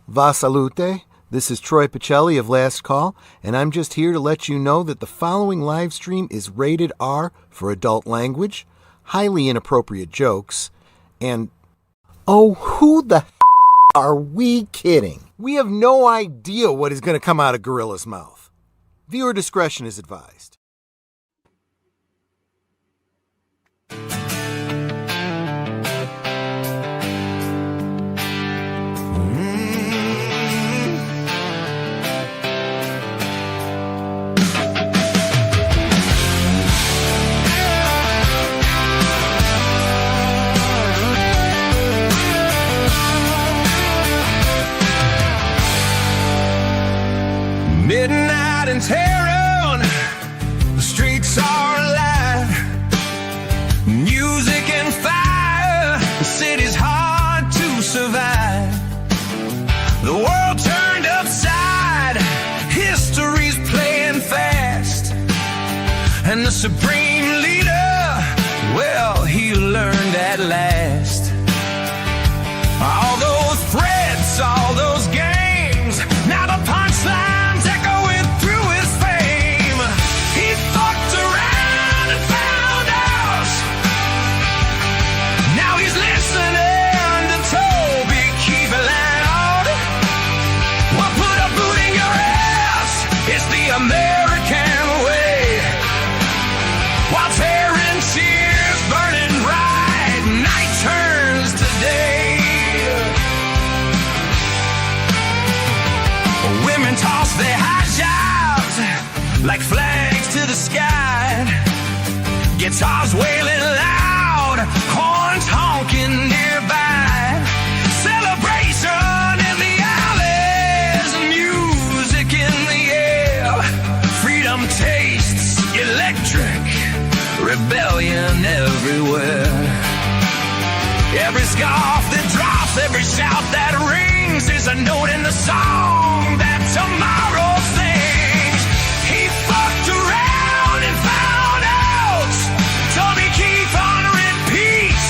Va salute. This is Troy Pacelli of Last Call, and I'm just here to let you know that the following live stream is rated R for adult language, highly inappropriate jokes, and oh, who the are we kidding? We have no idea what is going to come out of Gorilla's mouth. Viewer discretion is advised. Midnight in Tehran, the streets are alive. Music and fire, the city's hard to survive. The world turned upside, history's playing fast. And the supreme leader, well, he learned at last. All those threats, all those games, now the punchline's echoing through his fame. He fucked around and found out. Now he's listening to Toby Keith loud. Well, put a boot in your ass, it's the American way. While tearing cheers burning bright, night turns to day. Women toss their high jobs like flags to the sky. Guitars wailing loud, horns honking nearby. Celebration in the alleys, music in the air. Freedom tastes electric, rebellion everywhere. Every scarf that drops, every shout that rings is a note in the song that tomorrow sings. He fucked around and found out. Toby Keith on repeat,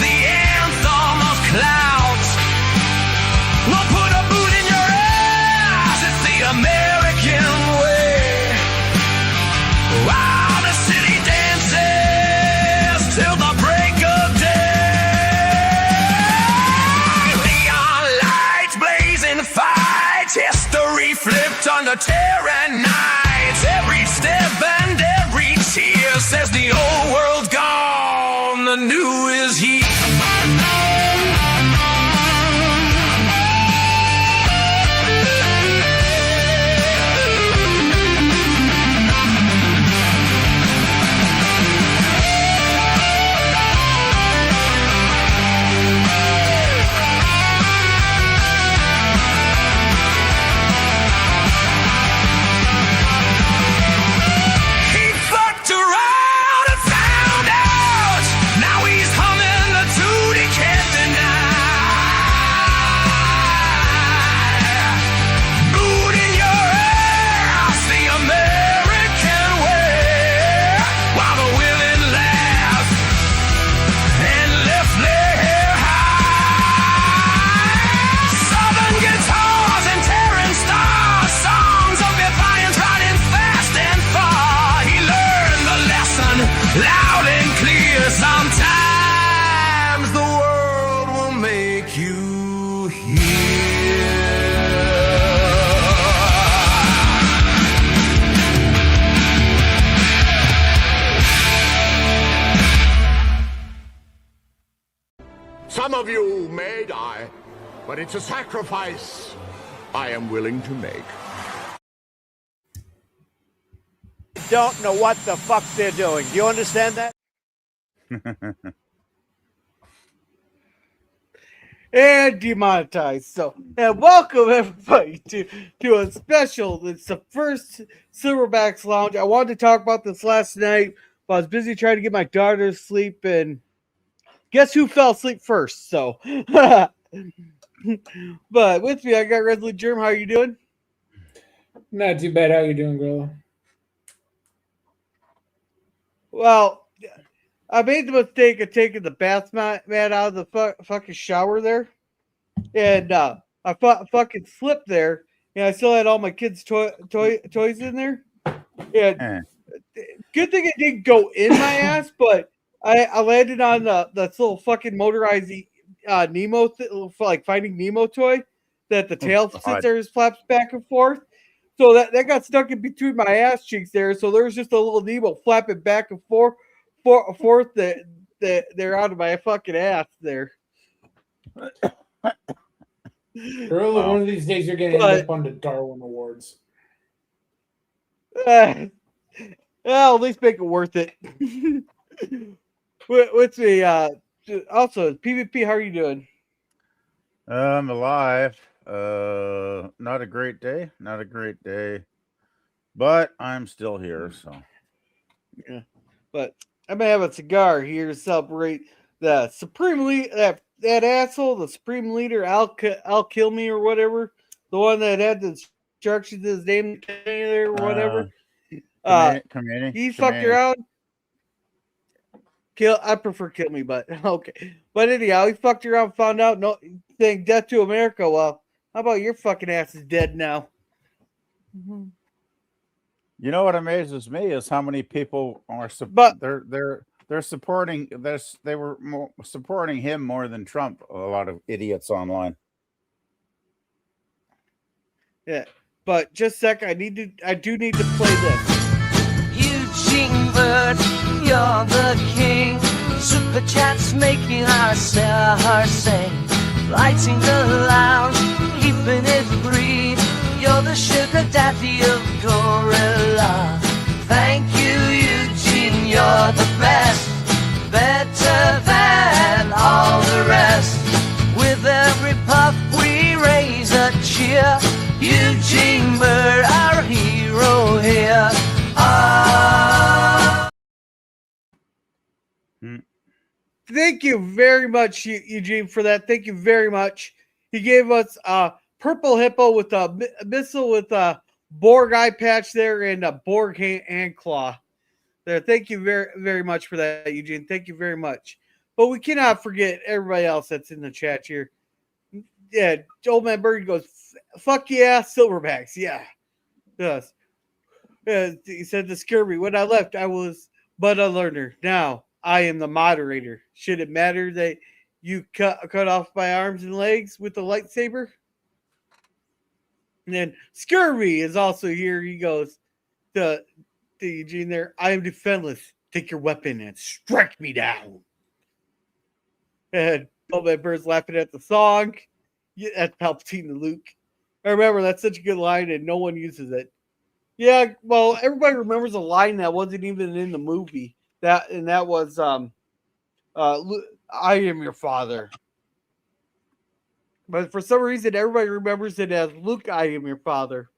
the anthem of clouds. We'll put a boot in your ass, it's the American way. While the city dances till the break of day. History flipped on the Tehran nights. Every step and every tear says the old world's gone, the new is here. Loud and clear, sometimes the world will make you hear. Some of you may die, but it's a sacrifice I am willing to make. Don't know what the fuck they're doing. Do you understand that? And demonetized. So, and welcome everybody to a special. It's the first Silverbacks Lounge. I wanted to talk about this last night, but I was busy trying to get my daughter to sleep, and guess who fell asleep first? So, but with me, I got Resolute Germ. How are you doing? Not too bad. How you doing, Gorilla? Well, I made the mistake of taking the bath mat out of the fucking shower there. And I I fucking slipped there, and I still had all my kids' toys in there. Yeah, Eh. good thing it didn't go in my ass, but I landed on the little fucking motorized Nemo, like Finding Nemo toy that the tail sits God. there, flaps back and forth. So that got stuck in between my ass cheeks there. So there was just a little Nemo flapping back and forth that they're out of my fucking ass there. Gorilla, Wow. one of these days you're going to end up on the Darwin Awards. Well, at least make it worth it. What's the also PvP? How are you doing? I'm alive. Not a great day. Not a great day. But I'm still here, so. Yeah, but I may have a cigar here to celebrate the supreme leader, that asshole, the supreme leader, Al kill me or whatever, the one that had the instructions to his name there or whatever. Community. He fucked around. I prefer kill me, but okay. But anyhow, he fucked around, found out, no, saying death to America. Well, how about your fucking ass is dead now? Mm-hmm. You know what amazes me is how many people are they're supporting this. They were supporting him more than Trump. A lot of idiots online. Yeah, but just a sec. I do need to play this. Eugene Bird, you're the king. Super chats making our sing. Lighting the lounge, keeping it free. You're the sugar daddy of Gorilla. Thank you, Eugene, you're the best. Better than all the rest. With every puff we raise a cheer. Eugene Bird, our hero here. Thank you very much, Eugene, for that. Thank you very much. He gave us a purple hippo with a missile with a Borg eye patch there and a Borg hand claw there. Thank you very, very much for that, Eugene. Thank you very much. But we cannot forget everybody else that's in the chat here. Yeah, Old Man Bird goes, fuck yeah, Silverbacks. Yeah. Yes. He said to Scurvy, when I left, I was but a learner. Now I am the moderator. Should it matter that you cut off my arms and legs with a lightsaber? And then Scurvy is also here. He goes to Eugene there. I am defenseless. Take your weapon and strike me down. And Old Man Bird's laughing at the song. Yeah, that's Palpatine to Luke. I remember that's such a good line and no one uses it. Yeah, well, everybody remembers a line that wasn't even in the movie. That was I am your father. But for some reason, everybody remembers it as Luke, I am your father.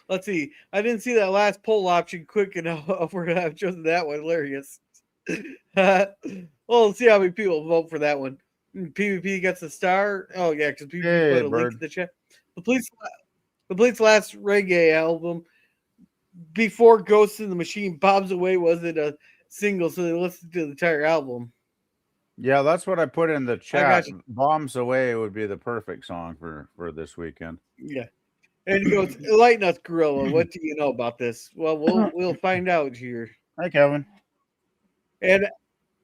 Let's see. I didn't see that last poll option quick enough for I've chosen that one. Hilarious. Well, let's see how many people vote for that one. PvP gets a star. Oh yeah, because PvP put a link in the chat. The Police last reggae album before Ghost in the Machine Bombs Away wasn't a single, so they listened to the entire album. Yeah, that's what I put in the chat. Bombs Away would be the perfect song for this weekend. Yeah. And he goes, enlighten us, Gorilla. What do you know about this? Well, we'll find out here. Hi, Kevin. And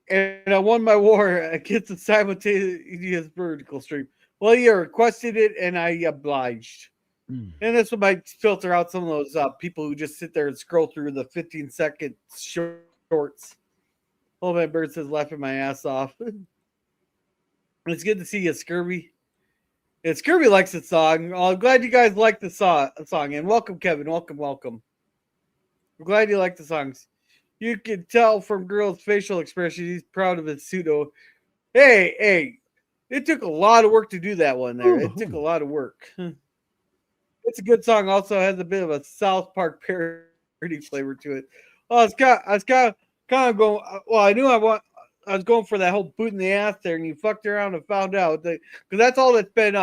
I won my war against the simultaneous vertical stream. Well, you requested it, and I obliged. And this one might filter out some of those people who just sit there and scroll through the 15-second shorts. Old Man Bird says, laughing my ass off. It's good to see you, Scurvy. And Scurvy likes the song. I'm glad you guys like the song. And welcome, Kevin. Welcome. I'm glad you like the songs. You can tell from Girl's facial expression he's proud of his pseudo. Hey. It took a lot of work to do that one there. It took a lot of work. It's a good song. Also has a bit of a South Park parody flavor to it. I was kind of going. Well, I knew I was going for that whole boot in the ass there, and you fucked around and found out that because that's all that's been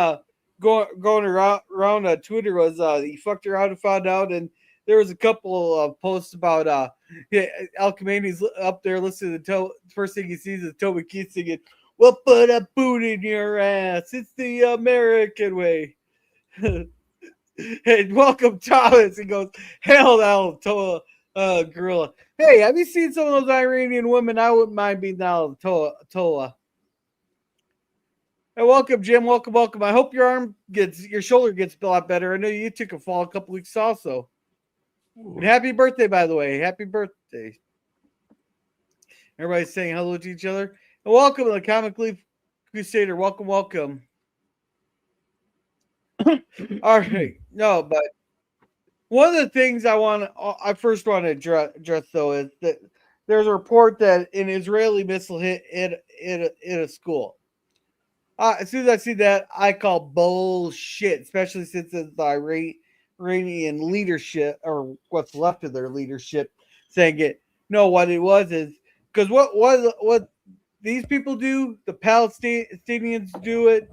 going around on Twitter was he fucked around and found out, and there was a couple of posts about Al Khamenei's up there listening to first thing he sees is Toby Keith singing, We'll put a boot in your ass. It's the American way. And welcome Thomas. He goes, hell no, gorilla. Hey, have you seen some of those Iranian women? I wouldn't mind being down Toa. And welcome, Jim. Welcome. I hope your shoulder gets a lot better. I know you took a fall a couple weeks also. And happy birthday, by the way. Happy birthday. Everybody's saying hello to each other. And welcome to the Comic Relief Crusader. Welcome. All right. No, but one of the things I first want to address though is that there's a report that an Israeli missile hit a school. As soon as I see that, I call bullshit, especially since it's the Iranian leadership or what's left of their leadership saying it. No, what it was is because what these people do, the Palestinians do it,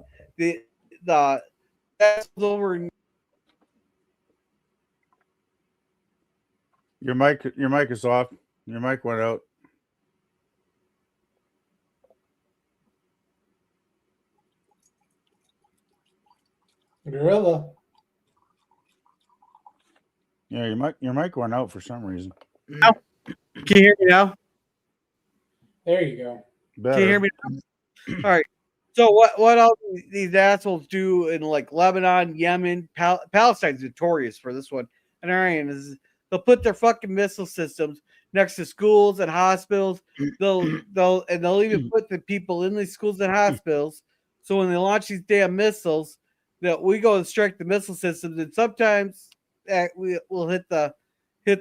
that's over in Your mic is off. Your mic went out. Gorilla. Yeah, your mic went out for some reason. Can you hear me now? There you go. Better. Can you hear me now? All right. So what all these assholes do in like Lebanon, Yemen, Palestine's notorious for this one, and Iran is they'll put their fucking missile systems next to schools and hospitals. They'll even put the people in these schools and hospitals. So when they launch these damn missiles, that we go and strike the missile systems, and sometimes we'll hit the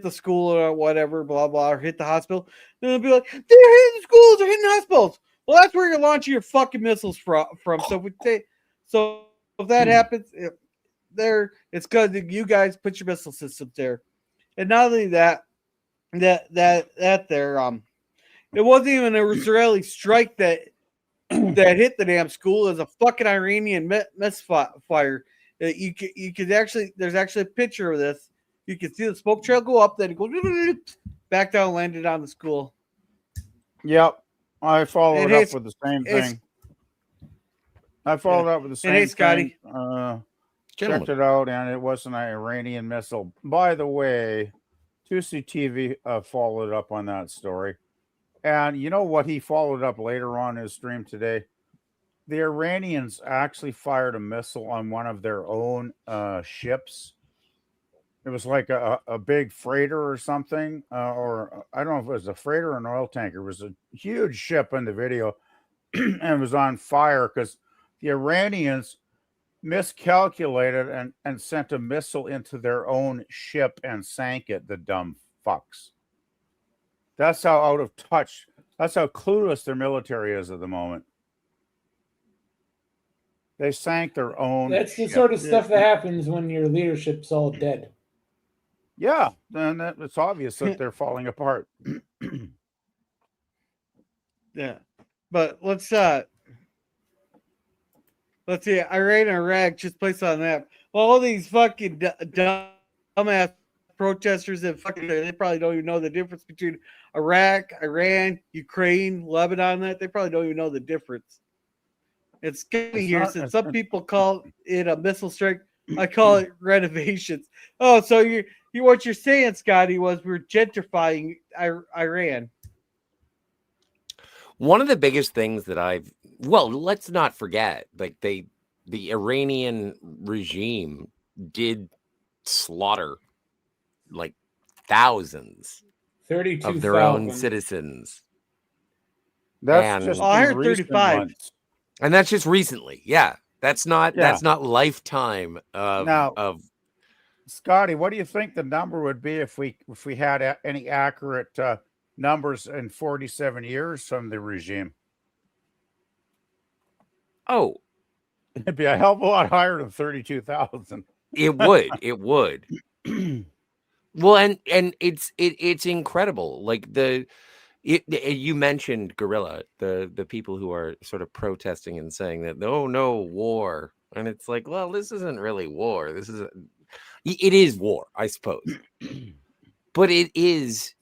school or whatever, blah blah, or hit the hospital. Then they'll be like, they're hitting the schools, they're hitting hospitals. Well, that's where you're launching your fucking missiles from. So if that happens, it's because you guys put your missile systems there. And not only that there, it wasn't even an Israeli strike that hit the damn school. It was a fucking Iranian misfire. You could actually, there's actually a picture of this. You can see the smoke trail go up, then it goes back down, landed on the school. Yep, I followed up with the same thing. I followed up with the same thing. Hey, Scotty. Checked it out, and it was an Iranian missile. By the way, 2C TV followed up on that story. And you know what he followed up later on his stream today? The Iranians actually fired a missile on one of their own ships. It was like a big freighter or something, or I don't know if it was a freighter or an oil tanker. It was a huge ship in the video, and it was on fire because the Iranians miscalculated and sent a missile into their own ship and sank it, the dumb fucks. That's how out of touch, that's how clueless their military is at the moment. They sank their own That's the ship. sort of stuff that happens when your leadership's all dead. Yeah, then it's obvious that they're falling apart. Yeah. But let's see, Iran and Iraq just placed on that. Well, all these fucking dumbass protesters that they probably don't even know the difference between Iraq, Iran, Ukraine, Lebanon. That they probably don't even know the difference. It's getting here since some people call it a missile strike. I call it renovations. Oh, so you what you're saying, Scotty, was we're gentrifying Iran. One of the biggest things that let's not forget, like the Iranian regime did slaughter like thousands 32 of their own citizens. That's just I heard 35. Months. And that's just recently. Yeah. That's not lifetime of Scotty, what do you think the number would be if we had any accurate numbers in 47 years from the regime? Oh, it'd be a hell of a lot higher than 32,000. It would. Well, and it's incredible. Like you mentioned guerrilla, the people who are sort of protesting and saying that no war, and it's like, well, this isn't really war. It is war, I suppose. But it is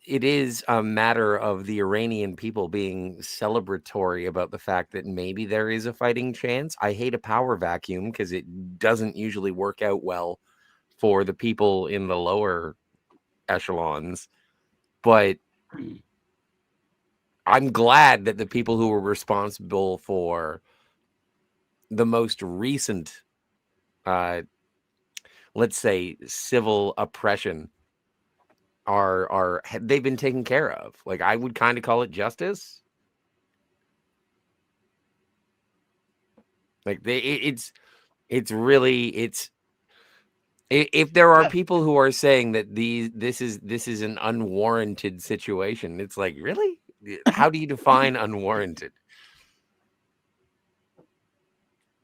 a matter of the Iranian people being celebratory about the fact that maybe there is a fighting chance. I hate a power vacuum because it doesn't usually work out well for the people in the lower echelons. But I'm glad that the people who were responsible for the most recent, let's say, civil oppression they've been taken care of. Like, I would kind of call it justice. Like, it's if there are people who are saying that this is an unwarranted situation, it's like, really? How do you define unwarranted?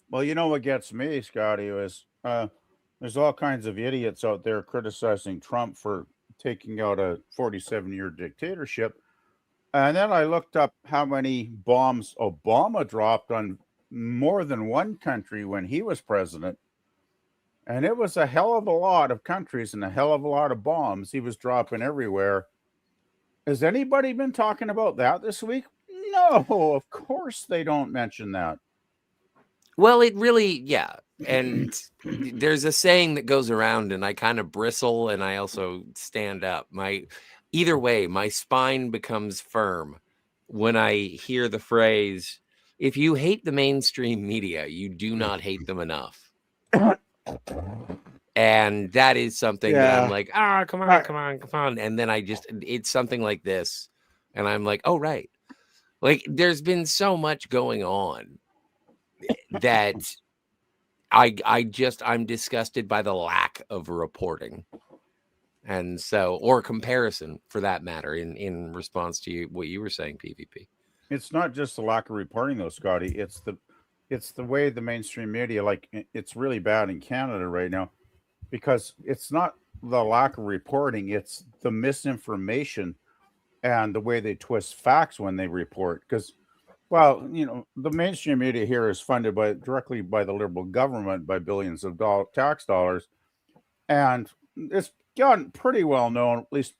Well, you know what gets me, Scotty, is there's all kinds of idiots out there criticizing Trump for taking out a 47-year dictatorship. And then I looked up how many bombs Obama dropped on more than one country when he was president. And it was a hell of a lot of countries and a hell of a lot of bombs he was dropping everywhere. Has anybody been talking about that this week? No, of course they don't mention that. Well, it really, yeah. And there's a saying that goes around, and I kind of bristle and I also stand up. Either way, my spine becomes firm when I hear the phrase, if you hate the mainstream media, you do not hate them enough. And that is something that I'm like, come on. And then it's something like this. And I'm like, oh, right. Like, there's been so much going on that I'm disgusted by the lack of reporting. And so, or comparison for that matter, in response to what you were saying, PvP. It's not just the lack of reporting though, Scotty. It's the way the mainstream media, like, it's really bad in Canada right now because it's not the lack of reporting, it's the misinformation and the way they twist facts when they report. Because, well, you know, the mainstream media here is funded directly by the Liberal government by billions of tax dollars. And it's gotten pretty well known, at least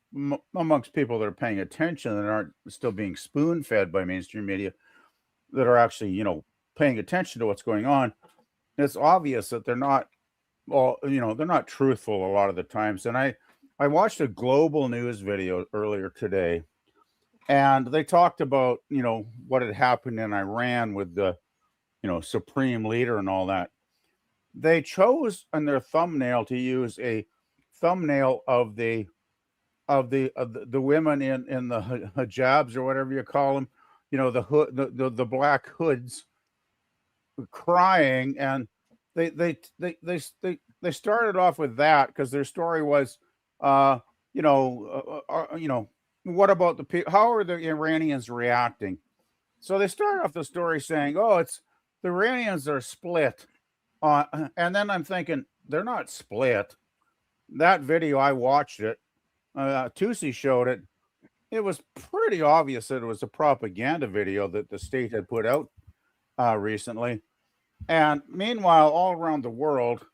amongst people that are paying attention and aren't still being spoon fed by mainstream media, that are actually, you know, paying attention to what's going on. It's obvious that they're not they're not truthful a lot of the times. And I watched a global news video earlier today, and they talked about, you know, what had happened in Iran with the, you know, supreme leader and all that. They chose in their thumbnail to use a thumbnail of the women in the hijabs or whatever you call them, you know, the hood, the black hoods, crying. And they started off with that because their story was, what about the people? How are the Iranians reacting? So they started off the story saying, "Oh, it's the Iranians are split," and then I'm thinking they're not split. That video, I watched it. Tusi showed it. It was pretty obvious that it was a propaganda video that the state had put out recently. And meanwhile, all around the world,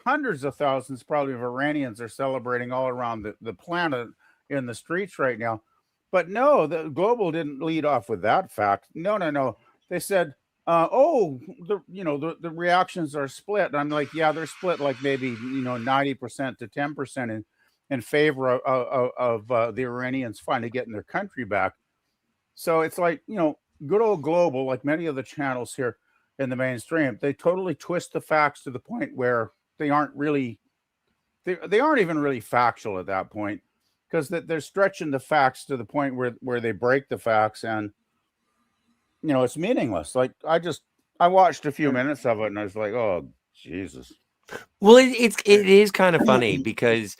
hundreds of thousands probably of Iranians are celebrating all around the planet in the streets right now. But no, the Global didn't lead off with that fact. No. They said, the reactions are split. And I'm like, yeah, they're split like maybe, 90% to 10% in favor of the Iranians finally getting their country back. So it's like, good old Global, like many of the channels here in the mainstream, they totally twist the facts to the point where they aren't really, they aren't even really factual at that point, because they're stretching the facts to the point where they break the facts, and it's meaningless. Like I watched a few minutes of it and I was like, oh Jesus. Well, it is kind of funny because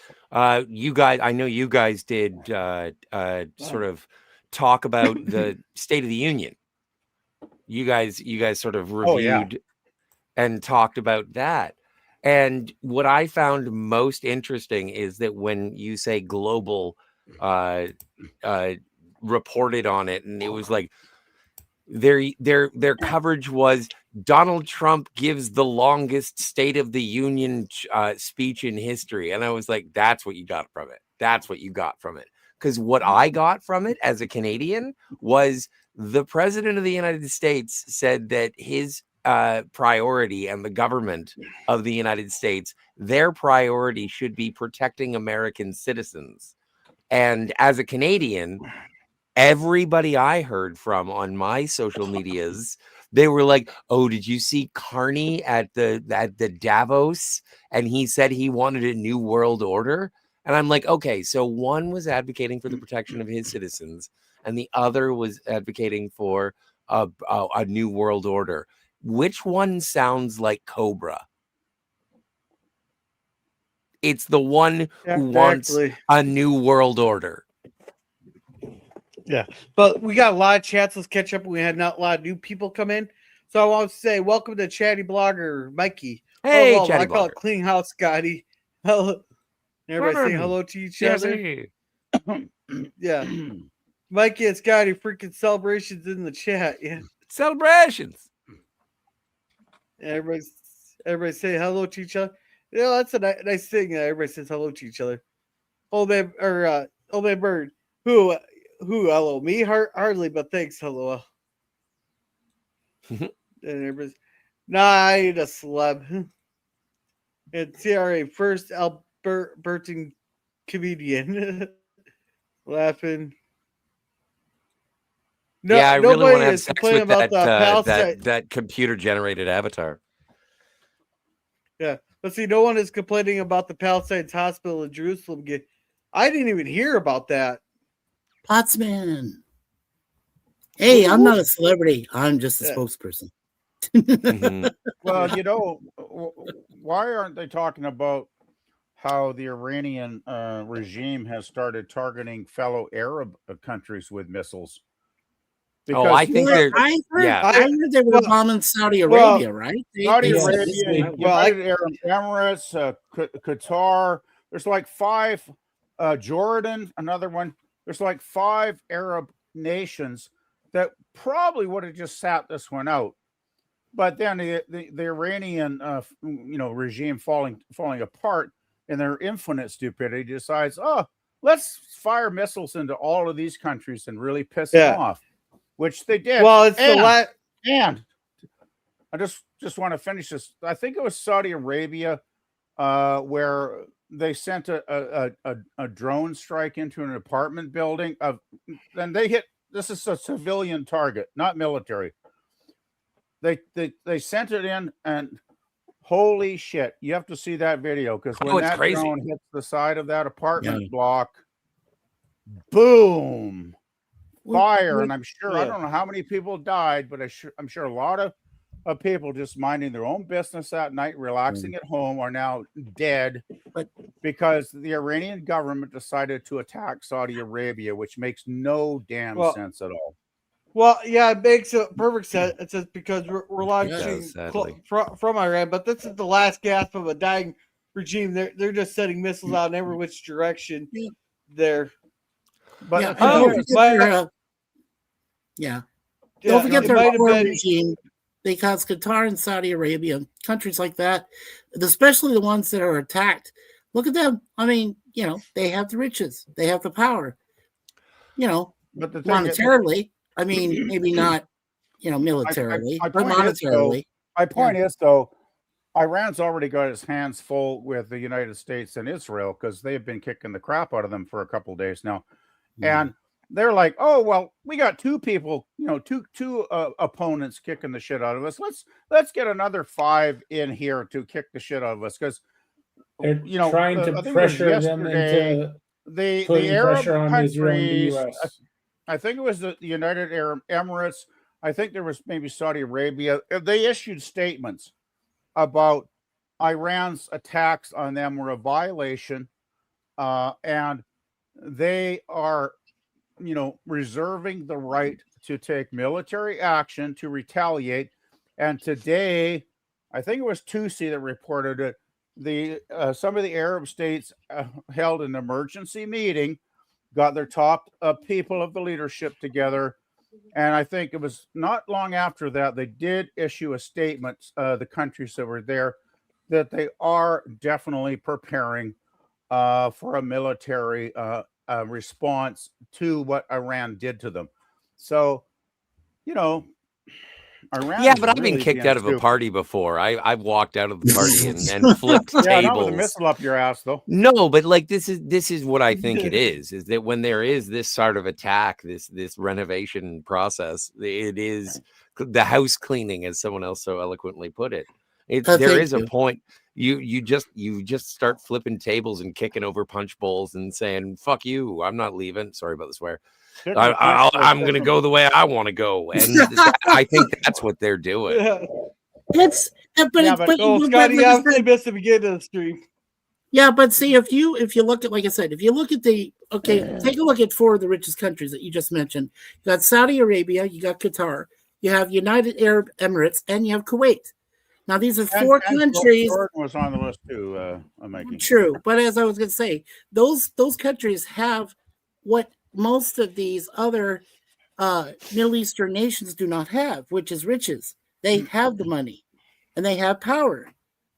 you guys, I know you guys did sort of talk about the State of the Union. You guys sort of reviewed and talked about that. And what I found most interesting is that when you say Global reported on it, and it was like their coverage was Donald Trump gives the longest State of the Union speech in history. And I was like, that's what you got from it. That's what you got from it. Because what I got from it as a Canadian was the president of the United States said that his priority and the government of the United States, their priority should be protecting American citizens. And as a Canadian, everybody I heard from on my social medias, they were like, "Oh, did you see Carney at the Davos? And he said he wanted a new world order." And I'm like, okay, so one was advocating for the protection of his citizens, and the other was advocating for a new world order. Which one sounds like Cobra? It's the one who wants a new world order. Yeah, but we got a lot of chats. Let's catch up. We had not a lot of new people come in, so I want to say welcome to Chatty Blogger Mikey. Hey, well, Chatty I call Blogger. it Clean House Scotty. Hello, everybody say hello to each other. Yeah, Mikey and Scotty freaking celebrations in the chat. Yeah, Celebrations. Everybody say hello to each other. You know, that's a nice thing. Everybody says hello to each other. Old man Bird. Who? Hello, me? Hardly, but thanks. Hello. And everybody's, nah, I ain't a celeb. And CRA first Albertan comedian laughing. No, Yeah, I really want to have is sex complaining with about that computer generated avatar. Yeah, but see, no one is complaining about the Palestinian hospital in Jerusalem. I didn't even hear about that. Potsman. Hey, I'm not a celebrity. I'm just a spokesperson. Well, you know, why aren't they talking about how the Iranian regime has started targeting fellow Arab countries with missiles? Because I think they're. I heard they were bombing Saudi Arabia, right? Saudi Arabia, United Arab Emirates, Qatar. There's like 5. Jordan, another one. There's like 5 Arab nations that probably would have just sat this one out. But then the Iranian regime falling apart in their infinite stupidity decides, let's fire missiles into all of these countries and really piss them off, which they did. Well, it's and I just want to finish this. I think it was Saudi Arabia where they sent a drone strike into an apartment building and they hit. This is a civilian target, not military. They sent it in, and holy shit, you have to see that video, because when that drone hits the side of that apartment block, boom, fire. And I'm sure I don't know how many people died, but I'm sure a lot of people just minding their own business that night, relaxing at home, are now dead because the Iranian government decided to attack Saudi Arabia, which makes no damn sense at all. Well, yeah, it makes a perfect sense. It's just because we're launching from Iran, but this is the last gasp of a dying regime. They're just sending missiles out in every which direction there. But don't forget their war regime. Because Qatar and Saudi Arabia, countries like that, especially the ones that are attacked, look at them. I mean, they have the riches, they have the power. But monetarily, I mean, maybe not, militarily, but monetarily. My point is, though, Iran's already got his hands full with the United States and Israel because they've been kicking the crap out of them for a couple of days now, and they're like, oh, well, we got 2 people, two opponents kicking the shit out of us. Let's get another 5 in here to kick the shit out of us, because they're trying to pressure them into the Arab pressure on Israel and the US. I think it was the United Arab Emirates. I think there was maybe Saudi Arabia. They issued statements about Iran's attacks on them were a violation, and they are reserving the right to take military action to retaliate. And today, I think it was Tuesday that reported it. Some of the Arab states held an emergency meeting, got their top people of the leadership together, And I think it was not long after that they did issue a statement, the countries that were there, that they are definitely preparing for a military response to what Iran did to them. So, Iran. Yeah, but I've been kicked out of a party before. I've walked out of the party and flipped tables. Yeah, not with a missile up your ass, though. No, but like this is what I think it is that when there is this sort of attack, this renovation process, it is the house cleaning, as someone else so eloquently put it. There is a point. You just start flipping tables and kicking over punch bowls and saying, "Fuck you, I'm not leaving." Sorry about the swear. I'm going to go the way I want to go, and I think that's what they're doing. It's Scotty, you missed the beginning of the stream. Yeah, but see, if you look at, like I said, if you look at take a look at 4 of the richest countries that you just mentioned. You got Saudi Arabia, you got Qatar, you have United Arab Emirates, and you have Kuwait. Now these are 4 countries. Jordan was on the list too. True, but as I was going to say, those countries have what most of these other Middle Eastern nations do not have, which is riches. They have the money and they have power,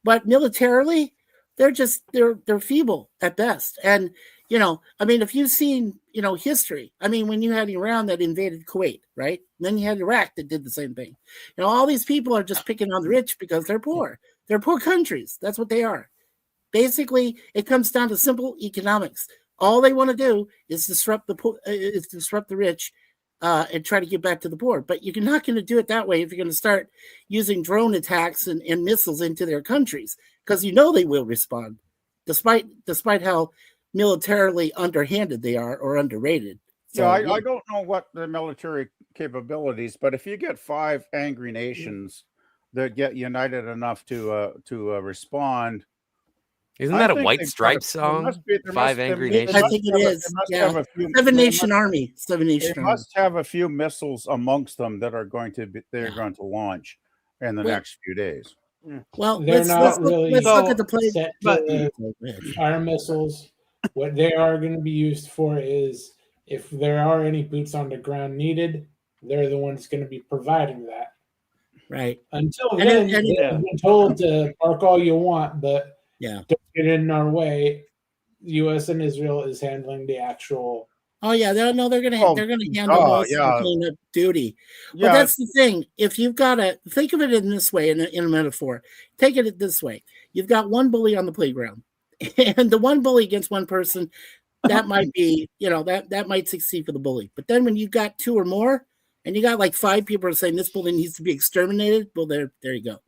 but militarily, they're feeble at best. And if you've seen history, when you had Iran that invaded Kuwait, right? And then you had Iraq that did the same thing. All these people are just picking on the rich because they're poor. They're poor countries. That's what they are. Basically, it comes down to simple economics. All they want to do is disrupt the rich and try to get back to the poor. But you're not going to do it that way if you're going to start using drone attacks and missiles into their countries, because they will respond, despite how militarily underhanded they are or underrated. So I don't know what the military capabilities, but if you get 5 angry nations that get united enough to respond. Isn't that a White Stripes song? 5 Angry Nations. I think it is. Yeah. 7 Nation Army. 7 Nation They Army. must have a few missiles amongst them that are going to launch in the next few days. Well, let's look at the play. Our missiles, what they are going to be used for is if there are any boots on the ground needed, they're the ones going to be providing that. Right. Until then, they've been told to park all you want, but don't get in our way. The U.S. and Israel is handling the actual. Oh yeah, they're going to handle most of the cleanup duty. But that's the thing. If you've got think of it in this way, in a metaphor, take it this way: you've got one bully on the playground, and the one bully against one person, that might be, that might succeed for the bully. But then when you've got 2 or more, and you got like 5 people are saying this bully needs to be exterminated, well, there you go.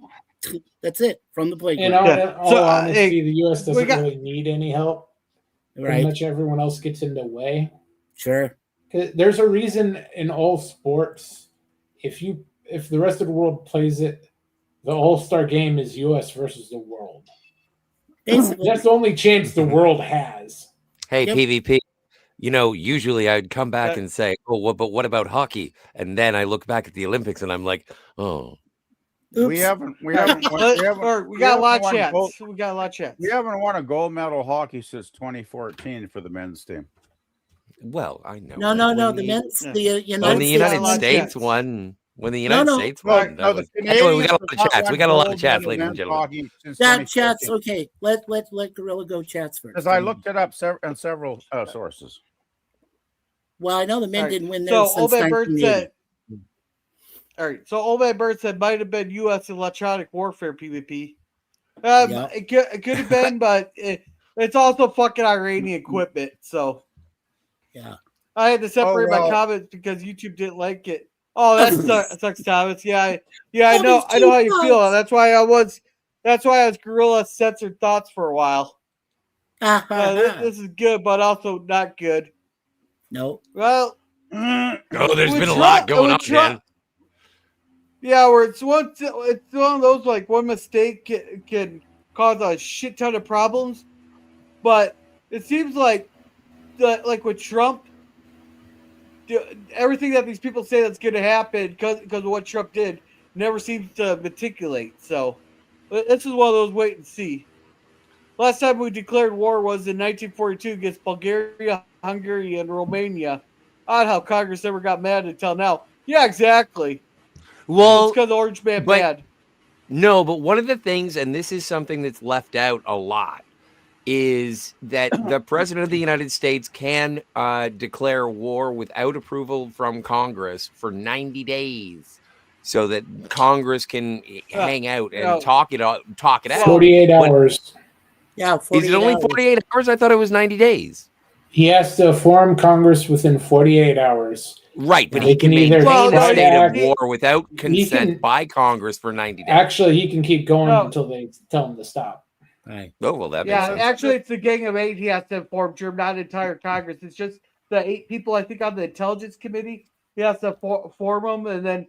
That's it from the playground. In all honesty, the U.S. doesn't really need any help. Right. Pretty much everyone else gets in the way. Sure. There's a reason in all sports, if the rest of the world plays it, the All-Star game is U.S. versus the world. Basically, that's the only chance the world has. Hey, PvP. Usually I'd come back and say, "Oh, but what about hockey?" And then I look back at the Olympics and I'm like, "Oh." Oops. We got a lot of chats. We got a lot of chats. We haven't won a gold medal hockey since 2014 for the men's team. Well, I know. No. The men's, the United States won. When the United States won. Anyway, we got a lot of chats. We got a lot of chats, ladies and gentlemen. Chats. Okay, let Gorilla go chats first. Because I looked it up on several sources. Well, I know the men didn't win there since 1980. All right, so Obed Bird said might have been U.S. electronic warfare PvP. It could have been, but it's also fucking Iranian equipment. So yeah, I had to separate my comments because YouTube didn't like it. Oh, that sucks, Thomas. Yeah. I know how you feel. That's why I was Gorilla censored thoughts for a while. This is good, but also not good. No. Well, there's been a lot going on, man. Yeah, where it's one of those, like, one mistake can cause a shit ton of problems, but it seems like with Trump, everything that these people say that's going to happen because of what Trump did never seems to matriculate. So this is one of those wait and see. Last time we declared war was in 1942 against Bulgaria, Hungary, and Romania. Odd how Congress never got mad until now. Yeah, exactly. Well, it's because Orange Man but- bad. No, but one of the things, and this is something that's left out a lot, is that the president of the United States can declare war without approval from Congress for 90 days, so that Congress can hang out and talk it out. 48 hours. Yeah, Is it only 48 hours? I thought it was 90 days. He has to form Congress within 48 hours. Right, but Yeah. he can He can either maintain a start state of act- war without he consent can- by Congress for 90 days. Actually, he can keep going No. until they tell him to stop. Right. Oh, well, that makes Yeah, sense. actually, it's the Gang of 8 he has to form, Jim, not entire Congress. It's just the 8 people, I think, on the Intelligence Committee. He has to form them and then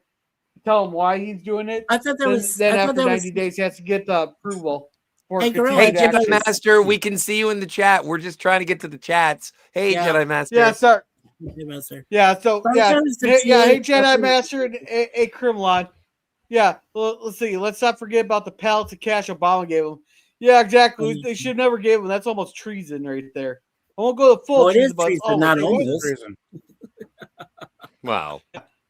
tell them why he's doing it. I thought that was. Then I thought after that 90 was. days, he has to get the approval. For Hey, Gorilla, Hey, continued Jedi action. Master, we can see you in the chat. We're just trying to get to the chats. Hey, Yeah. Jedi Master. Yeah, sir. Hey, Master. Yeah, so But yeah, there's the hey TA Jedi Master and a Kremlin. Yeah, let's see. Let's not forget about the pallets of cash Obama gave him. Yeah, exactly. They should never give him. That's almost treason right there. I won't go to full Oh, it treason, is but treason, not It was almost. treason. Wow.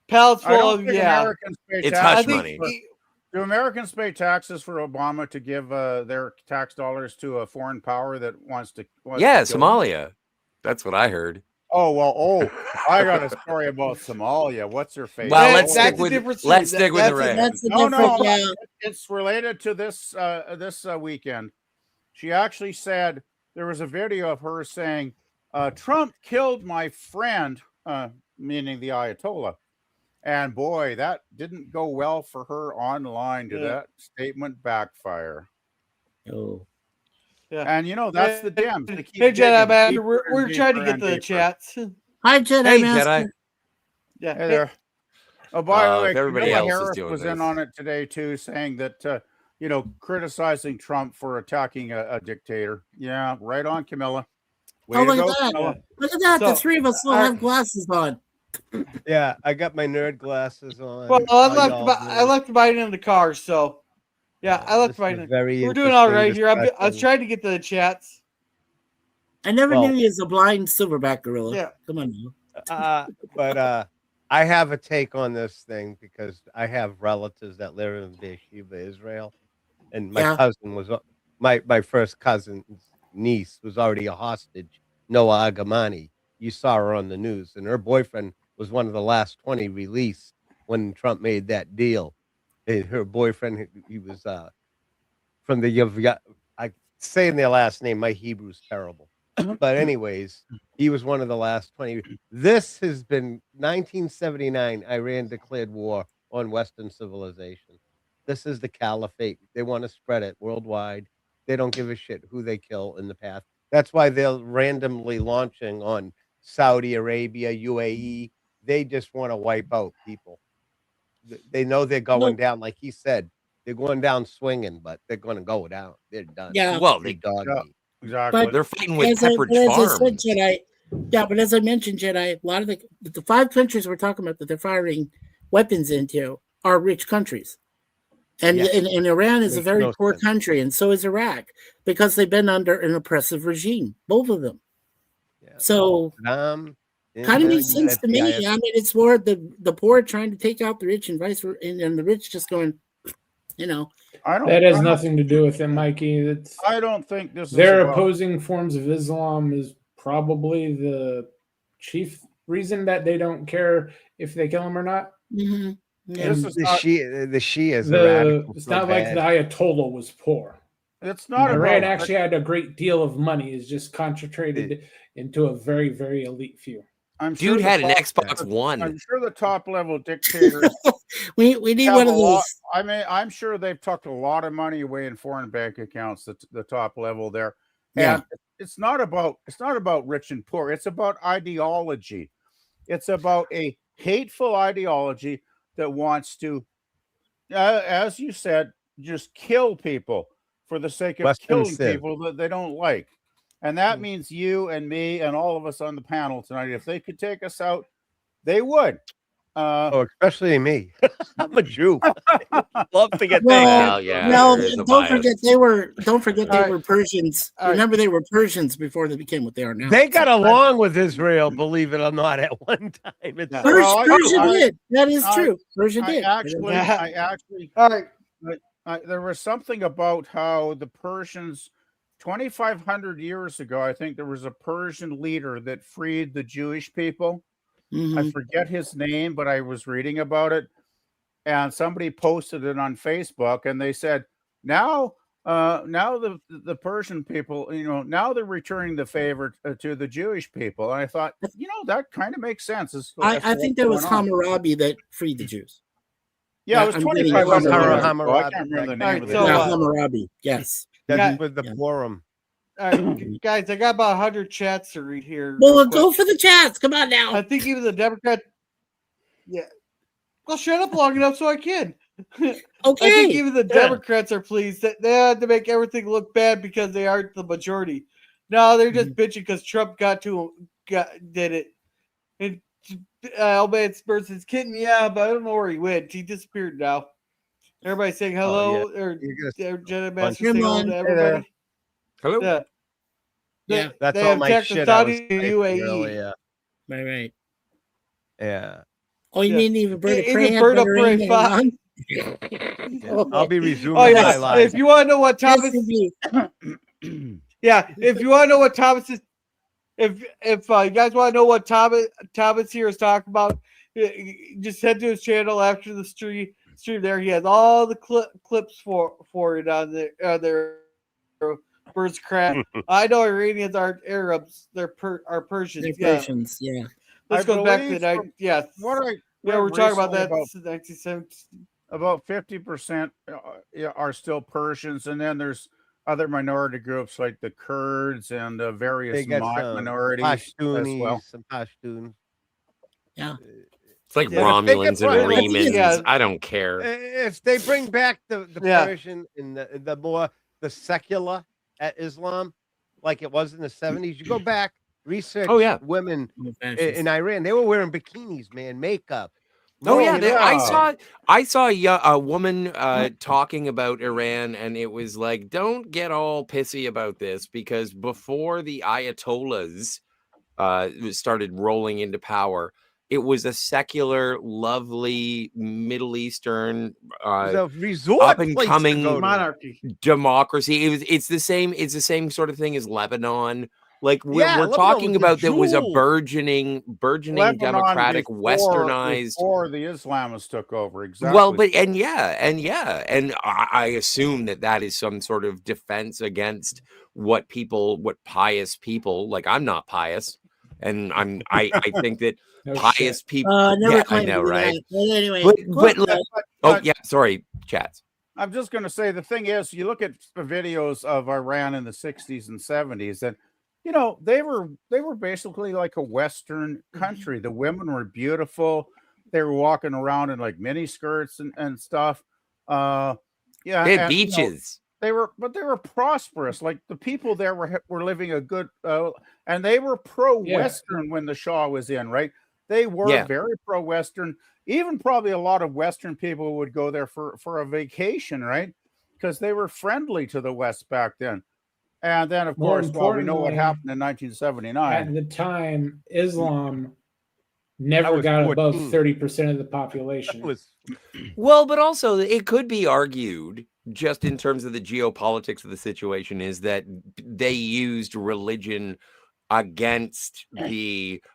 pallets I full don't of think yeah. Americans pay It's taxes. hush I money. think Do Americans pay taxes for Obama to give their tax dollars to a foreign power that wants to? Yeah, to kill them? Somalia. That's what I heard. Oh well. Oh, I got a story about Somalia. What's her face? Well, That- let's that's stick the with difference let's too. stick with the That's a- red. That's the No, difference. no, Yeah. it's related to this weekend. She actually said there was a video of her saying, "Trump killed my friend," meaning the Ayatollah. And boy, that didn't go well for her online. Did Yeah. that statement backfire? Oh. Yeah. And you know that's the Dems. They keep Hey Jedi digging Master, deeper we're and trying to deeper get and to the deeper. chats. Hi, Jedi Hey, Master. Jedi. Yeah. Hey there. Oh, by the way, if everybody Kamala else is Harris doing was this. in on it today too, saying that criticizing Trump for attacking a dictator. Yeah, right on, Camilla. Way Oh, to look go, at that. Camilla. Look at that. The So, three of us all have glasses on. Yeah, I got my nerd glasses on. Well, How y'all I doing? left mine in the car, so yeah, I left This mine. is very We're doing all interesting right here. I was discussion. trying to get to the chats. I never Well- knew he was a blind silverback gorilla. Yeah. Come on now. But I have a take on this thing because I have relatives that live in Beersheba, Israel, and my Yeah. cousin was my first cousin's niece was already a hostage. Noah Agamani. You saw her on the news, and her boyfriend was one of the last 20 released when Trump made that deal. And her boyfriend, he was from the I saying their last name. My Hebrew's terrible. But anyways, he was one of the last 20. This has been 1979. Iran declared war on Western civilization. This is the caliphate. They want to spread it worldwide. They don't give a shit who they kill in the path. That's why they're randomly launching on Saudi Arabia, UAE. They just want to wipe out people. They know they're going down, like he said. They're going down swinging, but they're going to go down. They're done. Yeah. Well, They they, dog Yeah. meat. Exactly. they're fighting with As I Pepperidge said, Farms. Jedi. Yeah, but as I mentioned, Jedi, a lot of the 5 countries we're talking about that they're firing weapons into are rich countries. And, Yeah. and Iran is a Makes very no poor sense. country, and so is Iraq, because they've been under an oppressive regime, both of them. Yeah. So Saddam, kind of makes sense to me. FDIS. I mean, it's more the poor trying to take out the rich and vice versa, and the rich just going, That has nothing to do with it, Mikey. That's I don't think this is their about- opposing forms of Islam is probably the chief reason that they don't care if they kill him or not. mhm. Yeah. This And is the not- Shias are radical. It's so not like bad. the Ayatollah was poor. It's not Iran about actually had a great deal of money. It's just concentrated into a very, very elite few. I'm sure Dude the had an top- Xbox One. I'm sure the top level dictators we need have one a of lot. those. I mean, I'm sure they've tucked a lot of money away in foreign bank accounts. The top level there, Yeah. and it's not about rich and poor. It's about ideology. It's about a hateful ideology that wants to, as you said, just kill people for the sake of Western killing civ. people that they don't like. And that means you and me and all of us on the panel tonight. If they could take us out, they would. especially me. I'm a Jew. Love to get Well, yeah, no, there is a don't bias. forget they were. Don't forget they All right. were Persians. All right. Remember, they were Persians before they became what they are now. They got along with Israel, believe it or not, at one time. It's Yeah. Persia did. That is true. Persia I did. actually, All right. there was something about how the Persians, 2,500 years ago, I think there was a Persian leader that freed the Jewish people. Mhm. I forget his name, but I was reading about it, and somebody posted it on Facebook, and they said, now the Persian people, now they're returning the favor to the Jewish people. And I thought, that kind of makes sense. I think that was Hammurabi that freed the Jews. Yeah, it was I'm getting 2,500 it. years ago. I Hammurabi. can't remember the All name right, of so, the Yeah, guy. Hammurabi. Yes. That's with the forum. All right, guys, I got about 100 chats to read here. Well, real go quick. for the chats. Come on now. I think even the Democrat. Yeah. Well, shut up long enough so I can. I Okay. think even the Democrats are pleased that they had to make everything look bad because they aren't the majority. No, they're just bitching because Trump did it. And Albance versus Kitten, yeah, but I don't know where he went. He disappeared now. Everybody saying hello, or Jenna Master saying hello to everybody. Hello. Yeah. Yeah. That's They all have my attacked the shit I was Saudi typing UAE. earlier. Right. Yeah. Oh, you mean even Berta Prey Even had Berta better Prey aim than fought. mine? I'll be resuming Oh my yeah. life. If you want to know what Yes, Thomas, indeed. yeah, if you want to know what Thomas is, if you guys want to know what Thomas here is talking about, just head to his channel after the stream. There, he has all the clips for it on there. Birds crap. I know Iranians aren't Arabs; they're Persians. They're Yeah. Persians. Yeah. Let's go back to the believe night. Yeah. We're talking about that since 1970s. About 50% are still Persians, and then there's other minority groups like the Kurds and various They got some minorities as Pashtunis, well. some Pashtuns. Yeah. It's like Yeah, if they get Romulans and brought- Remans. Yeah. I don't care. If they bring back the Yeah. Persian and the secular at Islam, like it was in the 70s, you go back, research Oh, yeah. women in Iran. They were wearing bikinis, man, makeup. Oh yeah, yeah. I saw a woman talking about Iran, and it was like, don't get all pissy about this, because before the Ayatollahs started rolling into power, it was a secular, lovely Middle Eastern The resort up and place to coming go to. Monarchy. democracy. It's the same sort of thing as Lebanon. Like we're Lebanon talking was a about that was a jewel. burgeoning Lebanon democratic westernized. before the Islamists took over. Exactly. Well, but and I assume that is some sort of defense against what pious people, like I'm not pious, and I think that No pious shit. people. Never Yeah, I claimed to know, be right? that. But anyway, But look, oh But yeah, sorry, chats. I'm just going to say the thing is, you look at the videos of Iran in the 60s and 70s, and they were basically like a Western country. The women were beautiful. They were walking around in like mini skirts and stuff. Yeah, They had and, beaches. they were prosperous. Like the people there were living a good, and they were pro-Western when the Shah was in, right? They were very pro-Western. Even probably a lot of Western people would go there for a vacation, right? Because they were friendly to the West back then. And then, of More course, we know what importantly, happened in At 1979. the time, Islam I never was got above 14. 30% of the population. Well, but also it could be argued, just in terms of the geopolitics of the situation, is that they used religion against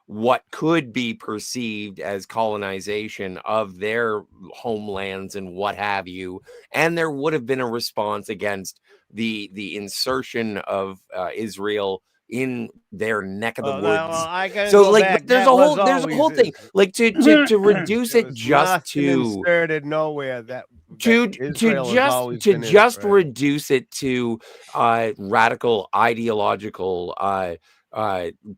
what could be perceived as colonization of their homelands and what have you, and there would have been a response against the insertion of Israel in their neck of the woods. So like there's a whole thing, like to reduce it just to inserted nowhere that to Israel has just always to been just Israel. reduce it to radical ideological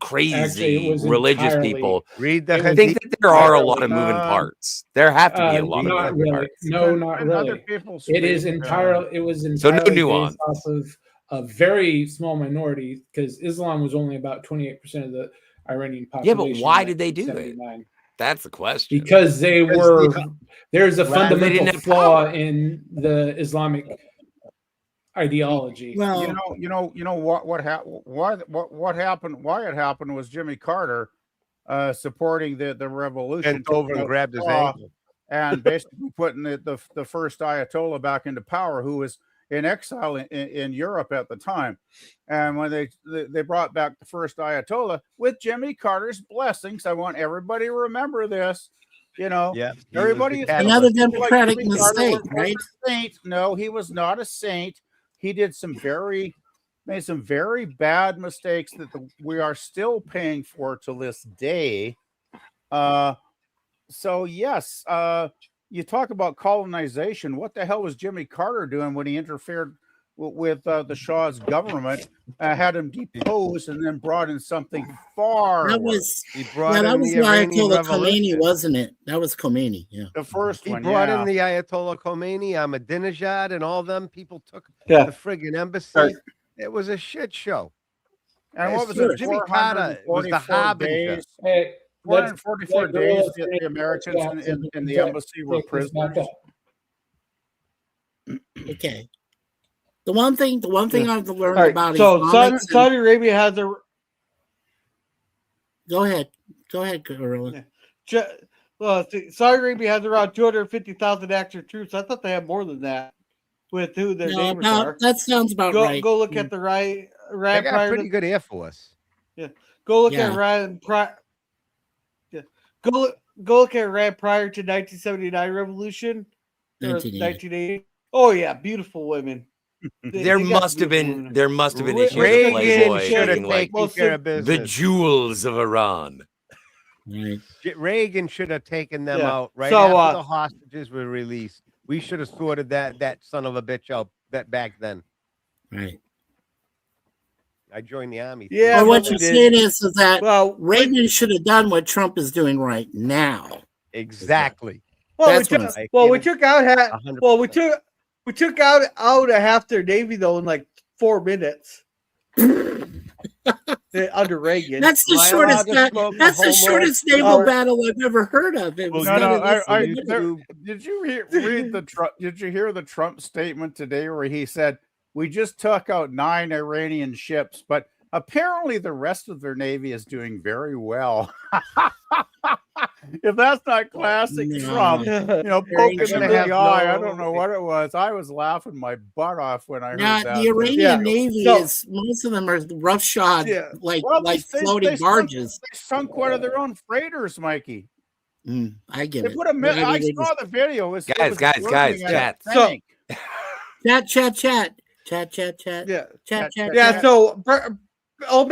crazy Actually, it was religious entirely- people. Read the I think that there are a lot of moving Uh, parts. There have to be a lot of Not moving really. parts. No, not And other really. people It is speak, entirely. It was So no entirely nuance. based off of a very small minority, because Islam was only about 28% of the Iranian Yeah, population. but why in did they do it? 1979. That's the question. Because there's a They fundamental didn't have flaw power. in the Islamic ideology. Well, what happened? Why it happened was Jimmy Carter supporting the revolution, Bent over and grabbed his saw, ankle. and basically putting the first Ayatollah back into power, who was in exile in Europe at the time. And when they brought back the first Ayatollah with Jimmy Carter's blessings, I want everybody to remember this. Yeah, everybody. another democratic mistake, right? Saint. No, he was not a saint. He did made some very bad mistakes that we are still paying for to this day. So yes, you talk about colonization. What the hell was Jimmy Carter doing when he interfered with the Shah's government, had him deposed, and then brought in something far That worse? was Ayatollah Khomeini, wasn't it? That was Khomeini. Yeah, the first He one. brought in the Ayatollah Khomeini, Ahmadinejad, and all them people took the friggin' embassy. Right. It was a shit show. And what was Sure. it? Jimmy Carter was the 444 harbinger. days. Hey, 444 days the Americans in the embassy were prisoners. okay. The one thing I've learned All right, about so Islamics Saudi Arabia has a. Go ahead, Gorilla. Saudi Arabia has around 250,000 active troops. I thought they had more than that. With who their neighbors are. That sounds about right. Go look at the right. They got a pretty good Air Force. Yeah. Go look at Iran. Yeah. Go look at Iran prior to 1979 revolution. 1980. Oh yeah, beautiful women. There must have been issues Reagan of Playboy should have being like taken care of the business. jewels of Iran. Right. Reagan should have taken them out right So, after the hostages were released. We should have sorted that son of a bitch out back then. Right. I joined the army. Yeah. Well, what you're saying is that Reagan should have done what Trump is doing right now. Exactly. Well, we took out a half their navy though in like 4 minutes. Under Reagan. That's the shortest. That's the shortest naval battle I've ever heard of. It was did you read the Trump? Did you hear the Trump statement today where he said we just took out 9 Iranian ships, but apparently the rest of their navy is doing very well. If that's not classic Trump, poking in the eye, I don't know what it was. I was laughing my butt off when I heard that. The Iranian navy is most of them are roughshod, like floating barges. They sunk one of their own freighters, Mikey. I get it. I saw the video. Guys, chat. Chat. Yeah. So Old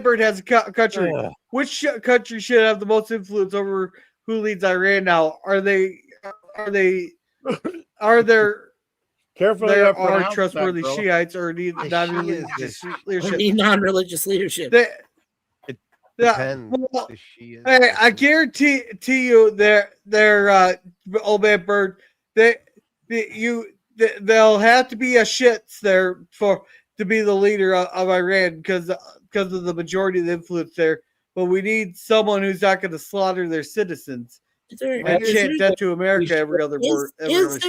Bird has a country. Which country should have the most influence over who leads Iran now? Are there trustworthy Shiites or need non-religious leadership? Non-religious leadership. I guarantee you, they're Old Man Bird. They'll have to be a shits there to be the leader of Iran because of the majority of the influence there. But we need someone who's not going to slaughter their citizens and chant death to America every other word. Is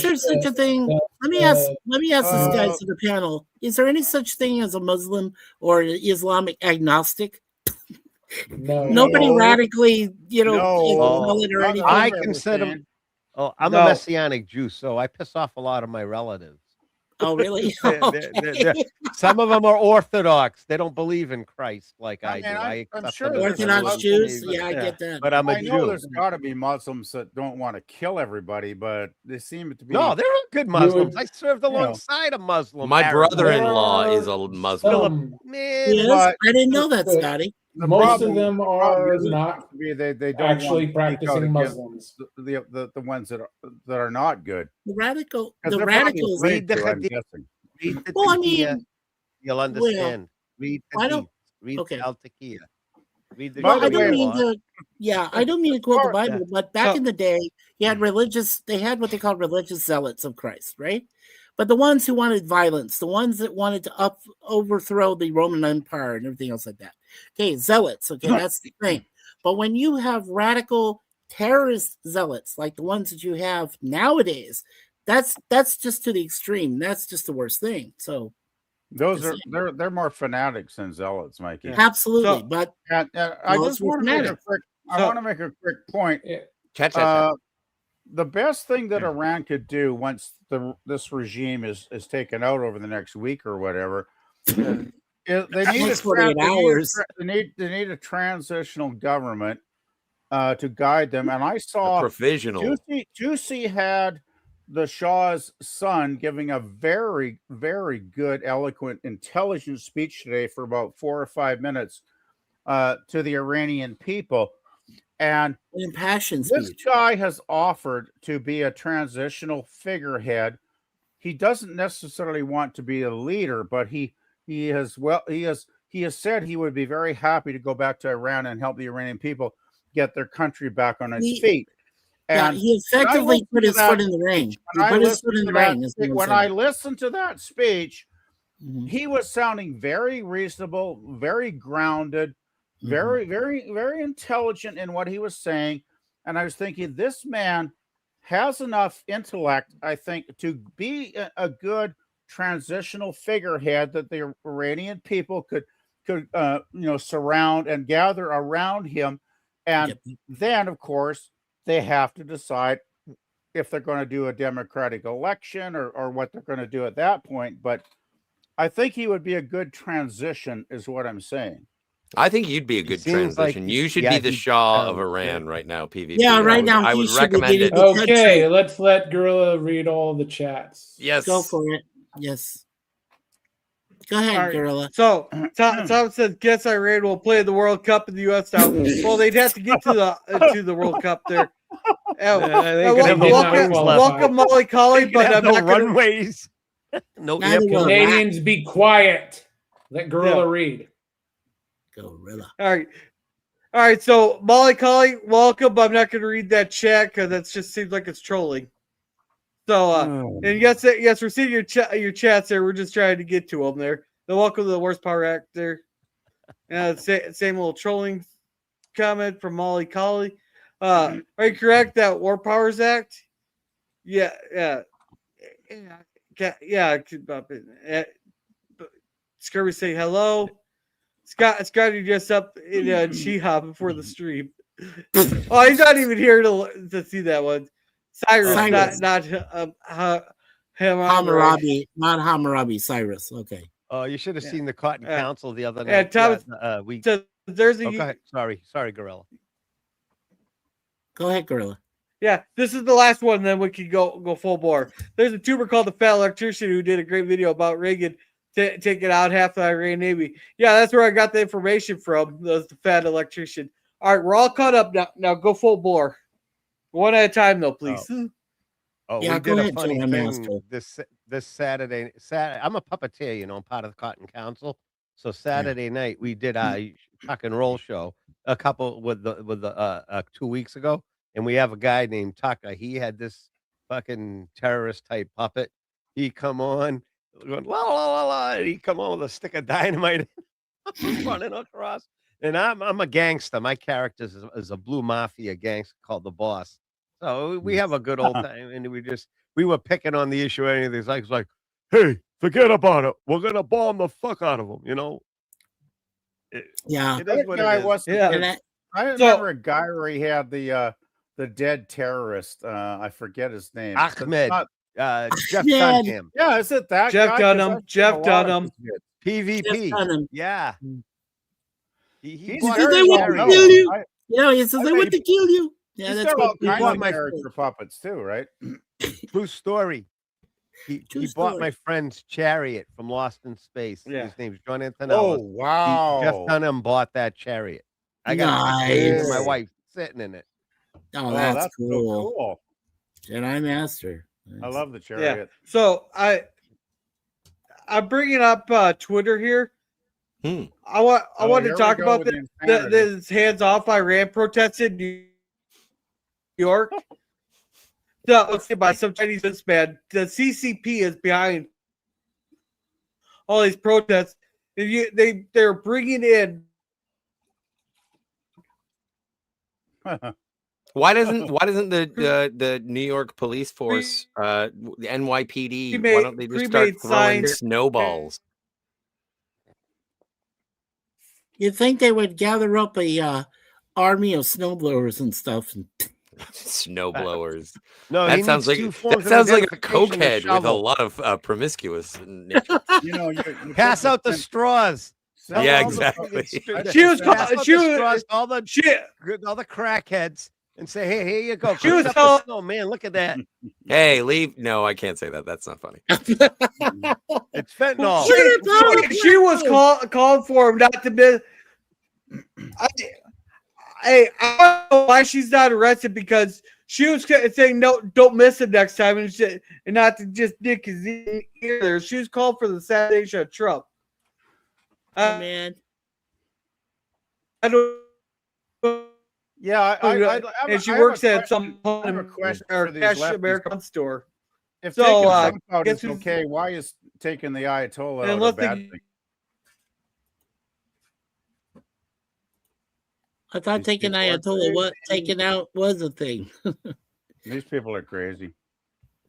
there such a thing? Let me ask this guy to the panel. Is there any such thing as a Muslim or Islamic agnostic? No. Nobody radically, or anything. I consider. I'm a Messianic Jew, so I piss off a lot of my relatives. Oh, really? Some of them are Orthodox. They don't believe in Christ like I do. I'm sure Orthodox Jews. Yeah, I get that. But I'm a I know Jew. there's got to be Muslims that don't want to kill everybody, but they seem to be. No, they're good Muslims. I served alongside a Muslim. My brother-in-law is a Muslim. I didn't know that, Scotty. Most of them are not they don't actually practicing Muslims. The ones that are not good. The radicals. Read the Hadith. Read the Taqiyya. You'll understand. Read the Al-Taqiyya. I don't mean to quote the Bible, but back in the day, they had what they called religious zealots of Christ, right? But the ones who wanted violence, the ones that wanted to overthrow the Roman Empire and everything else like that. Okay, zealots. Okay, that's the thing. But when you have radical terrorist zealots like the ones that you have nowadays, that's just to the extreme. That's just the worst thing. So Those are they're more fanatics than zealots, Mikey. absolutely. So- But And I just want to make a quick. I want to make a quick point. The best thing that Iran could do once this regime is taken out over the next week or whatever, they need they need a transitional government to guide them. And I saw provisional. Tusi had the Shah's son giving a very, very good, eloquent, intelligent speech today for about 4 or 5 minutes to the Iranian people. And impassioned this guy has offered to be a transitional figurehead. He doesn't necessarily want to be a leader, but he has said he would be very happy to go back to Iran and help the Iranian people get their country back on its feet. And he effectively put his foot in the ring. When I listened to that speech, he was sounding very reasonable, very grounded, very, very, very intelligent in what he was saying. And I was thinking, this man has enough intellect, I think, to be a good transitional figurehead that the Iranian people could surround and gather around him. And then, of course, they have to decide if they're going to do a democratic election or what they're going to do at that point. But I think he would be a good transition, is what I'm saying. I think you'd be a good transition. You should be the Shah of Iran right now, PvP. Yeah, right now I would recommend it. Okay, let's let Gorilla read all the chats. Yes. Go for it. Yes. Go ahead, Gorilla. So Tom says, "Guess Iran will play the World Cup in the U.S. now." Well, they'd have to get to the World Cup there. Welcome, Molly Colley, but I'm not runways. No Canadians, be quiet. Let Gorilla read. Gorilla. All right. So Molly Colley, welcome. I'm not going to read that chat because that just seems like it's trolling. So, and yes, we're seeing your chats there. We're just trying to get to them there. So welcome to the Worst Power Act there. Same little trolling comment from Molly Colley. Are you correct that War Powers Act? Yeah. Scurvy say hello. Scotty just up in She-Hop before the stream. Oh, he's not even here to see that one. Cyrus. not Hammurabi, not Hammurabi. Cyrus. Okay. Oh, you should have seen the Cotton Council the other night. There's go ahead. Sorry, Gorilla. Go ahead, Gorilla. Yeah, this is the last one. Then we can go full bore. There's a tuber called the Fat Electrician who did a great video about Reagan taking out half the Iran Navy. Yeah, that's where I got the information from. The Fat Electrician. All right, we're all caught up now. Now go full bore. One at a time, though, please. Oh, yeah, we did a funny thing this Saturday. I'm a puppeteer, I'm part of the Cotton Council. So Saturday night we did a tuck and roll show. A couple with the 2 weeks ago, and we have a guy named Tucker. He had this fucking terrorist type puppet. He come on, going, la, la, la, la, and he come on with a stick of dynamite running across. And I'm a gangster. My character is a blue mafia gangster called the Boss. So we have a good old time, and we were picking on the issue. Anything it's like, hey, forget about it. We're gonna bomb the fuck out of them. Yeah, it is what it is. Yeah. I remember a guy where he had the dead terrorist. I forget his name. Ahmed. Jeff Dunham. Yeah, is it that Jeff guy? Dunham. Jeff Dunham. PvP. Jeff Dunham. Yeah. He said they want to kill you. He says they want to kill you. Yeah, he's that's got all what kinds of character puppets too, right? True story. He bought my friend's chariot from Lost in Space. Yeah. His name's John Antonello. Oh, wow. Jeff Dunham bought that chariot. I got my wife sitting in it. Oh, that's cool. So cool. Jedi Master. Nice. I love the chariot. Yeah. So I'm bringing up Twitter here. I want to talk about this hands-off Iran protests in New York. So, let's say by some Chinese businessman, the CCP is behind all these protests. They're bringing in Why doesn't the New York police force, the NYPD, why don't they just start throwing snowballs? You'd think they would gather up a army of snowblowers and stuff. Snowblowers. No, that sounds like a cokehead with a lot of promiscuous nature. You know, pass out the straws. Yeah, exactly. She was all the crackheads and say, "Hey, here you go." She was oh man, look at that. Hey, leave. No, I can't say that. That's not funny. It's fentanyl. She was called for him not to miss. I don't know why she's not arrested, because she was saying no, don't miss him next time, and not to just dick his ear there. She was called for the assassination of Trump. Man, I don't. Yeah, and she works at some cash American store. If taking Trump out is okay, why is taking the Ayatollah out a bad thing? I thought taking Ayatollah taken out was a thing. These people are crazy.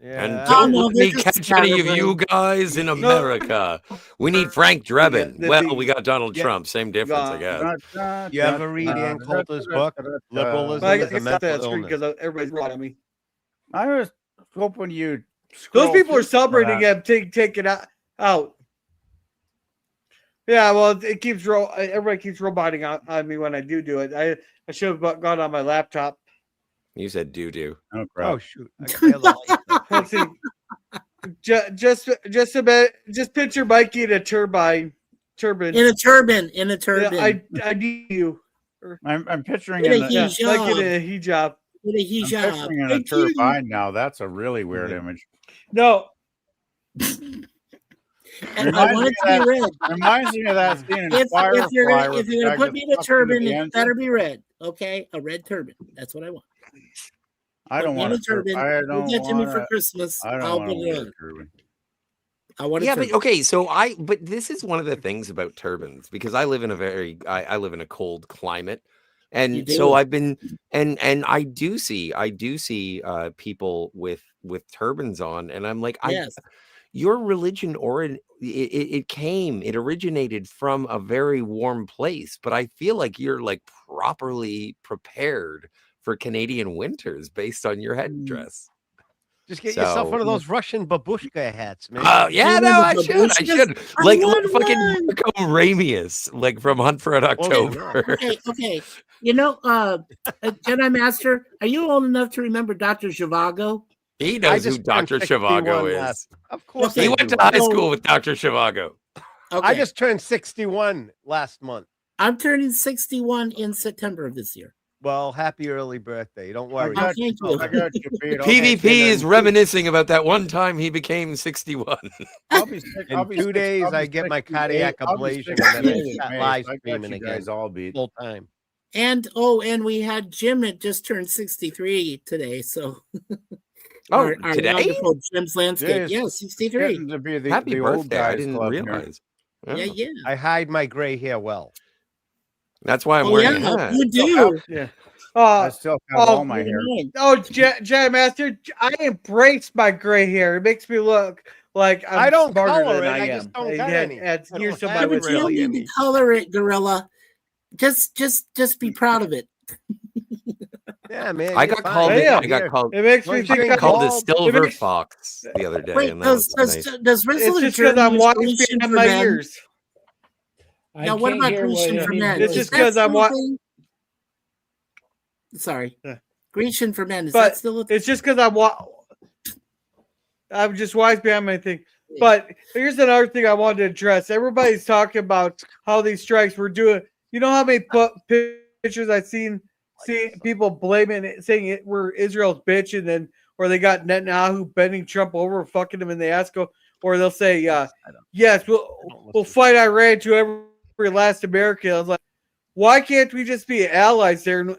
Yeah. And don't let me catch any of you guys in America. We need Frank Drebin. Well, we got Donald Trump. Same difference, I guess. You ever read Ann Coulter's book, Liberalism is a Mental Illness? Because everybody's right on me. I was hoping you. Those people are celebrating him taking out. Yeah, well, it keeps everybody keeps roboting on me when I do it. I should have gone on my laptop. You said doo-doo. Oh, crap. Oh shoot. Let's see. Just a bit. Just picture Mikey in a turban. In a turban. Yeah, I need you. I'm picturing in a hijab. Like in a hijab. In a hijab. I'm picturing in a turbine now. That's a really weird image. No. And I want it to be red. Reminds me of that scene in Firefly. If you're gonna put me in a turban, it better be red. Okay, a red turban. That's what I want. I don't want a turban. I don't want to me for Christmas. I'll put it on. I want. Yeah, but okay. So but this is one of the things about turbans, because I live in I live in a cold climate, and so I've been and I do see people with turbans on, and I'm like, yes. Your religion it originated from a very warm place, but I feel like you're like properly prepared for Canadian winters based on your headdress. Just get yourself one of those Russian babushka hats, man. Oh yeah, no, I should. Like fucking Marco Ramius, like from Hunt for Red October. Okay. You know, Jedi Master, are you old enough to remember Dr. Zhivago? He knows who Dr. Zhivago is. Of course. He went to high school with Dr. Zhivago. Okay. I just turned 61 last month. I'm turning 61 in September of this year. Well, happy early birthday. Don't worry. Thank you. PvP is reminiscing about that one time he became 61. In 2 days, I get my cardiac ablation, and then I start live streaming again. Full time. And we had Jim that just turned 63 today. So our today? Wonderful Jim's Landscape. Yeah, 63. Happy birthday. I didn't realize. Yeah. I hide my gray hair well. That's why I'm wearing a hat. You do. Yeah. I still have all my hair. Oh, Jedi Master, I embrace my gray hair. It makes me look like I'm I don't smarter color than it. I am. Just don't got any. Years of my You don't need to color it, Gorilla. Just be proud of it. Yeah, man. I got called. It makes me think I called a silver fox the other day. Wait, and that does it's just because I'm watching in my ears. Now, what about Grecian for men? It's just because I'm watching. Sorry, Grecian for men. Is that still? It's just because I'm just wise behind my thing. But here's another thing I wanted to address. Everybody's talking about how these strikes were doing. You know how many pictures I've seen people blaming it, saying it were Israel's bitch, and then or they got Netanyahu bending Trump over, fucking him in the ass, or they'll say, yes, we'll fight Iran to every last American. I was like, why can't we just be allies there? And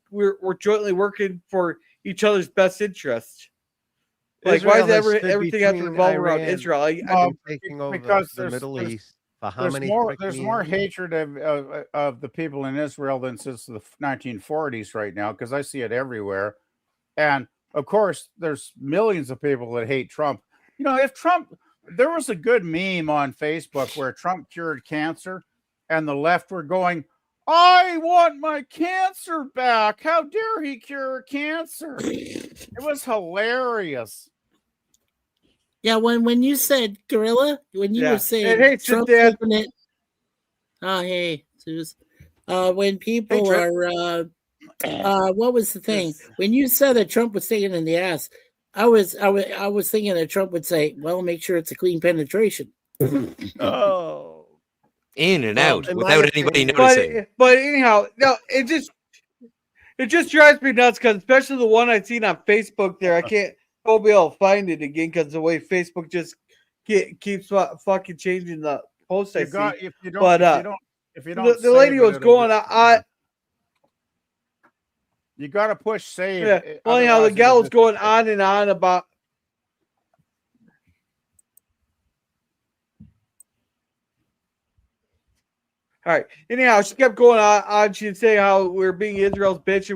we're jointly working for each other's best interest. Like, why does everything have to revolve around Israel? Taking over the Middle East. For how There's many? more. freaking There's more years? hatred of the people in Israel than since the 1940s right now, because I see it everywhere. And of course, there's millions of people that hate Trump. You know, if Trump, there was a good meme on Facebook where Trump cured cancer, and the left were going, "I want my cancer back. How dare he cure cancer?" It was hilarious. Yeah, when you said gorilla, when you were And saying hey, Trump Dad. flipping it. Oh, hey, Suze. When people Trump. are, what was the thing? When you said that Trump was taking it in the ass, I was thinking that Trump would say, "Well, make sure it's a clean penetration." Oh, In and Well, out in my without anybody opinion- noticing. But anyhow, no, it just drives me nuts because especially the one I seen on Facebook there, I can't probably I'll find it again because the way Facebook just keeps fucking changing the post I You got see. if you don't But if you don't the lady save was it'll going disappear. You got to push save. yeah. Well, anyhow, the otherwise gal it'll was going disappear. on and on about. All right. Anyhow, she kept going on. She'd say how we're being Israel's bitch,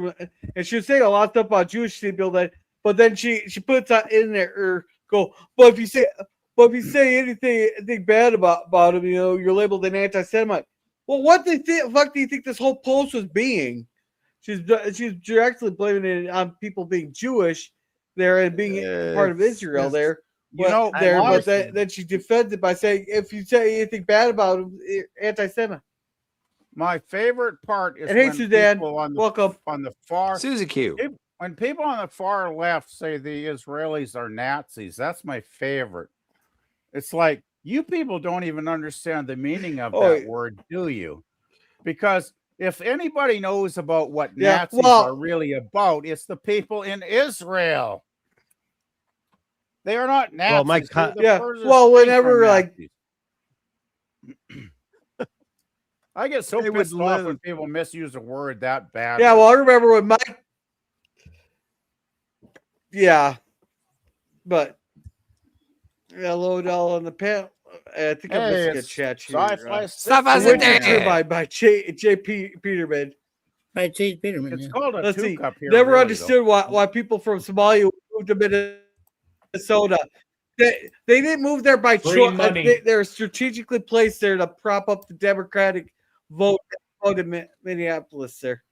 and she'd say a lot of stuff about Jewish people. But then she puts that in there, or go. But if you say anything bad about him, you're labeled an anti-Semite. Well, what the fuck do you think this whole post was being? She's directly blaming it on people being Jewish there and being part of Israel there. But then she defends it by saying if you say anything bad about him, anti-Semite. My favorite part is And hey, when Suzanne, people on welcome. the far Susie Q. when people on the far left say the Israelis are Nazis. That's my favorite. It's like you people don't even understand the meaning of that word, do you? Because if anybody knows about what Nazis are really about, it's the people in Israel. They are not Nazis. Well, whenever like. I get so pissed off when people misuse a word that bad. Yeah, well, I remember when Mike. Yeah, but hello, doll on the panel. I think I'm missing a chat here. By J.P. Peterman. By J. Peterman. It's called a Let's see. two-cup here. Never understood why people from Somalia moved to Minnesota. They didn't move there by choice. They're strategically placed there to prop up the Democratic vote in Minneapolis there.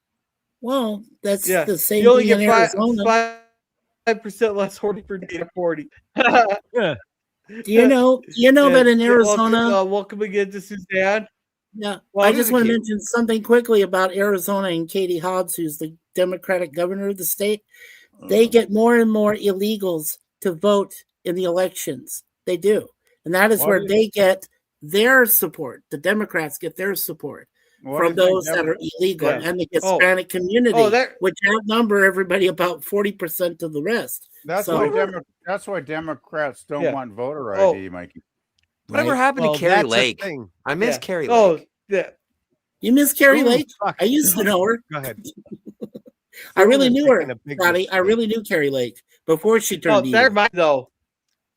Well, that's the same you only thing in get Arizona. 5% less horny for data 40. Do you know that in Arizona? Welcome again to Suzanne. Yeah, I just want to mention something quickly about Arizona and Katie Hobbs, who's the Democratic governor of the state. They get more and more illegals to vote in the elections. They do. And that is where they get their support. The Democrats get their support from those that are illegal and the Hispanic community, which outnumber everybody about 40% of the rest. That's why Democrats don't want voter ID, Mikey. Whatever happened to Carrie Lake? I miss Carrie Lake. Yeah. You miss Carrie Lake? I used to know her. Go ahead. I really knew her, Scotty. I really knew Carrie Lake before she turned evil. That reminds though.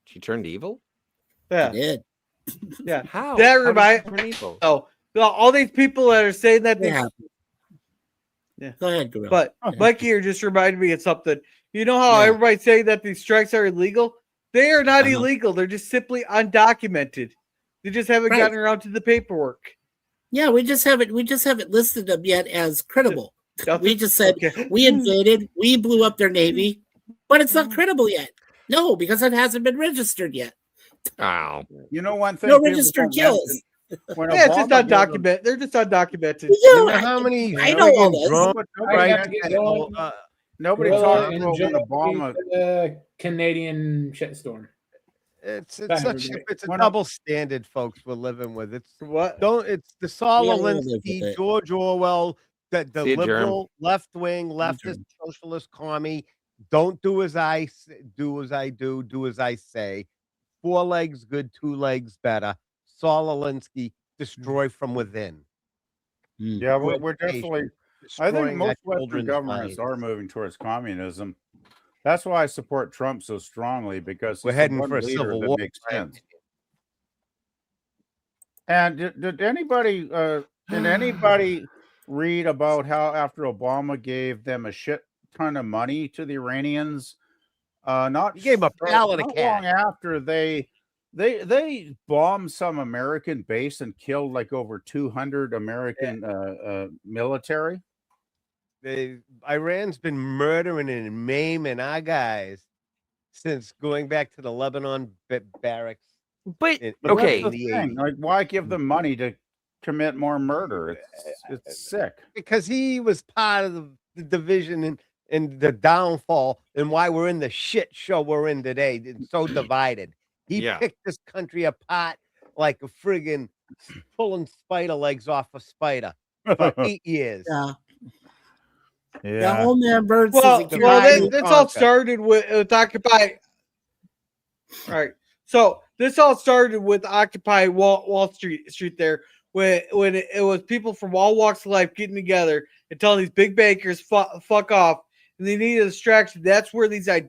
She turned evil? Yeah. She did. Yeah. How? That reminds all these people that are saying that they Go ahead, Gorilla. But Mikey here just reminded me of something. You know how everybody's saying that these strikes are illegal? They are not illegal. They're just simply undocumented. They just haven't gotten around to the paperwork. Yeah, we just haven't listed them yet as credible. We just said we invaded, we blew up their navy, but it's not credible yet. No, because it hasn't been registered yet. Oh, you know one thing. No registered kills. It's just undocumented. They're just undocumented. You know how many? I know all this. Nobody talked about when Obama. The Canadian shitstorm. It's a double standard, folks. We're living with. It's the Saul Alinsky, George Orwell, the liberal left wing leftist socialist commie. Don't do as I do as I do as I say. 4 legs good, 2 legs better. Saul Alinsky, destroy from within. Yeah, we're definitely. I think most Western governments are moving towards communism. That's why I support Trump so strongly, because we're heading for a civil war. Makes sense. And did anybody read about how after Obama gave them a shit ton of money to the Iranians, not You gave him a pallet of not cash. long after they bombed some American base and killed like over 200 American military. Iran's been murdering and maiming our guys since going back to the Lebanon barracks. But But okay, that's the thing. Like, why give them money to commit more murder? It's sick. Because he was part of the division and the downfall and why we're in the shit show we're in today. It's so divided. He Yeah. picked this country apart like a friggin' pulling spider legs off a spider for 8 years. Yeah. Yeah. Old man Bird Well, says it well, can't this be- all started with Occupy. All right, so this all started with Occupy Wall Street there, when it was people from all walks of life getting together and telling these big bankers fuck off, and they needed a distraction. That's where these what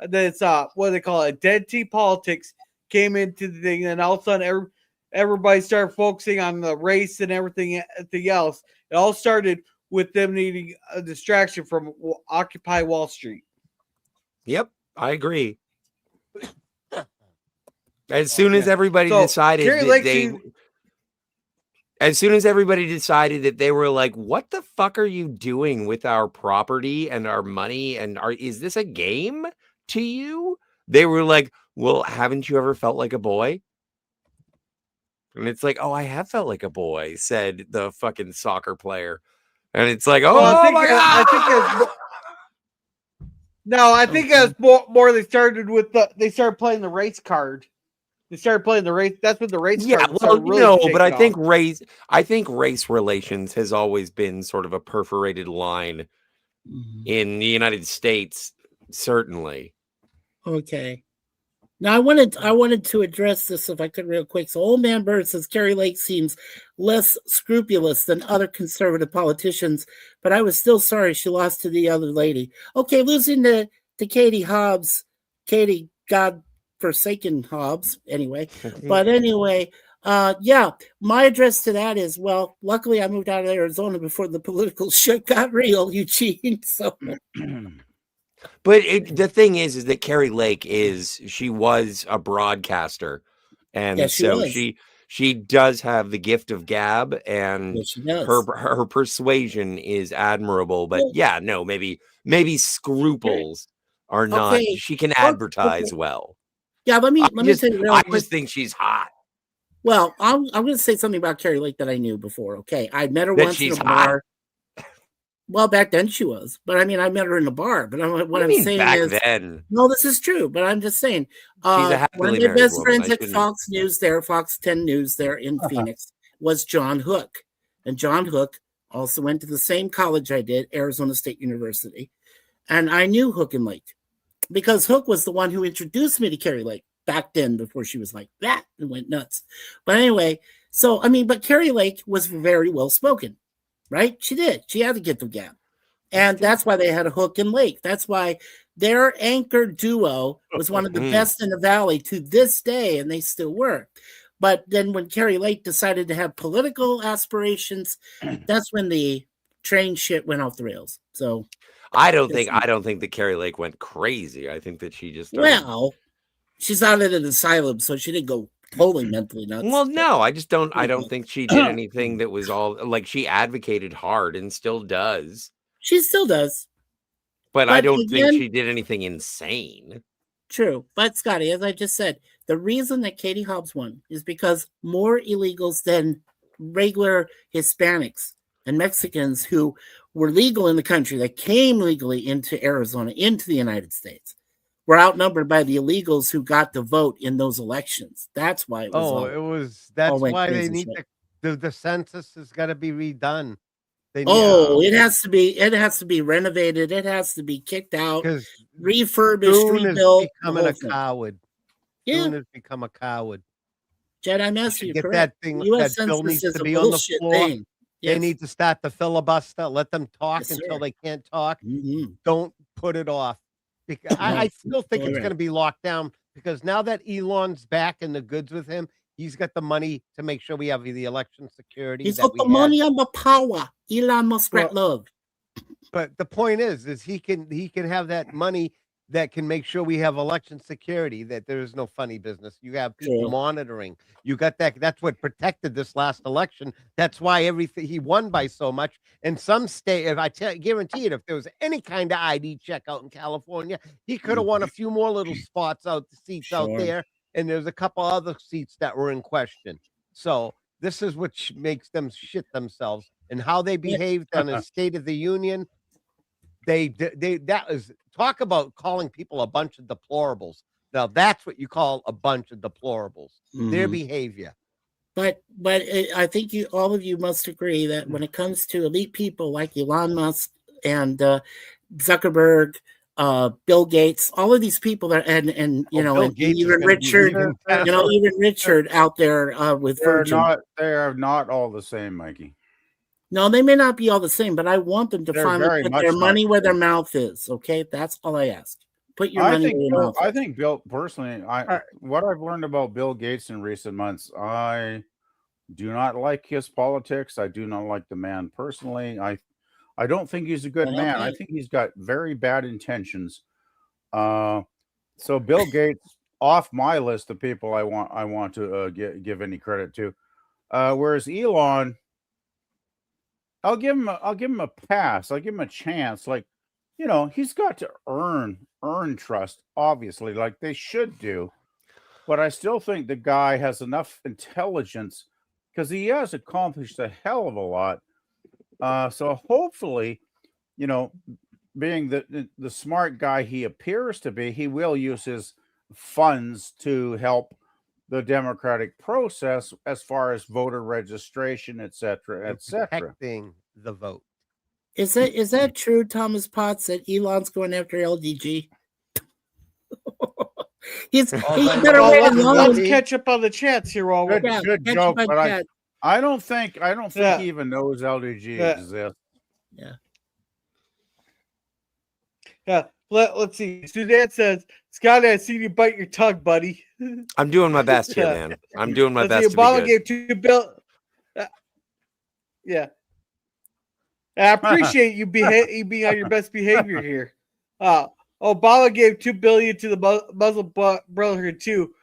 they call identity politics came into the thing, and all of a sudden everybody started focusing on the race and everything else. It all started with them needing a distraction from Occupy Wall Street. Yep, I agree. As soon as everybody decided that they were like, what the fuck are you doing with our property and our money? And is this a game to you? They were like, well, haven't you ever felt like a boy? And it's like, oh, I have felt like a boy, said the fucking soccer player. And it's like, oh, I think it's more they started playing the race card. They started playing the race. That's what the race card. Well, really but I think off. race relations has always been sort of a perforated line in the United States, certainly. Okay. Now I wanted to address this if I could real quick. So Old Man Bird says Carrie Lake seems less scrupulous than other conservative politicians, but I was still sorry she lost to the other lady. Okay, losing to Katie God-forsaken Hobbs, anyway. But anyway, yeah, my address to that is, well, luckily I moved out of Arizona before the political shit got real, Eugene. So But the thing is that Carrie Lake she was a broadcaster, and Yeah, so was. she does have the gift of gab, and Yes, she does. her persuasion is admirable. But yeah, no, maybe scruples are not. Okay. She can advertise well. Yeah, let me say real I quick. just think she's hot. Well, I'm going to say something about Carrie Lake that I knew before. Okay, I met her That once in she's a bar. Well, back then she was, but I mean, I met her in a bar. But what I'm saying back is, then? no, this is true. But I'm just saying, She's a one happily of my married best woman. friends I at shouldn't- Fox News, Fox 10 News, there in Phoenix, was John Hook, and John Hook also went to the same college I did, Arizona State University, and I knew Hook and Lake because Hook was the one who introduced me to Carrie Lake back then, before she was like that and went nuts. But anyway, so I mean, but Carrie Lake was very well spoken, right? She had the gift of gab. And that's why they had a Hook and Lake. That's why their anchor duo was one of the best in the Valley to this day, and they still were. But then when Carrie Lake decided to have political aspirations, that's when the train shit went off the rails. So I don't think that Carrie Lake went crazy. I think that she just started... Well, she's out at an asylum, so she didn't go totally mentally nuts. Well, no, I don't think she did anything that was all like she advocated hard and still does. She still does. But I don't think she did anything insane. True. But Scotty, as I just said, the reason that Katie Hobbs won is because more illegals than regular Hispanics and Mexicans who were legal in the country, that came legally into Arizona, into the United States, were outnumbered by the illegals who got the vote in those elections. That's why it was. That's why they need the census has got to be redone. It has to be renovated. It has to be kicked out, refurbished, rebuilt. Becoming a coward. Yeah, Soon has become a coward. Jedi Master, get that thing. That bill needs to be on the floor. Yes. They need to start the filibuster. Let them talk until they can't talk. Don't put it off. Because I still think it's going to be locked down, because now that Elon's back in the goods with him, He's got the money to make sure we have the election security. He's that got we the had. money and the power. Elon Musk love. But the point is he can have that money that can make sure we have election security, that there is no funny business. You have people monitoring. You got that. That's what protected this last election. That's why everything he won by so much. And some state, if guarantee it, if there was any kind of ID check out in California, he could have won a few more little spots seats out there. And there's a couple other seats that were in question. So this is what makes them shit themselves, and how they behaved on a State of the Union. That was talk about calling people a bunch of deplorables. Now that's what you call a bunch of deplorables. Their behavior. But I think all of you must agree that when it comes to elite people like Elon Musk and Zuckerberg, Bill Gates, all of these people that and even Richard, even Richard out there with Virgin. They are not all the same, Mikey. No, they may not be all the same, but I want them to finally put their money where their mouth is. Okay, that's all I ask. Put your money where your mouth is. I think Bill, personally, what I've learned about Bill Gates in recent months, I do not like his politics. I do not like the man personally. I don't think he's a good man. I think he's got very bad intentions. So Bill Gates off my list of people I want to give any credit to. Whereas Elon, I'll give him a pass. I'll give him a chance. Like, he's got to earn trust, obviously, like they should do. But I still think the guy has enough intelligence, because he has accomplished a hell of a lot. So hopefully, being the smart guy he appears to be, he will use his funds to help the democratic process as far as voter registration, et cetera, et cetera. Protecting the vote. Is that true, Thomas Potts, that Elon's going after LDG? He's better let's catch up on the chats here while we're good joke, but I don't think he even knows LDG exists. Yeah. Let's see. Suzanne says, Scott, I see you bite your tongue, buddy. I'm doing my best here, man. I'm doing my best. Obama gave $2 billion. Yeah. I appreciate you being on your best behavior here. Obama gave $2 billion to the Muslim Brotherhood too.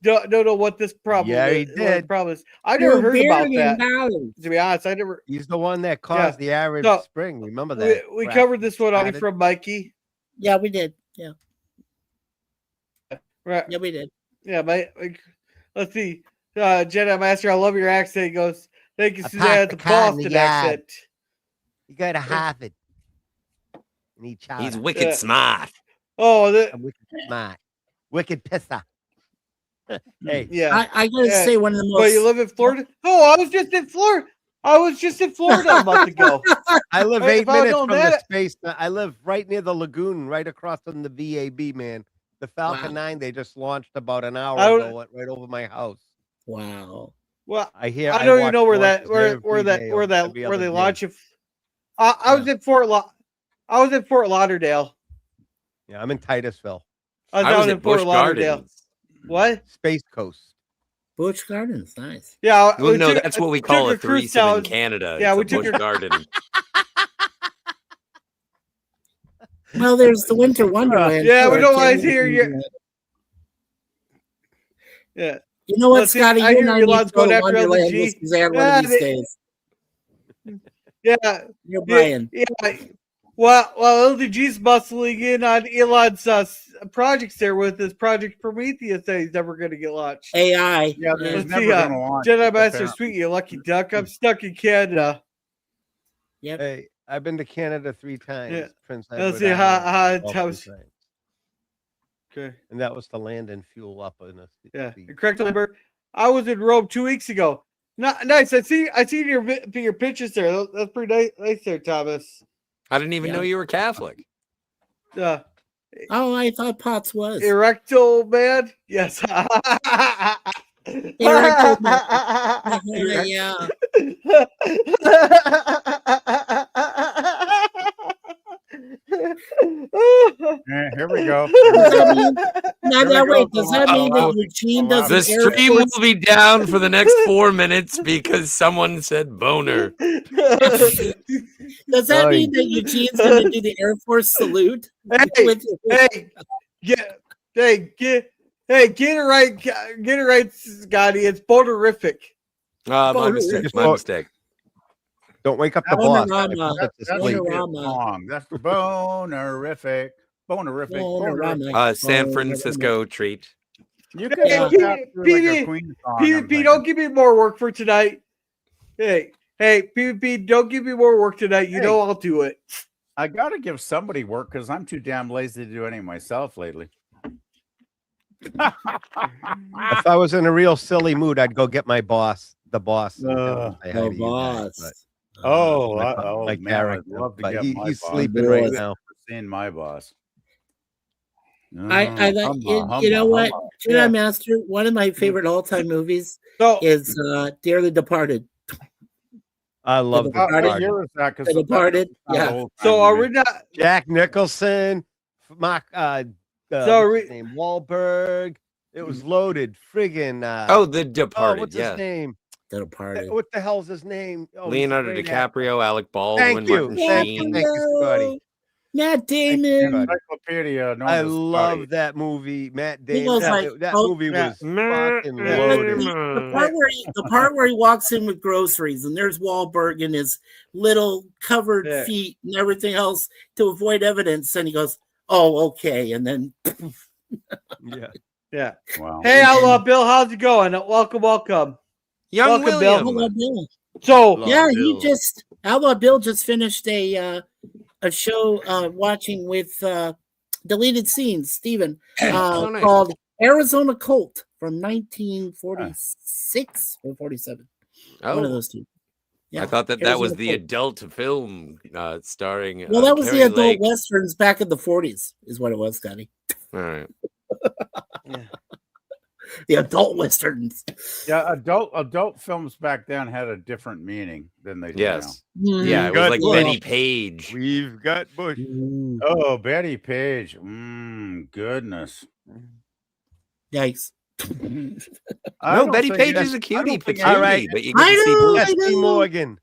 Don't know what this problem is. He did. Problem is. I never heard about that. To be honest, I never. He's the one that caused the Arab Spring. Remember that? We covered this one on from Mikey. Yeah, we did. Yeah. Right. Yeah, we did. Yeah, let's see. Jedi Master, I love your accent. He goes, thank you, Suzanne. The Boston accent. You got to have it. He's wicked smart. Oh, wicked smart. Wicked pisser. Hey, yeah. I gotta say one of the most. But you live in Florida? Oh, I was just in Florida. A month ago. I live 8 minutes from the space. I live right near the lagoon, right across from the VAB, man. The Falcon 9 they just launched about an hour ago, went right over my house. Wow. Well, I don't even know where they launch it. I was in Fort Lauderdale. Yeah, I'm in Titusville. I was in Fort Lauderdale. What? Space Coast. Busch Gardens, nice. Yeah, well, no, that's what we call a threesome in Canada. Yeah, we took Busch Garden. Well, there's the Winter Wonderland. Yeah, we don't want to hear you. Yeah. You know what, Scotty? I hear Elon's going after LG. One of these days. Yeah. You're Brian. Yeah. Well, LDG's muscling in on Elon's projects there with his Project Prometheus that he's never going to get launched. AI. Yeah, let's see. Jedi Master, sweet, you lucky duck. I'm stuck in Canada. Yep. Hey, I've been to Canada 3 times. Yeah. Prince Let's see how okay. And that was to land and fuel up in a correct number. I was in Rome 2 weeks ago. Nice. I see your pictures there. That's pretty nice there, Thomas. I didn't even know you were Catholic. Oh, I thought Potts was. Erectile man? Yes. Erectile man. Yeah. Here we go. now wait, does that mean that Eugene The doesn't Air stream will Force? be down for the next 4 minutes because someone said boner. Does that mean that Eugene's going to do the Air Force salute? Get it right, Scotty. It's bonerific. My mistake. Don't wake up the boss. That's wrong. That's bonerific. Bonerific. San Francisco treat. You can PvP, don't give me more work for tonight. Hey, PvP, don't give me more work tonight. You know I'll do it. I got to give somebody work because I'm too damn lazy to do any myself lately. If I was in a real silly mood, I'd go get my boss, the boss. The boss. My character. I'd love to But get my he's boss. sleeping right now. Seeing my boss. You know what, Jedi Master? One of my favorite all-time movies is Dearly Departed. I love The Departed. Yeah. So are we not Jack Nicholson, Mark? What's his name? Wahlberg. It was loaded. Friggin' The Departed. what's his name? The Departed. What the hell's his name? Leonardo DiCaprio, Alec Baldwin, Thank you, Martin Sheen. Scotty. Matt Damon. Encyclopedia. I love that movie, Matt Damon. That movie was fucking loaded. The part where he walks in with groceries and there's Wahlberg and his little covered feet and everything else to avoid evidence, and he goes, "Oh, okay," and then Yeah. Wow. Hey, Outlaw Bill, how's it going? Welcome. Young Welcome, William. Outlaw Bill. So Outlaw Bill just finished a show watching with deleted scenes, Stephen, nice. called Arizona Colt from 1946 or 47. One of those two. Yeah. I thought that Arizona was the Colt. adult film starring. Well, that was Carrie the adult Lake. westerns back in the 40s, is what it was, Scotty. All right. The adult westerns. Yeah, adult films back then had a different meaning than they do Yes. Mm. Yeah, it was like Bush. Betty Page. We've got Bush. now. Oh, Betty Page. Goodness. Yikes. No, Betty Page is a cutie patootie, but you get to see Blue. S.P. Morgan.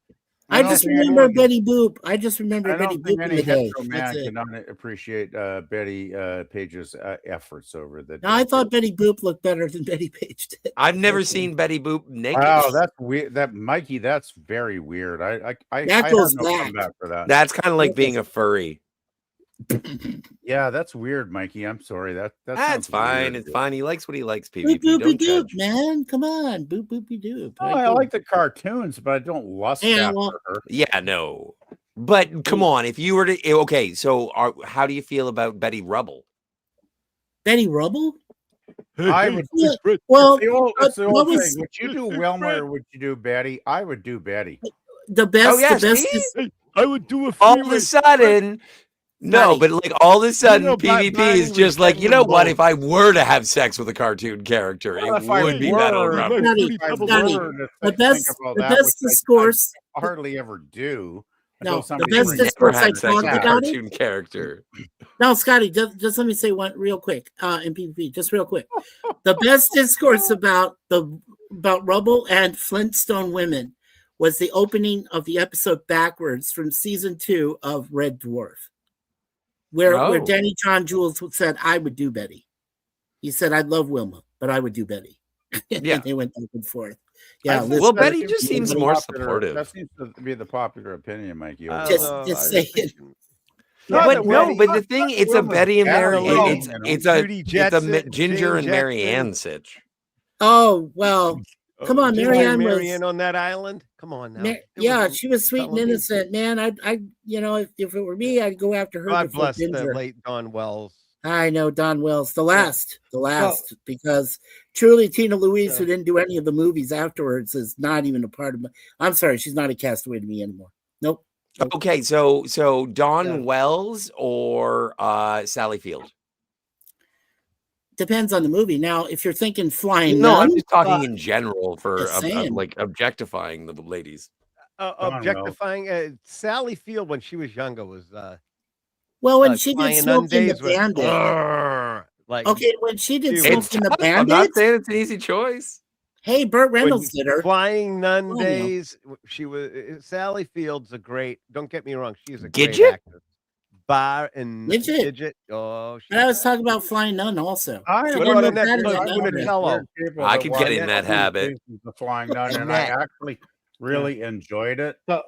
I just remember Betty Boop. I just remember Betty Boop in the day. Man cannot appreciate Betty Page's efforts over the. No, I thought Betty Boop looked better than Betty Page did. I've never seen Betty Boop naked. Wow, that's weird. That Mikey, that's very weird. I goes have no back. comeback for that. That's kind of like being a furry. Yeah, that's weird, Mikey. I'm sorry. That's That's fine. It's fine. He likes what he likes. Boop PvP. boopy Don't doop, judge. man. Come on. Boop boopy doop. Oh, I like the cartoons, but I don't lust after her. Yeah, no. But come on, if you were to okay, so how do you feel about Betty Rubble? Betty Rubble? I would. Well, it's the what old was- thing. Would you do Wilma or would you do Betty? I would do Betty. the best. Oh yeah, the best see? is, I would do a All of a sudden. No, but like all of a sudden, PvP is just like, you know what? If I were to have sex with a cartoon character, it would be Battle Rubble. the best discourse. I hardly ever do. No, the Somebody best brings- discourse Never I had sex talked with a about it. cartoon character. No, Scotty, just let me say one real quick in PvP, just real quick. The best discourse about Rubble and Flintstone women was the opening of the episode backwards from season 2 of Red Dwarf, where Danny John Jules said, "I would do Betty." He said, "I'd love Wilma, but I would do Betty." Yeah, and they went back and forth. Yeah, well, Betty just seems more supportive. That seems to be the popular opinion, Mikey. Just say it. But the thing, it's a Betty and Mary. It's a Jetson, Ginger and Jane Mary Jetson. Ann sitch. Oh well, come on, Marianne was. Marianne on that island. Come on now. Yeah, she was sweet and innocent, man. I, if it were me, I'd go after her. God before bless the Ginger. late Don Wells. I know Don Wells, the last, because truly Tina Louise, who didn't do any of the movies afterwards, is not even a part of my. I'm sorry, she's not a castaway to me anymore. Nope. Okay, so Don Wells or Sally Field? Depends on the movie. Now, if you're thinking Flying No, Nun, I'm just talking in general for Just saying. like objectifying the ladies. Objectifying Sally Field when she was younger was well, when she did Flying Smokey Nun and the days was- Bandit, Like, Okay, when she did It's Smoke It's and the tough. I'm not Bandits, saying it's an easy choice. hey, Burt when Reynolds did her. Flying Nun Oh, yeah. days, she was Sally Field's a great. Don't get me wrong, she's a great Gidget? actress. Bar and Gidget. Gidget. Oh, But I was talking about Flying Nun also. I She What didn't about look Annette bad in Flying that I nun know dress. Funicello? weird people I that could watch get in that habit. The Flying Nun, and I Annette. actually really enjoyed it. So,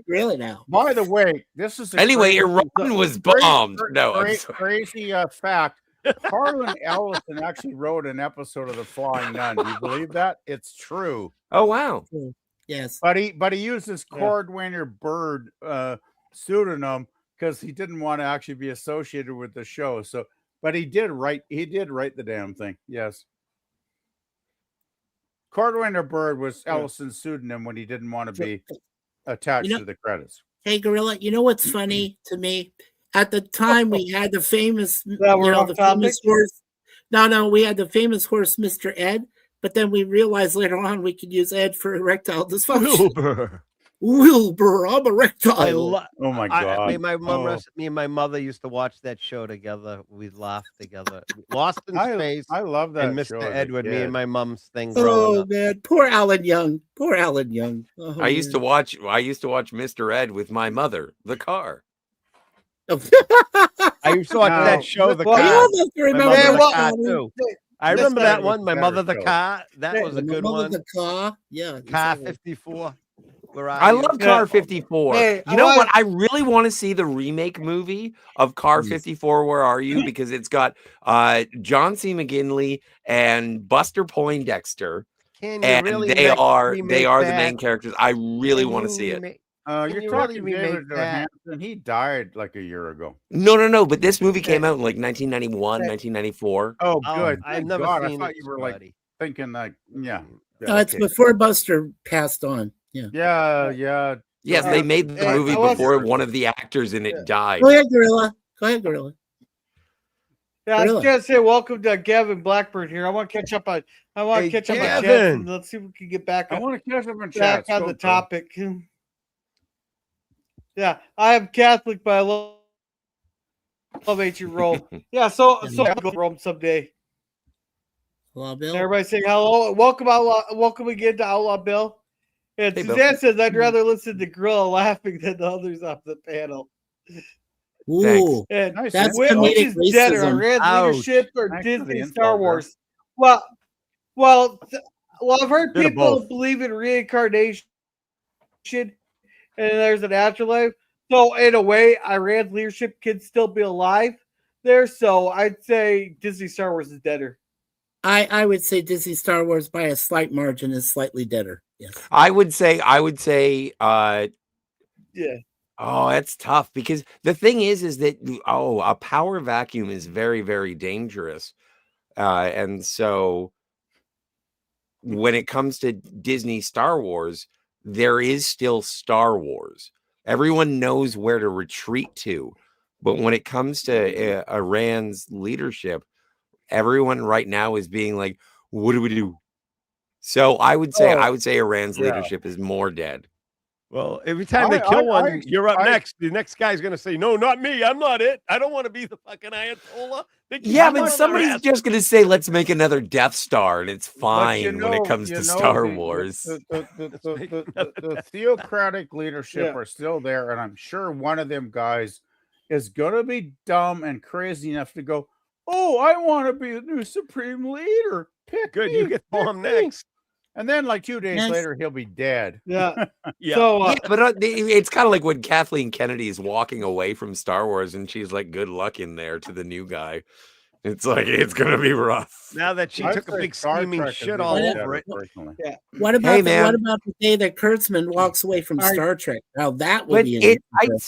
Really now. By the way, this is a Anyway, crazy, Iran was bombed. No, I'm sorry. crazy fact. Harlan Ellison actually wrote an episode of The Flying Nun. Do you believe that? It's true. Oh wow. Yes. But he used this Cordwainer Bird pseudonym because he didn't want to actually be associated with the show. So, but he did write the damn thing. Yes. Cordwainer Bird was Ellison's pseudonym when he didn't want to be attached to the credits. Hey, Gorilla, you know what's funny to me? At the time, we had the famous, we're off the topic? famous horse. No, we had the famous horse, Mr. Ed. But then we realized later on we could use Ed for erectile dysfunction. Wilbur, I'm erectile. Oh my God! Me and my mother used to watch that show together. We'd laugh together. Lost in Space. I love that. And show Mr. as a Edward, me kid. and my mom's thing growing Oh up. man, poor Alan Young. Poor Alan Young. Oh, I used to watch Mr. Ed with my mother, the car. I used to watch that show, The Well, Car. you almost remember My mother, the the car, car too. Hey, I remember that one. My better mother, the show. car. That was a good one. The car, yeah. Car exactly. 54. I love Car 54. Hey, you know what? I really want to see the remake movie of Car 54. Where are you? Because it's got John C. McGinley and Buster Poindexter, Can you and really they are remake the that? main characters. I really Can want to you see it. remake- You're you talking really David remake that? Johansen. He died like a year ago. No. But this movie came out in like 1991, 1994. Oh, Oh, good. I've Thank never God. seen I thought it, you were like buddy. thinking like, yeah. No, it's before Buster passed on. Yeah. Yeah. Yes, they made the movie I was- before one of the actors in it died. Go ahead, Gorilla. Yeah, I was Really? gonna say welcome to Gavin Blackburn here. I want to catch up on. Hey, chat. Gavin. And let's see if we can get back I on, want to catch up in back chat. on the topic. Yeah, I am Catholic, but I love ancient Rome. Yeah, so I'll go to Rome someday. Hello, Bill. Everybody saying hello. Welcome again to Outlaw Bill. And Hey, Bill. Suzanne says I'd rather listen to Gorilla laughing than the others off the panel. Ooh, And Nice. that's which comedic is better, racism. Iran's Ouch. leadership or Thanks for the Disney info, Star Bill. Wars? Well, I've heard Bit of people both. believe in reincarnation and there's an afterlife. So in a way, Iran's leadership can still be alive there. So I'd say Disney Star Wars is deader. I would say Disney Star Wars by a slight margin is slightly deader. Yes. I would say Yeah. oh, that's tough because the thing is that a power vacuum is very, very dangerous. And so when it comes to Disney Star Wars, there is still Star Wars. Everyone knows where to retreat to. But when it comes to Iran's leadership, everyone right now is being like, what do we do? So I would say Iran's leadership is more dead. Well, every time they kill one, you're up next. The next guy's going to say, no, not me. I'm not it. I don't want to be the fucking Ayatollah. Yeah, but somebody's just going to say, let's make another Death Star, and it's fine when it comes to Star Wars. The theocratic leadership are still there, and I'm sure one of them guys is going to be dumb and crazy enough to go, oh, I want to be the new supreme leader. Pick Good, me, you get pick bomb me." next. And then, like 2 days Yes. later, he'll be dead. Yeah. Yeah. So Yeah, but it's kind of like when Kathleen Kennedy is walking away from Star Wars and she's like, good luck in there to the new guy. It's like, it's going to be rough. Now that she I'd took a say big Star steaming Trek is shit even all better, over it. personally. What about Hey, the, man. what about the day that Kurtzman walks away from Are- Star Trek? Now that would But be I'd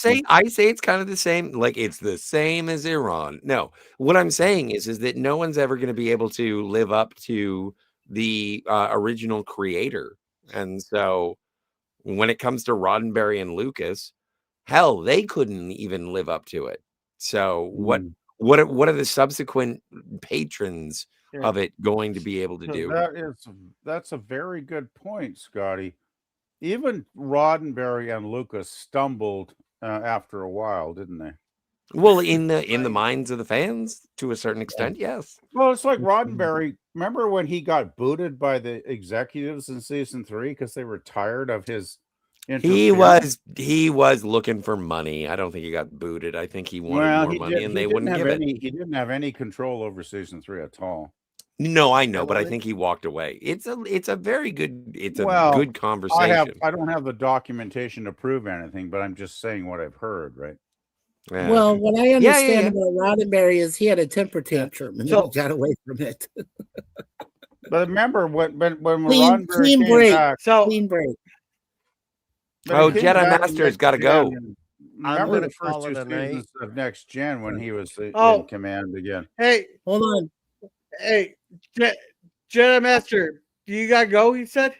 say it's kind of the same. Like it's the same as Iran. No, what I'm saying is that no one's ever going to be able to live up to the original creator. And so when it comes to Roddenberry and Lucas, hell, they couldn't even live up to it. So what are the subsequent patrons of it going to be able to do? That's a very good point, Scotty. Even Roddenberry and Lucas stumbled after a while, didn't they? Well, in the minds of the fans, to a certain extent, yes. Well, it's like Roddenberry. Remember when he got booted by the executives in season 3 because they were tired of his interference? He was looking for money. I don't think he got booted. I think he wanted more money, and they wouldn't give it. He didn't have any control over season 3 at all. No, I know, but I think he walked away. It's a very good. It's a good conversation. I don't have the documentation to prove anything, but I'm just saying what I've heard, right? Yeah. Well, what I understand about Roddenberry is he had a temper tantrum and he got away from it. But remember when Clean Roddenberry break. came back, Clean break. Oh, Jedi Master's got to go. Remember the first 2 seasons of Next Gen when he was in command again. Hey, hold on. Hey, Jedi Master, do you got to go, you said?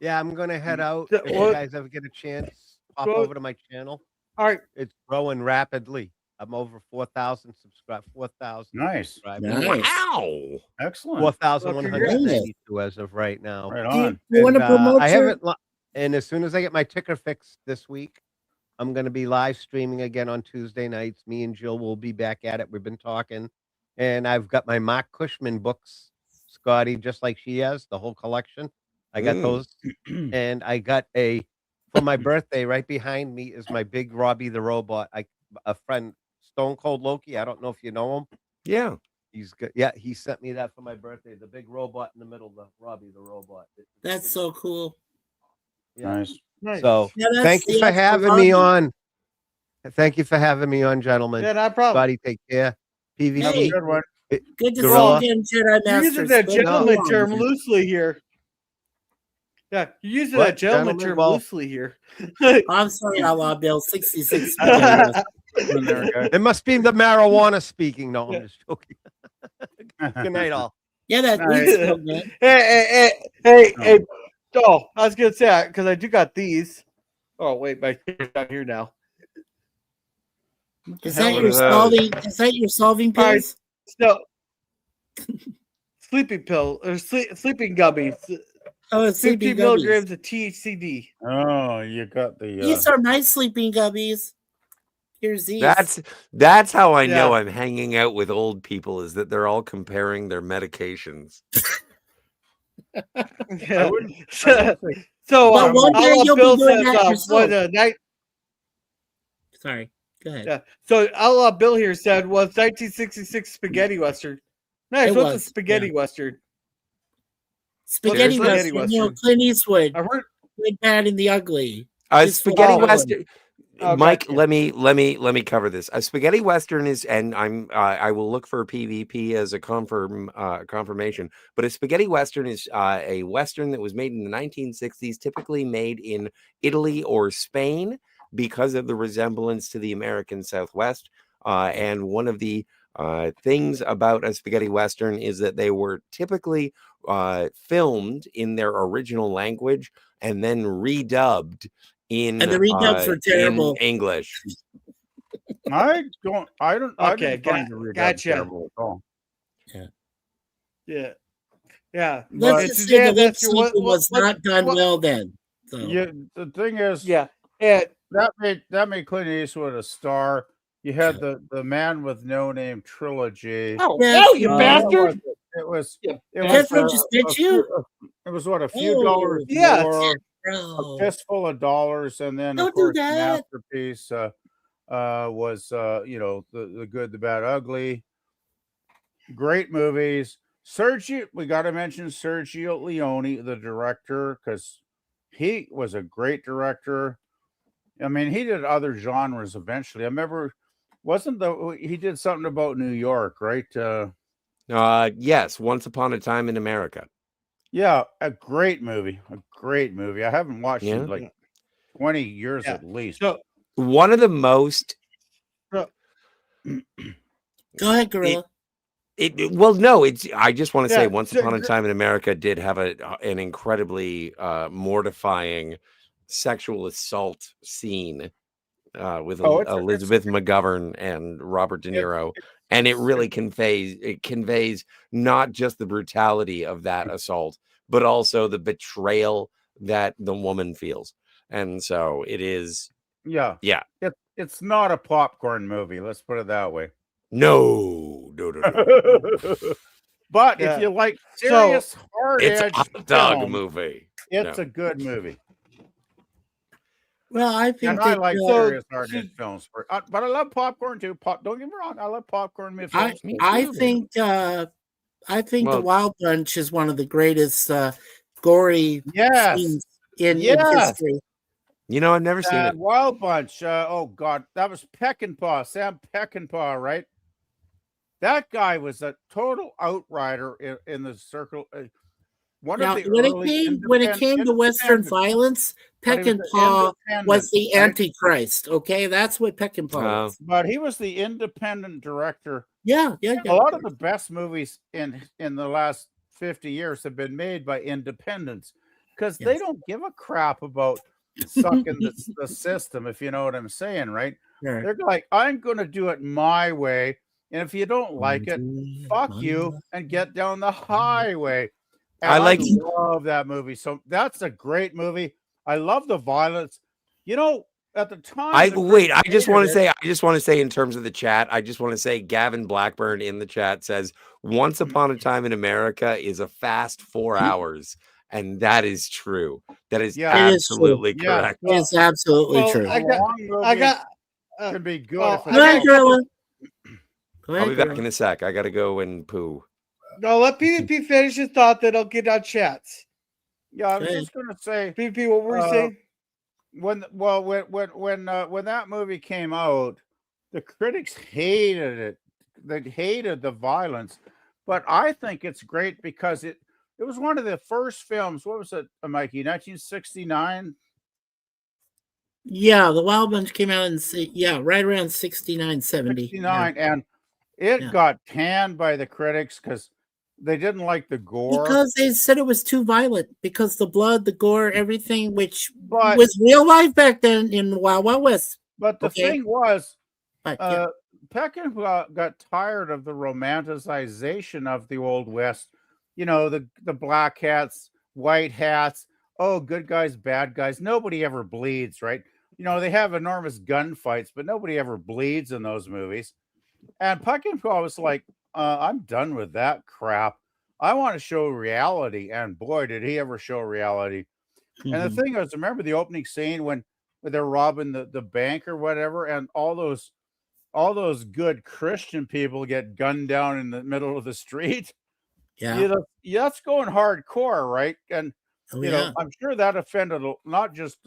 Yeah, I'm going to head out. If you guys ever get a chance, pop over to my channel. All right. It's growing rapidly. I'm over 4,000 subscribers. 4,000. Nice. Subscribers. Wow. Excellent. 4,192 as of right now. Right on. You want to promote I haven't, and as soon as I get my ticker fixed this week, I'm going to be live streaming again on Tuesday nights. Me and Jill will be back at it. We've been talking. And I've got my Mark Cushman books, Scotty, just like she has, the whole collection. I got those. And I got for my birthday, right behind me is my big Robbie the Robot. A friend, Stone Cold Loki. I don't know if you know him. Yeah. He's good. Yeah, he sent me that for my birthday. The big robot in the middle, the Robbie the Robot. That's so cool. Yeah. Nice. So thank you for having me on. Thank you for having me on, gentlemen. Yeah, no problem. Scotty, take care. PVP. Good to see you again, Jedi Master. You're using that gentleman term loosely here. Yeah, you're using that gentleman term loosely here. I'm sorry, Outlaw Bill 66. It must be the marijuana speaking. No, I'm just joking. Good night, all. Yeah, that weed's so good. Hey. Oh, I was gonna say that because I do got these. Oh wait, my here's down here now. Is that your solving? Is that your solving pills? No, sleeping pill or sleeping gummies. Oh, it's 50 sleeping milligrams gummies. of THCD. Oh, you got the. These are my sleeping gummies. Here's these. That's how I know I'm hanging out with old people, is that they're all comparing their medications. Yeah. So one day you'll Bill be doing says, that yourself. night. Sorry, go ahead. Yeah. So Outlaw Bill here said was 1966 spaghetti western. Nice. What's a spaghetti western? Spaghetti western. You know, Clint Eastwood. I heard Good, Bad, and the Ugly. Spaghetti western. Okay. Mike, let me cover this. A spaghetti western is, and I will look for PvP as a confirmation. But a spaghetti western is a western that was made in the 1960s, typically made in Italy or Spain because of the resemblance to the American Southwest. And one of the things about a spaghetti western is that they were typically filmed in their original language and then redubbed and the redubs were terrible in English. I don't. Okay, gotcha. Terrible at all. Yeah. Let's just say the lip syncing was not done well then. So. Yeah, the thing is, that made Clint Eastwood a star. You had the Man with No Name trilogy. Oh, no, you bastard! It was just bit you. It was what, a few dollars more. A fistful of dollars, and then of course the masterpiece was the Good, the Bad, Ugly. Great movies. We got to mention Sergio Leone, the director, because he was a great director. I mean, he did other genres eventually. I remember, he did something about New York, right? Yes, Once Upon a Time in America. Yeah, a great movie. I haven't watched it in like 20 years at least. So, one of the most. Go ahead, Gorilla. I just want to say Once Upon a Time in America did have an incredibly mortifying sexual assault scene with Elizabeth McGovern and Robert De Niro. And it really conveys not just the brutality of that assault, but also the betrayal that the woman feels. And so it is Yeah. Yeah. It's not a popcorn movie. Let's put it that way. No. But Yeah. if you like So, serious hard It's edge a hot dog film, movie. it's No. a good movie. Well, I think And I that like So, serious hard edge films, but I love popcorn too. Don't get me wrong, I love popcorn films. I think the Well- Wild Bunch is one of the greatest gory Yes. scenes in Yes. history. You know, I've never seen it. Wild Bunch. Oh God, that was Peckinpah, Sam Peckinpah, right? That guy was a total outrider in the circle. One Now, of the when it early came to Western independent- violence, but he was an Peckinpah was the independent, right? Antichrist. Okay, that's what Peckinpah was. But he was the independent director. Yeah. A lot of the best movies in the last 50 years have been made by independents because they don't give a crap about sucking the system, if you know what I'm saying, right? Sure. They're like, I'm going to do it my way. And if you don't like it, fuck you and get down the highway. And I love that movie. So that's a great movie. I love the violence. You know, at the time. I just want to say in terms of the chat, I just want to say Gavin Blackburn in the chat says Once Upon a Time in America is a fast 4 hours. And that is true. That is absolutely correct. It is absolutely true. I got can be good. Go ahead, Gorilla. I'll be back in a sec. I got to go and poo. No, let PvP finish his thought, then I'll get on chats. Yeah, I was just going to say, PvP, what were you saying? When that movie came out, the critics hated it. They hated the violence, but I think it's great because it was one of the first films. What was it, Mikey? 1969. Yeah, the Wild Bunch came out right around 69, 70. 69, and it got panned by the critics because they didn't like the gore. Because they said it was too violent. Because the blood, the gore, everything, which was real life back then in Wild Wild West. But the thing was, Peckinpah got tired of the romanticization of the Old West. You know, the black hats, white hats. Oh, good guys, bad guys. Nobody ever bleeds, right? You know, they have enormous gunfights, but nobody ever bleeds in those movies. And Peckinpah was like, I'm done with that crap. I want to show reality. And boy, did he ever show reality. Mm-hmm. And the thing is, remember the opening scene when they're robbing the bank or whatever, and all those good Christian people get gunned down in the middle of the street. Yeah. That's going hardcore, right? And you know, I'm sure that offended not just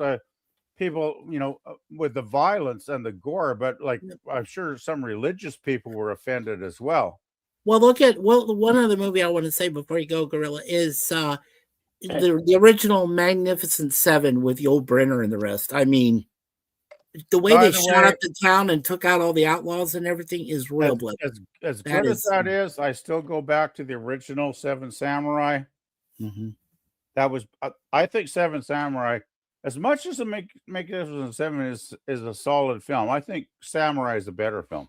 people, you know, with the violence and the gore, but like I'm sure some religious people were offended as well. Well, one other movie I want to say before you go, Gorilla, is the original Magnificent Seven with Yul Brynner and the rest. I mean, the way they shot up the town and took out all the outlaws and everything is real blood. As good as that is, I still go back to the original Seven Samurai. Mm-hmm. That was, I think, Seven Samurai. As much as the Magnificent Seven is a solid film, I think Samurai is a better film.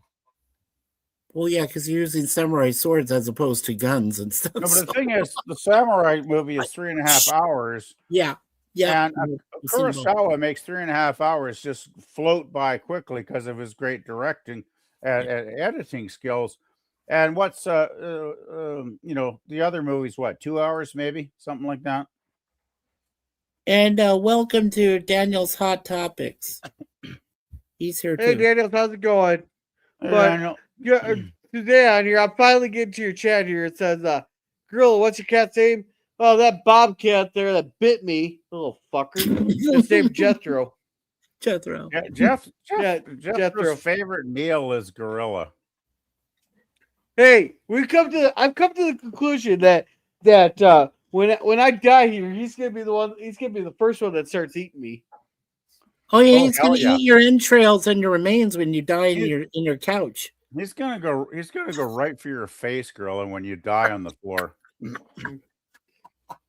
Well, yeah, because you're using samurai swords as opposed to guns and stuff. No, but the thing is, the Samurai movie is 3.5 hours. Yeah. And Kurosawa makes 3.5 hours just float by quickly because of his great directing and editing skills. And what's you know, the other movies, 2 hours maybe, something like that. And welcome to Daniel's Hot Topics. He's here too. Hey Daniel, how's it going? But today on here, I'm finally getting to your chat here. It says, "Gorilla, what's your cat's name?" Oh, that bobcat there that bit me, little fucker. His name's Jethro. Jethro. Jethro's favorite meal is gorilla. Hey, I've come to the conclusion that when I die here, he's gonna be the first one that starts eating me. Oh yeah, he's gonna eat your entrails and your remains when you die in your couch. He's gonna go right for your face, gorilla, when you die on the floor.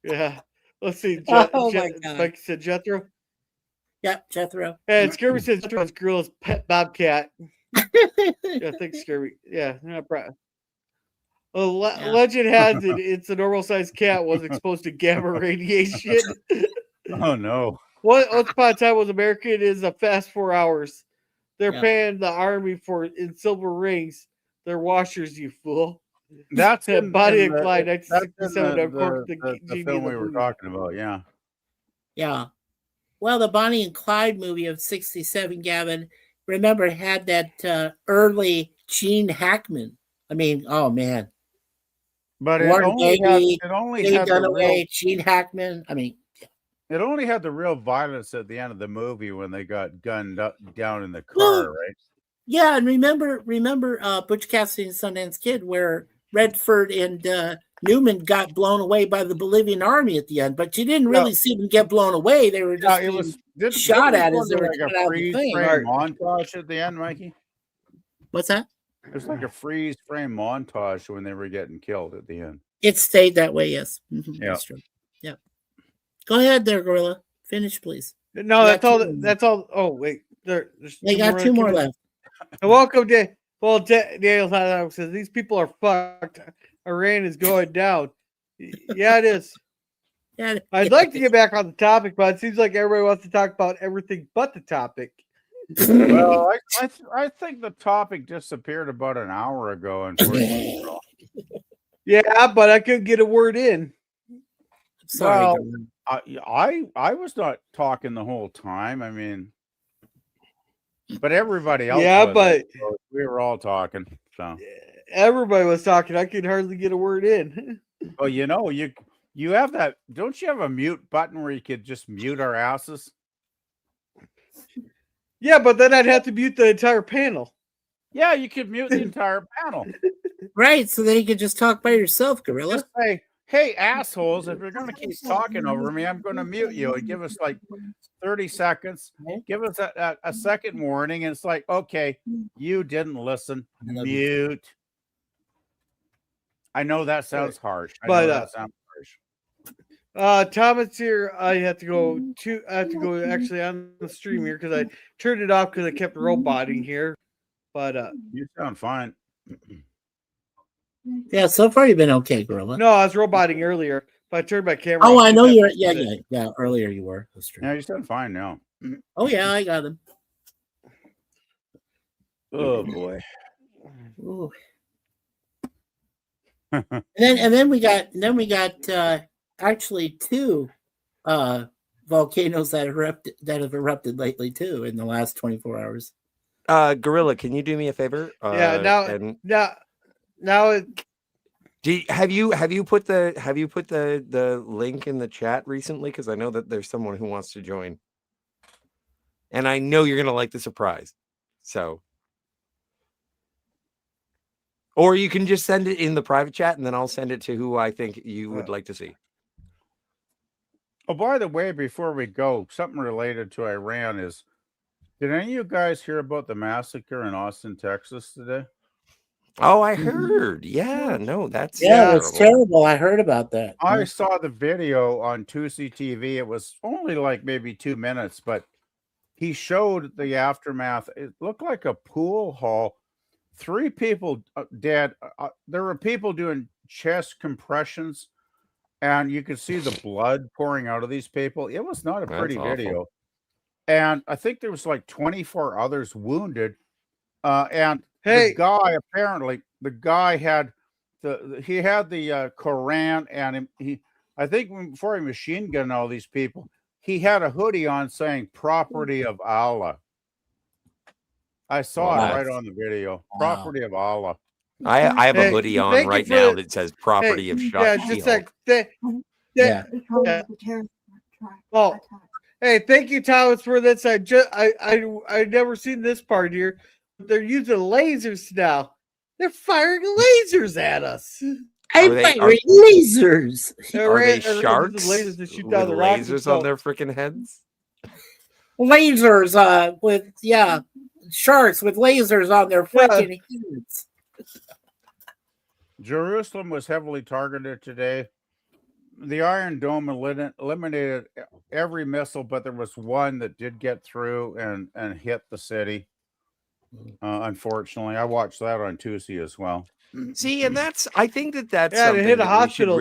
Yeah. Let's see. My God. Like you said, Jethro. Yep, Jethro. And Scurvy says Jethro's gorilla's pet bobcat. Yeah, thanks, Scurvy. Yeah, not proud. Legend has it it's a normal sized cat was exposed to gamma radiation. Oh no. Once upon a time was American is a fast 4 hours. They're Yeah. paying the army for in silver rings. They're washers, you fool. That's in, Body in and Clyde, the, that's in 1967. Of course, the genie film in the we were booth. talking about. Yeah. Yeah. Well, the Bonnie and Clyde movie of 67, Gavin, remember, had that early Gene Hackman. I mean, oh, man. But Warren Beatty, it only Faye had the real, Dunaway, Gene Hackman. I mean, it only had the real violence at the end of the movie when they got gunned up down in the car, Well, right? yeah, and remember Butch Cassidy and Sundance Kid, where Redford and Newman got blown away by the Bolivian army at the end, but you didn't really see them get blown away. They were just shot at as they were coming out of the thing. Frame montage at the end, Mikey. What's that? It was like a freeze frame montage when they were getting killed at the end. It stayed that way, yes. Yeah. That's true. Yeah. Go ahead there, Gorilla. Finish, please. No, that's all. That's all. Oh, wait. There's They got two more left. And welcome, Dan. Well, Daniel says these people are fucked. Iran is going down. Yeah, it is. Yeah, I'd like to get back on the topic, but it seems like everybody wants to talk about everything but the topic. Well, I think the topic disappeared about an hour ago. Unfortunately. Yeah, but I couldn't get a word in. Sorry. Well, I was not talking the whole time. I mean, but everybody else. Yeah, was, but so we were all talking. So everybody was talking. I could hardly get a word in. Oh, you know, you have that. Don't you have a mute button where you could just mute our asses? Yeah, but then I'd have to mute the entire panel. Yeah, you could mute the entire panel. Right, so then you could just talk by yourself, Gorilla. Just say, hey, assholes, if you're going to keep talking over me, I'm going to mute you and give us like 30 seconds. Give us a second warning. And it's like, okay, you didn't listen. Mute. I know that sounds harsh. I know that sounds harsh. Thomas here. I have to go actually on the stream here because I turned it off because I kept roboting here. But you sound fine. Yeah, so far you've been okay, Gorilla. No, I was roboting earlier, but I turned my camera off. I know you're. Yeah. Earlier you were. That's true. Yeah, you sound fine now. Oh yeah, I got him. Oh boy. Ooh. and then we got actually two volcanoes that have erupted lately too in the last 24 hours. Gorilla, can you do me a favor? Now have you put the link in the chat recently? Because I know that there's someone who wants to join, and I know you're gonna like the surprise. So, or you can just send it in the private chat, and then I'll send it to who I think you would like to see. Oh, by the way, before we go, something related to Iran is: did any of you guys hear about the massacre in Austin, Texas today? Oh, I heard. Yeah, no, that's it's terrible. I heard about that. I saw the video on Tusi TV. It was only like maybe 2 minutes, but he showed the aftermath. It looked like a pool hall. 3 people dead. There were people doing chest compressions, and you could see the blood pouring out of these people. It was not a pretty video. And I think there was like 24 others wounded. And the guy had the Quran, and I think before he machine gunned all these people, he had a hoodie on saying "Property of Allah." I saw it right on the video. Wow. Property of Allah. I have a hoodie on right now that says "Property of Shah." Yeah, just like Oh, hey, thank you, Thomas, for this. I never seen this part here. They're using lasers now. They're firing lasers at us. Lasers. Are they sharks lasers to shoot with down the lasers on their freaking heads? Lasers with sharks with lasers on their freaking heads. Jerusalem was heavily targeted today. The Iron Dome eliminated every missile, but there was one that did get through and hit the city. Unfortunately, I watched that on Tuesday as well. See, and I think that's to hit a hospital.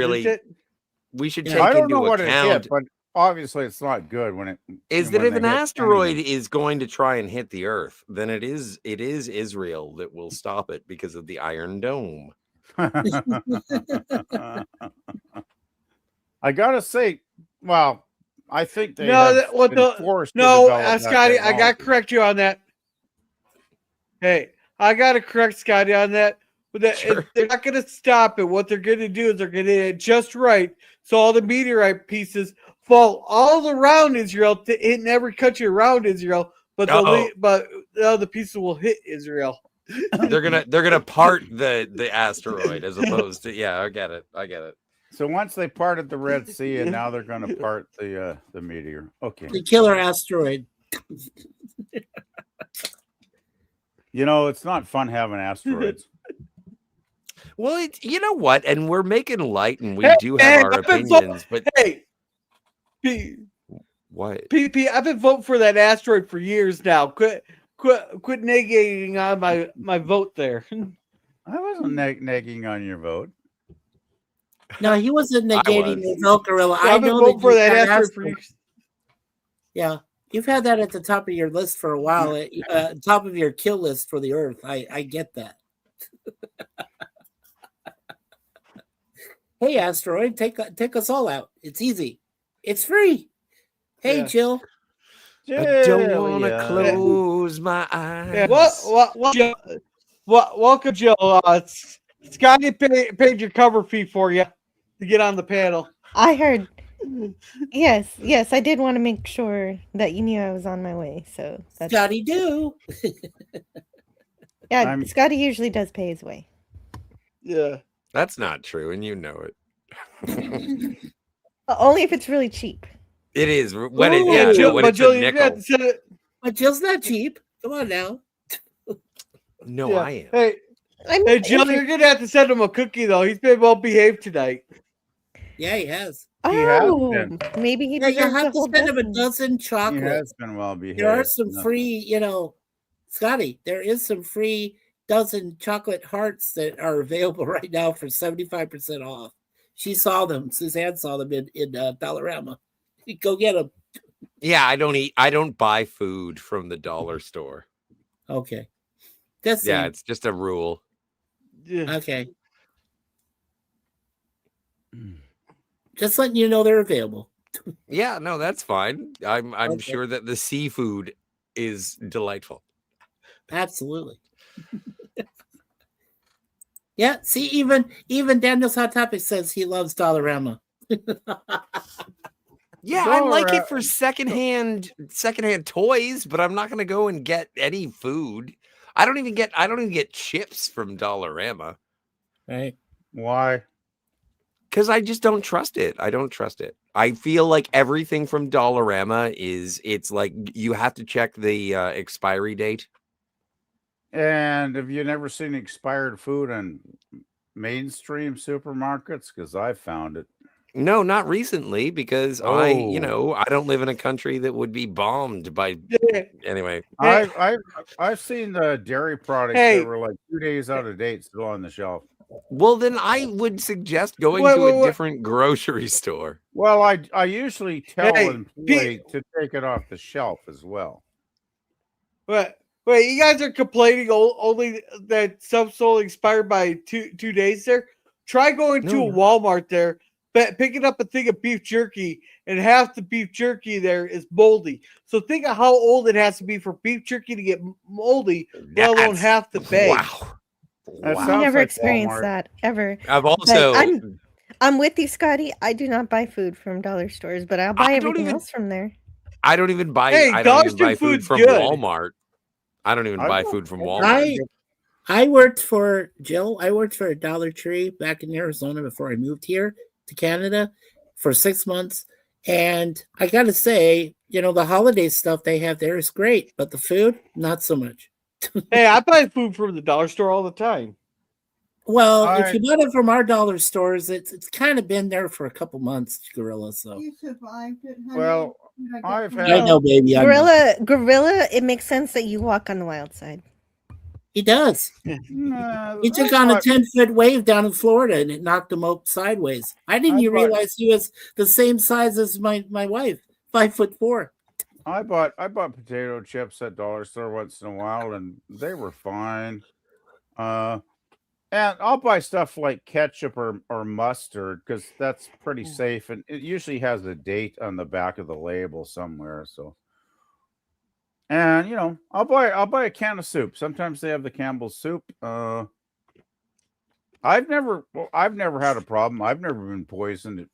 We should take I don't into know what account. it hit, obviously it's not good when it is that when if they an hit asteroid anything. is going to try and hit the Earth, then it is Israel that will stop it because of the Iron Dome. I gotta say, well, I think they No, have what been the forced to no, develop that Scotty, I got to technology. correct you on that. Hey, I got to correct Scotty on that. But Sure. they're not going to stop it. What they're going to do is they're going to hit it just right, so all the meteorite pieces fall all around Israel, to hit in every country around Israel. But but the other pieces will hit Israel. They're gonna part the asteroid as opposed to I get it. So once they parted the Red Sea, and now they're going to part the meteor. Okay, The killer asteroid. you know it's not fun having asteroids. Well, you know what, and we're making light, and we Hey, do have our I've been opinions, but Hey, P, what? PP, I've been voting for that asteroid for years now. Quit negating on my vote there. I wasn't negging on your vote. No, he wasn't I negating was. the vote, Gorilla. I I've been know voting that for you've that had asteroid for years. Yeah, you've had that at the top of your list for a while, top of your kill list for the Earth. I get that. Hey, asteroid, take us all out. It's easy. It's free. Hey, Yeah. Jill. I don't want to close my eyes. Yeah. Welcome, Jill. Scotty paid your cover fee for you to get on the panel. I heard. Yes, I did want to make sure that you knew I was on my way. So that's Scotty do. Yeah, Scotty usually does pay his way. Yeah. That's not true, and you know it. Only if it's really cheap. It is when Ooh. it's a nickel. But Jill's not cheap. Come on now. No, I am. Hey, Jill, you're gonna have to send him a cookie though. He's been well behaved tonight. Yeah, he has. Oh, maybe he you deserves have a to whole send him a dozen. dozen chocolates. He has been well behaved. There are some free, Scotty, there is some free dozen chocolate hearts that are available right now for 75% off. She saw them. Suzanne saw them in Dollarama. Go get them. Yeah, I don't buy food from the dollar store. Okay. It's just a rule. Yeah. Okay. Just letting you know they're available. Yeah, no, that's fine. I'm sure that the seafood is delightful. Absolutely. Yeah, see, even Daniel's Hot Topic says he loves Dollarama. Yeah, I like it for secondhand toys, but I'm not going to go and get any food. I don't even get chips from Dollarama. Right? Why? Because I just don't trust it. I don't trust it. I feel like everything from Dollarama it's like you have to check the expiry date. And have you never seen expired food in mainstream supermarkets? Because I found it. No, not recently, because I don't live in a country that would be bombed by. Anyway, I've seen the dairy products that were like 2 days out of date still on the shelf. Well, then I would suggest going to a different grocery store. Well, I usually tell an employee to take it off the shelf as well. Wait, you guys are complaining only that stuff's only expired by two days there? Try going to a Walmart there, picking up a thing of beef jerky, and half the beef jerky there is moldy. So think of how old it has to be for beef jerky to get moldy, let alone half the bag. Wow. I never experienced that ever. I've also. I'm with you, Scotty. I do not buy food from dollar stores, but I'll buy everything else from there. I don't even buy. I don't even buy food from Walmart. I don't even buy food from Walmart. I worked for Jill. I worked for a Dollar Tree back in Arizona before I moved here to Canada for 6 months. And I got to say, the holiday stuff they have there is great, but the food, not so much. Hey, I buy food from the dollar store all the time. Well, if you bought it from our dollar stores, it's kind of been there for a couple months, Gorilla. So you survived it, honey. Well, I've had. I know, baby. Gorilla. It makes sense that you walk on the wild side. He does. Nah, He took I on a thought- 10-foot wave down in Florida and it knocked him up sideways. I didn't I even thought- realize he was the same size as my wife, 5'4". I bought potato chips at dollar store once in a while, and they were fine. And I'll buy stuff like ketchup or mustard because that's pretty safe, and it usually has a date on the back of the label somewhere. So, and I'll buy a can of soup. Sometimes they have the Campbell's soup. I've never had a problem. I've never been poisoned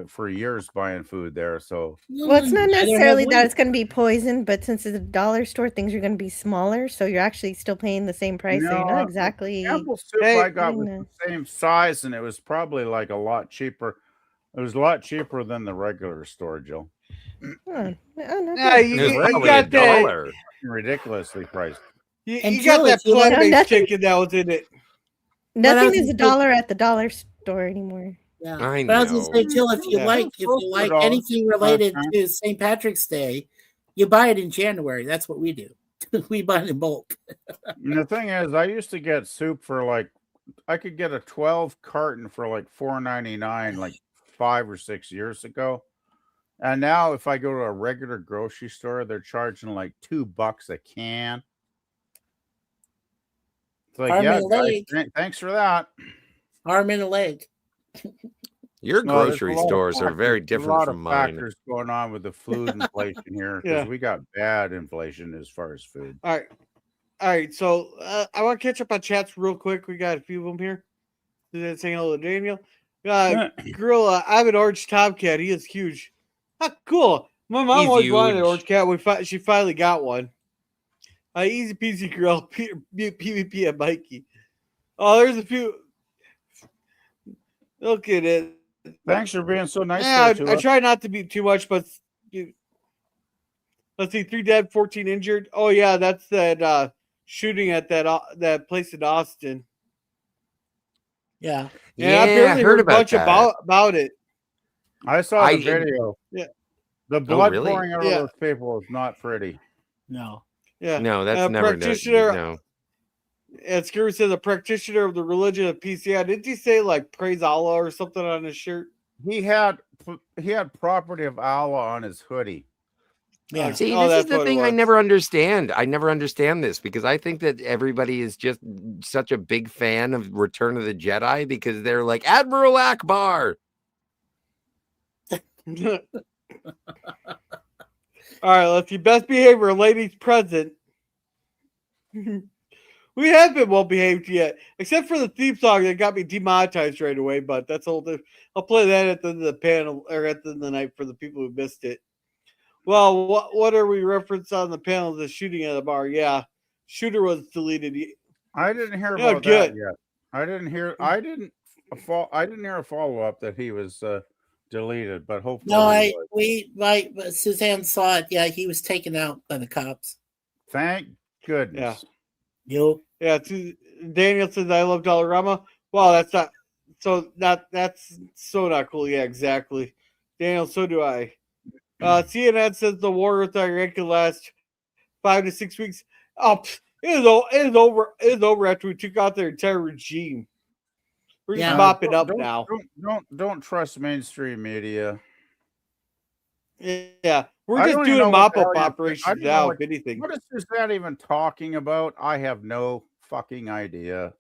for years buying food there. So, Well, it's not Neither have necessarily we. that it's going to be poisoned, but since it's a dollar store, things are going to be smaller, so you're actually still paying the same price. So you're No, not exactly. Campbell's soup Hey, I got was getting the same size, and it was probably like a lot cheaper. It was a lot cheaper than the regular store, Jill. Oh, not Yeah, bad. It was you probably got that. $1. Ridiculously priced. And You got Jill, that if you like- plant-based Nothing- chicken that was in it. Nothing was is a gonna say- dollar at the dollar store anymore. Yeah. I But I was going know. to say, Jill, if you Yeah. like $4. anything related Uh-huh. to St. Patrick's Day, you buy it in January. That's what we do. We buy it in bulk. And the thing is, I used to get soup for I could get a 12 carton for like $4.99 like 5 or 6 years ago. And now if I go to a regular grocery store, they're charging like $2 a can. It's like, Arm yeah, and a guys, leg. thanks for that. Arm and a leg. Your No, there's a grocery lot of stores are very factors- there's a different lot from of mine. factors going on with the food inflation here because Yeah. we got bad inflation as far as food. All right. So I want to catch up on chats real quick. We got a few of them here. Saying hello to Daniel. Gorilla, I have an orange tomcat. He is huge. Ah, cool. My mom He's always wanted an huge. orange cat. She finally got one. Easy peasy girl. PvP at Mikey. Oh, there's a few. Look at it. Thanks for being so nice. Yeah, there to I us. try not to be too much, but let's see, 3 dead, 14 injured. Oh yeah, that's that shooting at that place in Austin. Yeah. Yeah, I I barely heard a about bunch that. about it. I saw I- the video. Yeah. The blood really? pouring out Yeah. of those people is not pretty. No. Yeah, No, that's a never practitioner. no. And Scary says a practitioner of the religion of PCI. Didn't he say like praise Allah or something on his shirt? He had property of Allah on his hoodie. Yeah. See, Oh, this is that's the what it thing I was. never understand. I never understand this because I think that everybody is just such a big fan of Return of the Jedi because they're like Admiral Akbar. All right, let's see. Best behavior, ladies present. We have been well behaved yet, except for the theme song that got me demonetized right away. But that's all. I'll play that at the end of the panel or at the end of the night for the people who missed it. Well, what are we referenced on the panel? The shooting at the bar. Yeah, shooter was deleted. I didn't hear Yeah, about good. that yet. I didn't hear a follow up that he was deleted, but hopefully he was. Suzanne saw it. Yeah, he was taken out by the cops. Thank goodness. Yo. Yeah, Daniel says I love Dollarama. Wow, that's so not cool. Yeah, exactly. Daniel, so do I. CNN says the war with Iraq could last 5 to 6 weeks. Oh, it is over after we took out their entire regime. We're just mopping up now. Don't trust mainstream media. Yeah, we're I just don't even doing know mop what up the hell operations you- I now, don't if know anything. What is that even talking about? I have no fucking idea.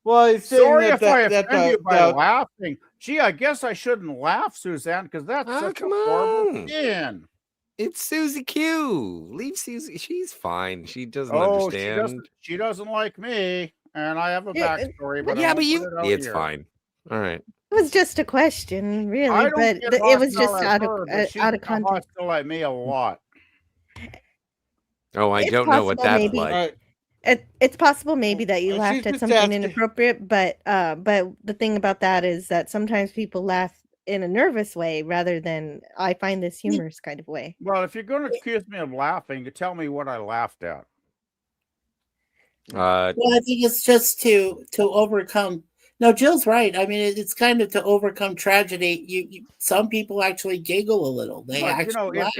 Well, it's saying Sorry that, if I that, offend you that, by that- laughing. Gee, I guess I shouldn't laugh, Suzanne, because that's such come a horrible on. sin. It's Susie Q. Leave Susie. She's fine. She doesn't Oh, understand. she doesn't like me, and I have a Yeah, backstory. But I Yeah, won't but you. put it out It's here. fine. All right. It was just a question, really, I don't but get it was hostile just at out her, of but she's out of got context. hostile at me a lot. Oh, I It's don't know what possible, that's maybe. like. All right. It's possible maybe that you She's laughed at just something asking. inappropriate, but the thing about that is that sometimes people laugh in a nervous way rather than I find this humorous kind of way. Well, if you're going to accuse me of laughing, you tell me what I laughed at. Uh, Well, I think it's just to overcome. No, Jill's right. I mean, it's kind of to overcome tragedy. Some people actually giggle a little. They But actually laugh.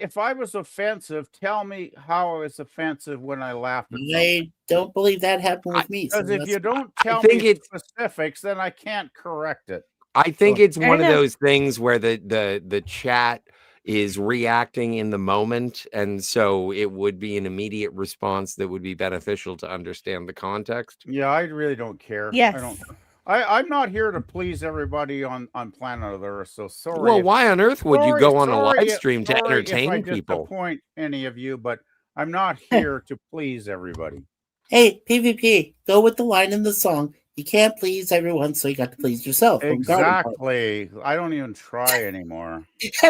if I was offensive, tell me how I was offensive when I laughed at something. I don't believe that happened with me. Because if you don't I tell think me it's- specifics, then I can't correct it. I think So- it's Fair one of enough. those things where the chat is reacting in the moment, and so it would be an immediate response that would be beneficial to understand the context. Yeah, I really don't care. Yes. I don't. I'm not here to please everybody on planet Earth. So sorry. Well, why on earth would you go on a live sorry stream to if I entertain people? disappoint any of you, but I'm not here to please everybody. Hey, PvP, go with the line in the song. You can't please everyone, so you got to please yourself. from Garden Party. Exactly. I don't even try anymore.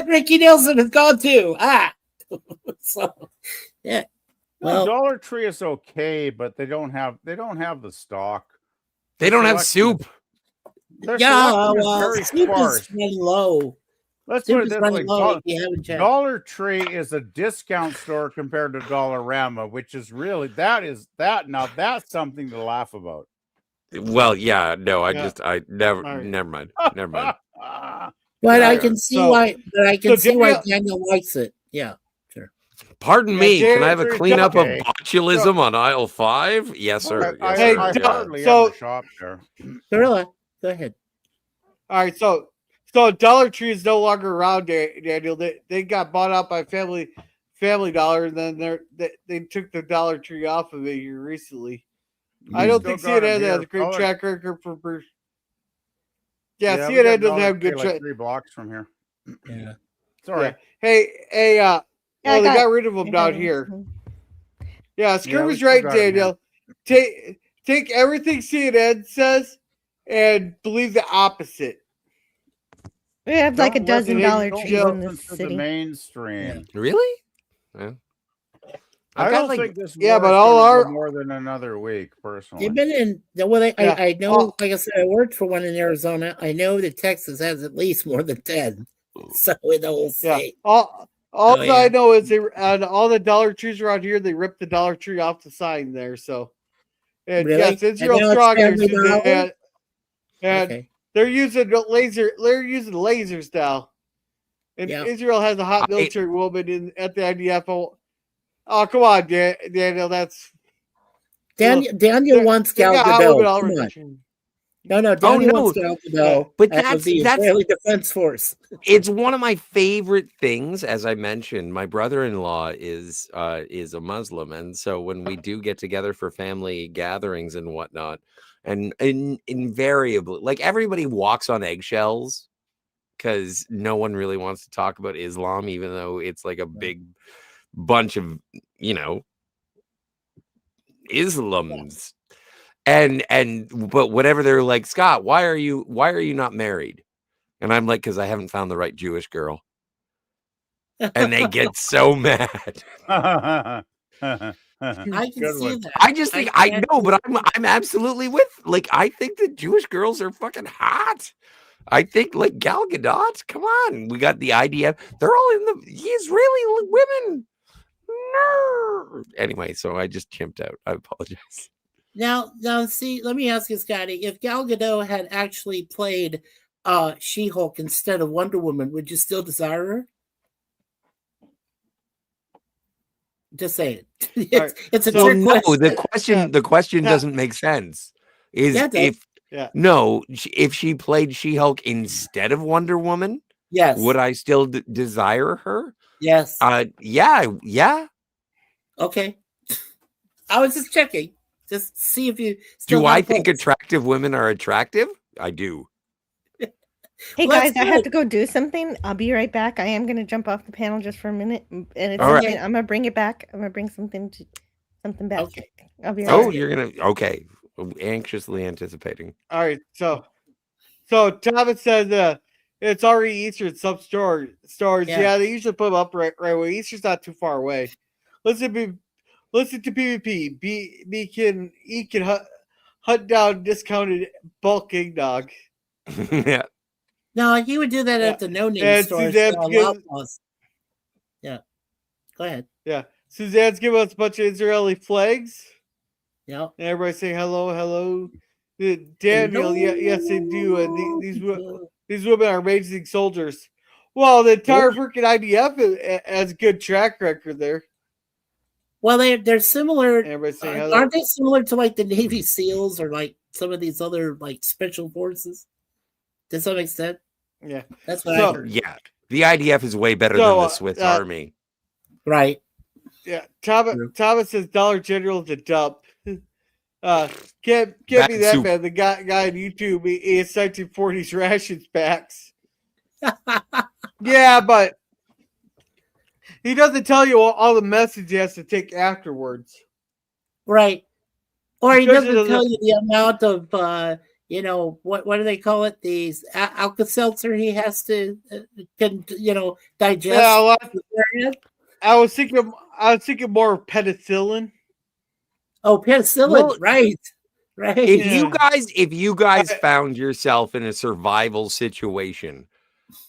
Ricky Nelson is gone too. So yeah. Well, Well, Dollar Tree is okay, but they don't have the stock. They don't have selection- soup. Their yeah, selection is well, very soup is sparse. running low. Let's Soup put it is this running way: low. If you haven't checked. Dollar Tree is a discount store compared to Dollarama, which is really that's something to laugh about. Well, yeah, no, I never All right. never mind. Never mind. But Yeah, I yeah. can see So- why. But I can so see why Daniel- Daniel likes it. Yeah. Pardon Yeah, me, can I have a Jerry, cleanup okay. of botulism on aisle 5? Yes, sir. Yes, Hey, sir. I Yeah. hardly So- ever shop there. Gorilla, go ahead. All right, so Dollar Tree is no longer around, Daniel. They got bought out by Family Dollar, and then they took the Dollar Tree off of it here recently. I don't Still think got 'em CNN has here. a great Dollar- track record for. Yeah, we got CNN doesn't Dollar have Tree good. like 3 blocks from here. Yeah. Sorry. Hey, I well, they got- got rid of them I down got here. some. Yeah, we Skirby's still right, got 'em here. Daniel. Take everything CNN says and believe the opposite. We have like a Don't dozen listen- Dollar don't Trees in listen this to the city. mainstream. Really? Yeah. I I've got don't like think this Yeah, war but is all gonna our- go more than another week, personally. They've been in. Well, Yeah. I know. Oh. Like I said, I worked for one in Arizona. I know that Texas has at least more than 10. So in the whole Yeah. state. All Oh, I yeah. know is and all the Dollar Trees around here, they ripped the Dollar Tree off the sign there. So, and Really? yes, it's And real now it's strong there, Family Dollar? Suzanne. And Okay. they're using lasers now. And Yeah. Israel has a hot military woman at the IDF. Oh, come on, Daniel. That's Daniel they- wants they Gal got hot Gadot. women all Come over on. the country. No, Daniel no. wants Gal Gadot. But out of that's- the that's- Israeli Defense Force. It's one of my favorite things. As I mentioned, my brother-in-law is a Muslim, and so when we do get together for family gatherings and whatnot, and invariably, like, everybody walks on eggshells because no one really wants to talk about Islam, even though it's like a big bunch of Islams. But whatever, they're like, Scott, why are you not married? And I'm like, because I haven't found the right Jewish girl. And they get so mad. I can Good see one. that. I just think I can't know, but I'm absolutely with, like, I think that Jewish girls are fucking hot. I think, like, Gal Gadot, come on. We got the IDF. They're all in the Israeli women. No. Anyway, so I just chimped out. I apologize. Now, see, let me ask you, Scotty. If Gal Gadot had actually played She-Hulk instead of Wonder Woman, would you still desire her? Just say it. It's a Well, trick no, question. the question Yeah. doesn't make sense. Is Yeah, it does. if she played She-Hulk instead of Wonder Woman, Yes. would I still desire her? Yes. Yeah. Okay. I was just checking. Just see if you still Do I have think pulse. attractive women are attractive? I do. Hey Well, guys, that's I have good. to go do something. I'll be right back. I am going to jump off the panel just for a minute, and it's All right. something I'm going to bring it back. I'm going to bring something back. Okay. I'll be right Oh, back. you're gonna okay. Anxiously anticipating. All right, so Thomas says it's already Easter in some stores. Yeah. Yeah, they usually put them up right away. Easter's not too far away. Listen to PvP. He can hunt down discounted bulk eggnog. Yeah. No, he would do that Yeah. at the no-name And stores. Suzanne gives- Outlaws. Yeah. Go ahead. Yeah, Suzanne's giving us a bunch of Israeli flags. Yeah. And everybody saying hello. Daniel, yes, they do. And these women are amazing soldiers. Well, the entire freaking IDF has a good track record there. Well, they're similar. Aren't they similar to like the Navy SEALs or like some of these other like special forces? To some extent. Yeah, that's what I heard. Yeah, the IDF is way better than the Swiss Army. Right. Yeah, Thomas says Dollar General is a dump. Can't be that soup. bad. The guy on YouTube, he has 1940s rations packs. Yeah, but he doesn't tell you all the message he has to take afterwards. Right. Or he doesn't tell you the amount of, what do they call it? These Alka-Seltzer he has to, digest. Yeah, I was thinking more of penicillin. Oh, penicillin, right. If you guys found yourself in a survival situation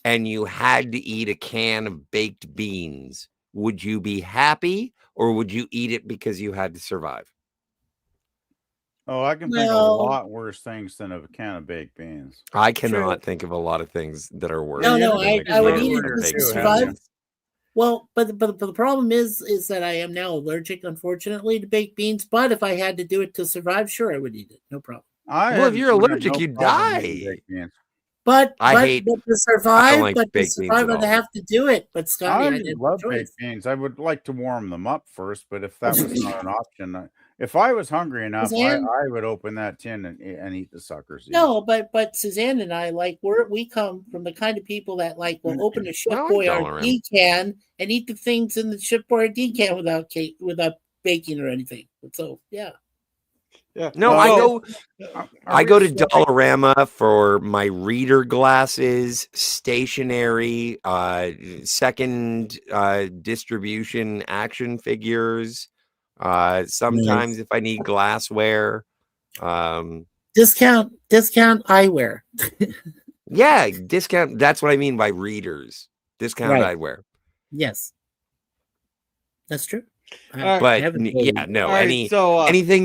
and you had to eat a can of baked beans, would you be happy or would you eat it because you had to survive? Oh, I can think of a lot worse things than a can of baked beans. I cannot think of a lot of things that are worse. No, I would eat it to survive. Well, but the problem is that I am now allergic, unfortunately, to baked beans. But if I had to do it to survive, sure, I would eat it. No problem. Well, if you're allergic, you die. But I to survive, I'd have to do it. But Scotty, I didn't love baked beans. I would like to warm them up first, but if that was not an option, if I was hungry enough, I would open that tin and eat the suckers. No, but Suzanne and I we come from the kind of people that will open a Chef Boyardee can and eat the things in the Chef Boyardee can without baking or anything. So yeah. Yeah. No, I go to Dollarama for my reader glasses, stationery, second distribution action figures. Sometimes if I need glassware, discount eyewear. Yeah, discount. That's what I mean by readers. Discount eyewear. Yes, that's true. But anything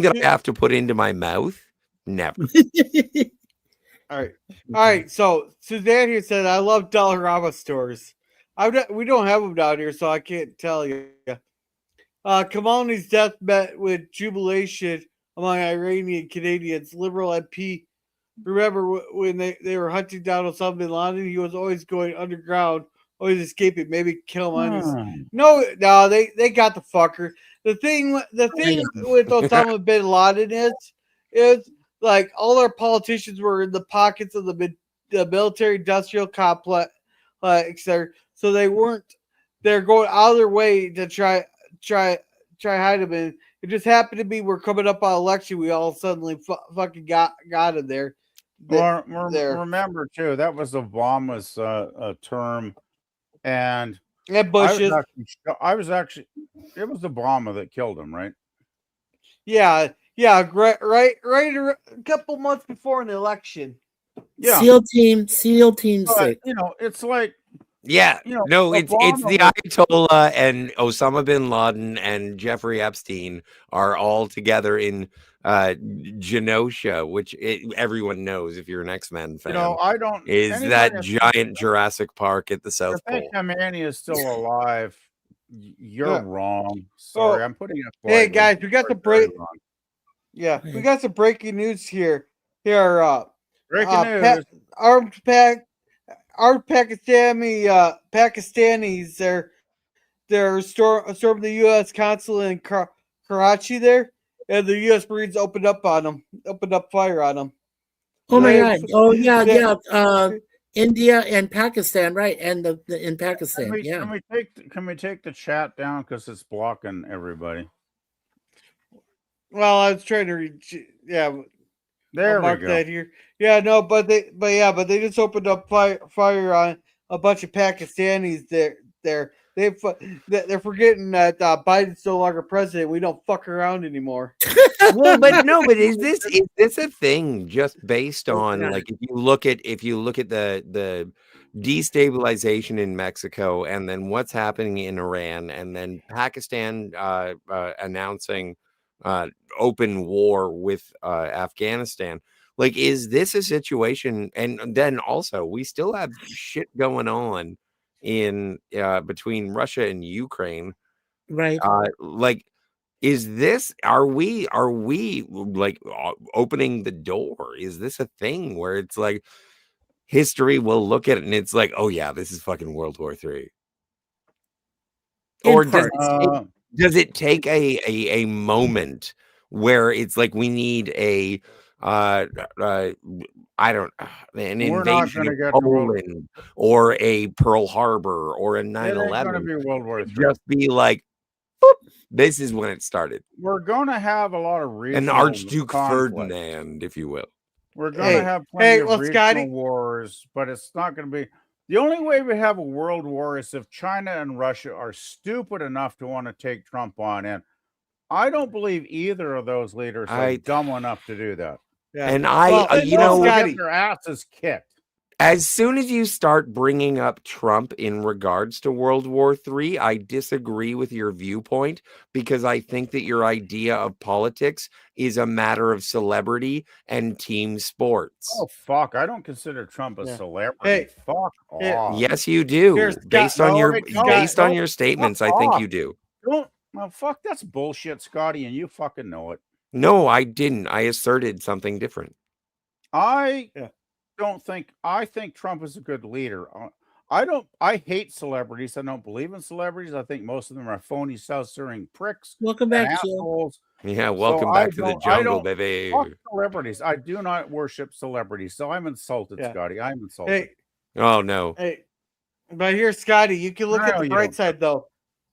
that I have to put into my mouth, never. All right. So Suzanne here said, "I love Dollarama stores. We don't have them down here, so I can't tell you." Khamenei's death met with jubilation among Iranian Canadians. Liberal MP, remember when they were hunting down Osama bin Laden? He was always going underground, always escaping, maybe kill him. No, they got the fucker. The thing with Osama bin Laden is like all our politicians were in the pockets of the military industrial complex, etc. So they're going out of their way to try hide him. And it just happened to be we're coming up on election. We all suddenly fucking got him there. Well, remember too, that was Obama's term, and Bush's. I was actually it was Obama that killed him, right? Yeah, right. A couple months before an election. Yeah, SEAL team 6. It's like. Yeah, it's the Ayatollah and Osama bin Laden and Jeffrey Epstein are all together in Genosha, which everyone knows if you're an X-Men fan. Is that giant Jurassic Park at the South Pole? I think Khamenei is still alive. You're wrong. Sorry, I'm putting it. Hey guys, we got the break. Yeah, we got some breaking news here. Breaking news. Our Pakistanis, they're stormed the U.S. consulate in Karachi there, and the U.S. Marines opened up fire on them. Oh my God! Oh yeah. India and Pakistan, right? And in Pakistan, Can we take the chat down because it's blocking everybody? Well, I was trying to reach. Yeah. There we go. That here. Yeah, no, but they just opened up fire on a bunch of Pakistanis there. They're forgetting that Biden's no longer president. We don't fuck around anymore. Well, but is this a thing just based on like if you look at the destabilization in Mexico and then what's happening in Iran and then Pakistan announcing open war with Afghanistan? Like, is this a situation? And then also, we still have shit going on in between Russia and Ukraine. Right. Like, are we like opening the door? Is this a thing where it's like history will look at it and it's like, oh yeah, this is fucking World War III? Or does it take a moment where it's like we need an invasion of Poland or a Pearl Harbor or a 9/11? It ain't going to be World War III. Just be like, boop, this is when it started. We're going to have a lot of regional An Archduke conflict. Ferdinand, if you will. We're going to have plenty of regional wars, but it's not going to be. The only way we have a world war is if China and Russia are stupid enough to want to take Trump on. And I don't believe either of those leaders are dumb enough to do that. Yeah. And get their asses kicked. As soon as you start bringing up Trump in regards to World War III, I disagree with your viewpoint because I think that your idea of politics is a matter of celebrity and team sports. Oh, fuck. I don't consider Trump a celebrity. Fuck off. Yes, you do. Based on your statements, I think you do. Well, fuck, that's bullshit, Scotty, and you fucking know it. No, I didn't. I asserted something different. I think Trump is a good leader. I hate celebrities. I don't believe in celebrities. I think most of them are phony, self-serving pricks. Welcome back, assholes. Yeah, welcome back to the jungle, baby. Fuck celebrities. I do not worship celebrities, so I'm insulted, Scotty. I'm insulted. Hey, oh no. Hey, but here, Scotty, you can look at the bright side though.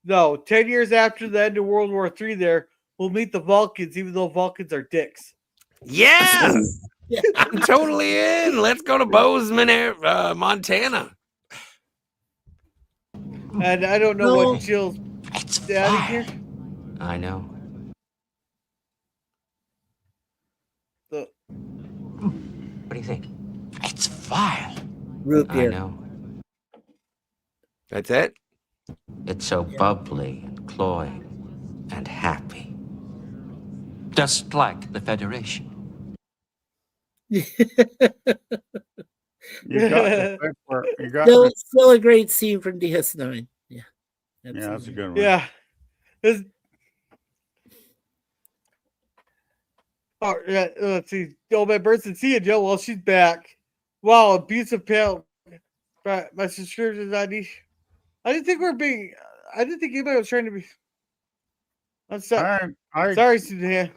No, 10 years after the end of World War III, there we'll meet the Vulcans, even though Vulcans are dicks. Yeah. I'm totally in. Let's go to Bozeman, Montana. And I don't know what chills out of here. I know. What do you think? It's vile. Root beer. I know. That's it? It's so bubbly and cloying and happy. Just like the Federation. Still a great scene from DS9. Yeah, that's a good one. Yeah. Let's see. Oh, my Burson, see you, Joe. Well, she's back. Wow, abusive pal. My subscriptions ID. I didn't think anybody was trying to be. I'm sorry. Sorry, Suzanne.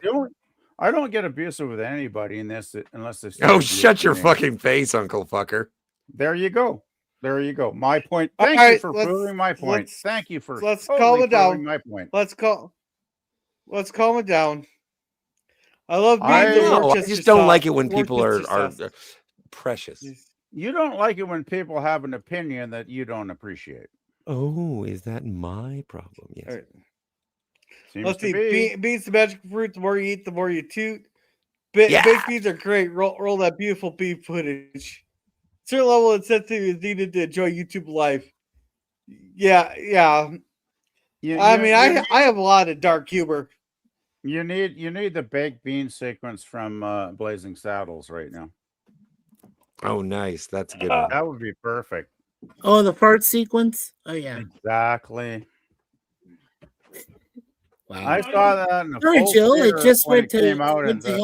I don't get abusive with anybody in this unless they. Oh, shut your fucking face, Uncle Fucker. There you go. My point. Thank you for proving my point. Thank you for. Let's calm it down. My point. Let's calm it down. I love being I just don't like it when people are precious. You don't like it when people have an opinion that you don't appreciate. Oh, is that my problem? Yes. All right. Let's see. Beans, the magical fruit. The more you eat, the more you toot. Baked beans are great. Roll that beautiful beef footage. Certain level of sensitivity is needed to enjoy YouTube life. Yeah. I have a lot of dark humor. You need the baked bean sequence from Blazing Saddles right now. Oh, nice. That's a good one. That would be perfect. Oh, the fart sequence? Oh, yeah. Exactly. Wow. I saw that in the Sorry, Jill. It just went to came out, and the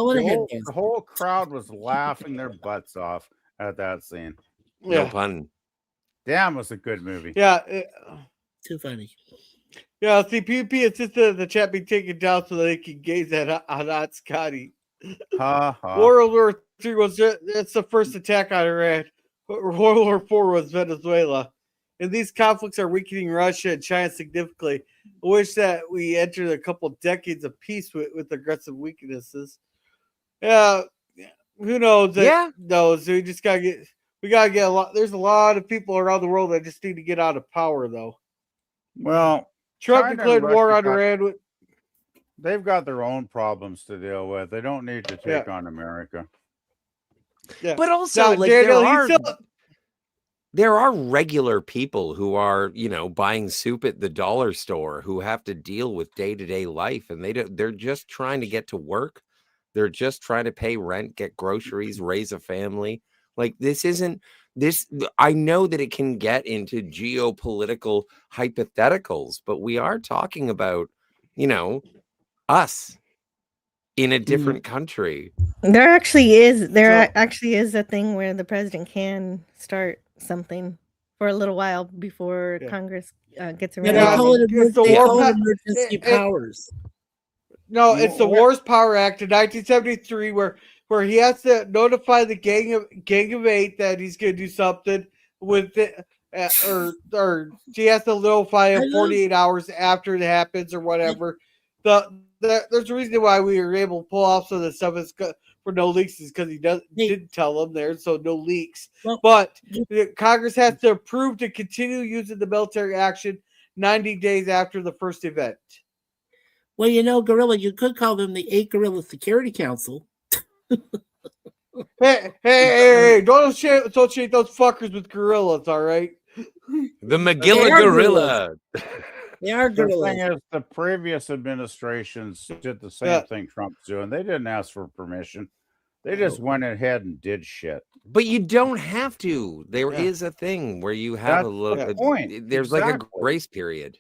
whole crowd was laughing their butts off at that scene. No pun. Damn, it was a good movie. Yeah. Too funny. Yeah, see, PvP insisted the chat be taken down so they can gaze at hot Scotty. World War III that's the first attack on Iran. World War IV was Venezuela. And these conflicts are weakening Russia and China significantly. I wish that we entered a couple decades of peace with aggressive weaknesses. Yeah, who knows? Knows. We just gotta get a lot. There's a lot of people around the world that just need to get out of power, though. Well, Trump declared war on Iran. They've got their own problems to deal with. They don't need to take on America. Yeah. But also, there are regular people who are, buying soup at the dollar store who have to deal with day-to-day life, and they're just trying to get to work. They're just trying to pay rent, get groceries, raise a family. Like, this isn't this. I know that it can get into geopolitical hypotheticals, but we are talking about, us in a different country. There actually is a thing where the president can start something for a little while before Congress gets around. Yeah, they call it War emergency powers. No, it's the Wars Power Act of 1973, where he has to notify the gang of 8 that he's going to do something with it, or he has to notify him 48 hours after it happens or whatever. There's a reason why we were able to pull off some of the stuff for no leaks is because he didn't tell them there, so no leaks. But Congress has to approve to continue using the military action 90 days after the first event. Well, Gorilla, you could call them the 8 Gorilla Security Council. Hey, don't associate those fuckers with gorillas, all right? The Magilla Gorilla. They are gorillas. The thing is, the previous administrations did the same thing Trump's doing. They didn't ask for permission. They just went ahead and did shit. But you don't have to. There is a thing where you have a little point. There's like a grace period.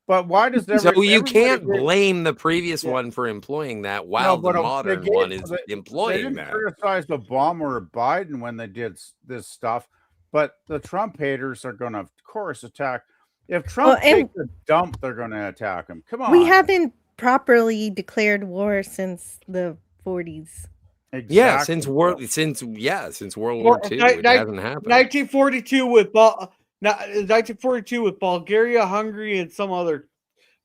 But why does so you can't blame the previous one for employing that while the modern one is employing they didn't that. Criticize Obama or Biden when they did this stuff, but the Trump haters are going to, of course, attack. If Trump takes a dump, they're going to attack him. Come on. We haven't properly declared war since the 40s. Exactly. Yeah, since World War II, it hasn't happened. 1942 with Bulgaria, Hungary, and some other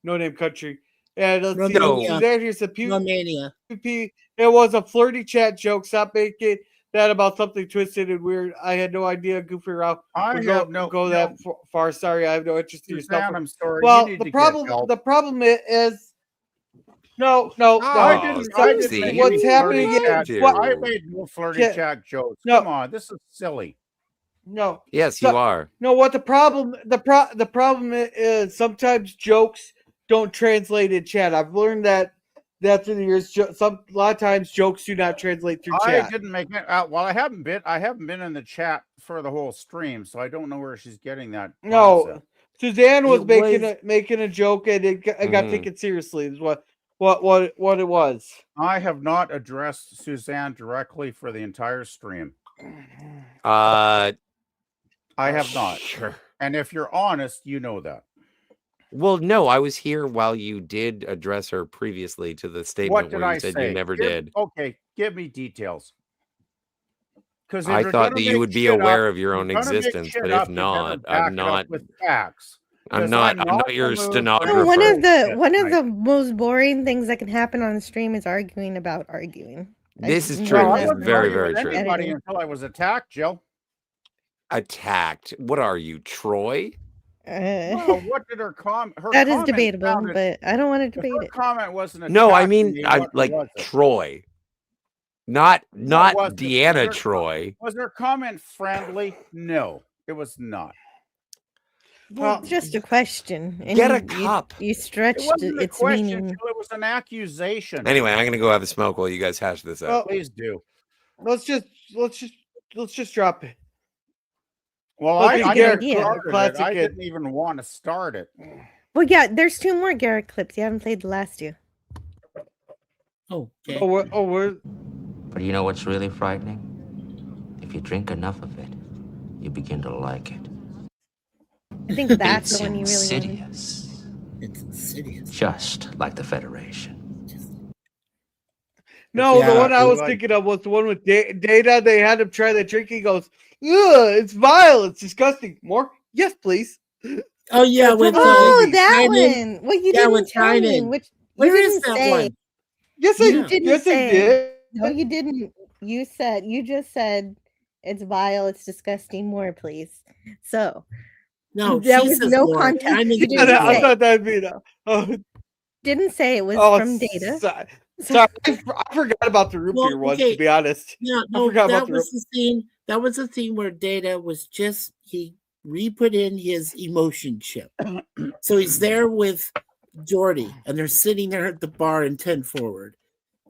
no-name country. And Romania. It was a flirty chat joke. Stop making that about something twisted and weird. I had no idea. Goofy around. Go that far. Sorry, I have no interest in your stuff. I'm sorry. Well, the problem is. No. What's happening is I made no flirty chat jokes. Come on, this is silly. No. Yes, you are. No, what the problem is sometimes jokes don't translate in chat. I've learned that through the years. A lot of times jokes do not translate through chat. I didn't make it out. Well, I haven't been in the chat for the whole stream, so I don't know where she's getting that. No, Suzanne was making a joke and it got taken seriously. Is what it was. I have not addressed Suzanne directly for the entire stream. I have not. Sure. And if you're honest, you know that. Well, no, I was here while you did address her previously to the statement where you said you never did. Okay, give me details. Because I thought that you would be aware of your own existence, but if not, I'm not. With facts. I'm not your stenographer. One of the most boring things that can happen on the stream is arguing about arguing. This is true. This is very, very true. Until I was attacked, Jill. Attacked? What are you, Troy? Well, what did her comment? That is debatable, but I don't want to debate it. Comment wasn't. No, I mean, I'm like Troy, not Deanna Troy. Was her comment friendly? No, it was not. Well, just a question. And get a cup. You stretched its meaning. It was an accusation. Anyway, I'm gonna go have a smoke while you guys hash this out. Please do. Let's just drop it. Well, I didn't even want to start it. Well, yeah, there's 2 more Garrett clips. You haven't played the last 2. Okay. But you know what's really frightening? If you drink enough of it, you begin to like it. I think that's the one you really insidious. It's insidious. Just like the Federation. No, the one I was thinking of was the one with Data. They had him try the drink. He goes, "Ugh, it's vile. It's disgusting." More? Yes, please. Oh yeah, that one. Well, you didn't tell me. Where is that one? Yes, I did. No, you didn't. You just said it's vile. It's disgusting. More, please. So. No, there was no context. I thought that'd be didn't say it was from Data. Sorry, I forgot about the root beer one. To be honest, no, that was the scene. That was the scene where Data was he re-put in his emotion chip. So he's there with Jordy, and they're sitting there at the bar in 10 forward,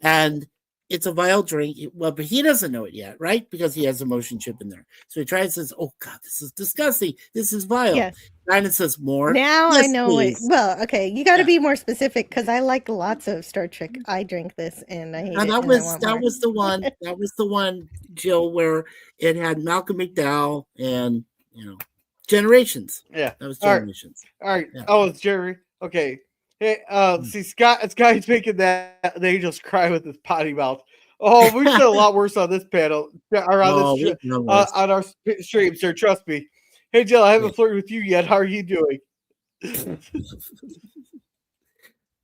and it's a vile drink. Well, but he doesn't know it yet, right? Because he has a motion chip in there. So he tries and says, "Oh God, this is disgusting. This is vile." Yes. Guinan says, "More." Now Yes, I know please. well, okay, you got to Yeah. be more specific because I like lots of Star Trek. I drink this and I hate And it. that and I was want that more. was the one. That was the one, Jill, where it had Malcolm McDowell and Generations. Yeah. That was All right. Generations. All right. Yeah. Oh, it's Jerry. Okay. Hey, see, Scott's making that the angels cry with his potty mouth. Oh, we've done a lot worse on this panel or on we've this done worse. on our stream, sir. Trust me. Hey, Jill, I haven't flirted with you yet. How are you doing?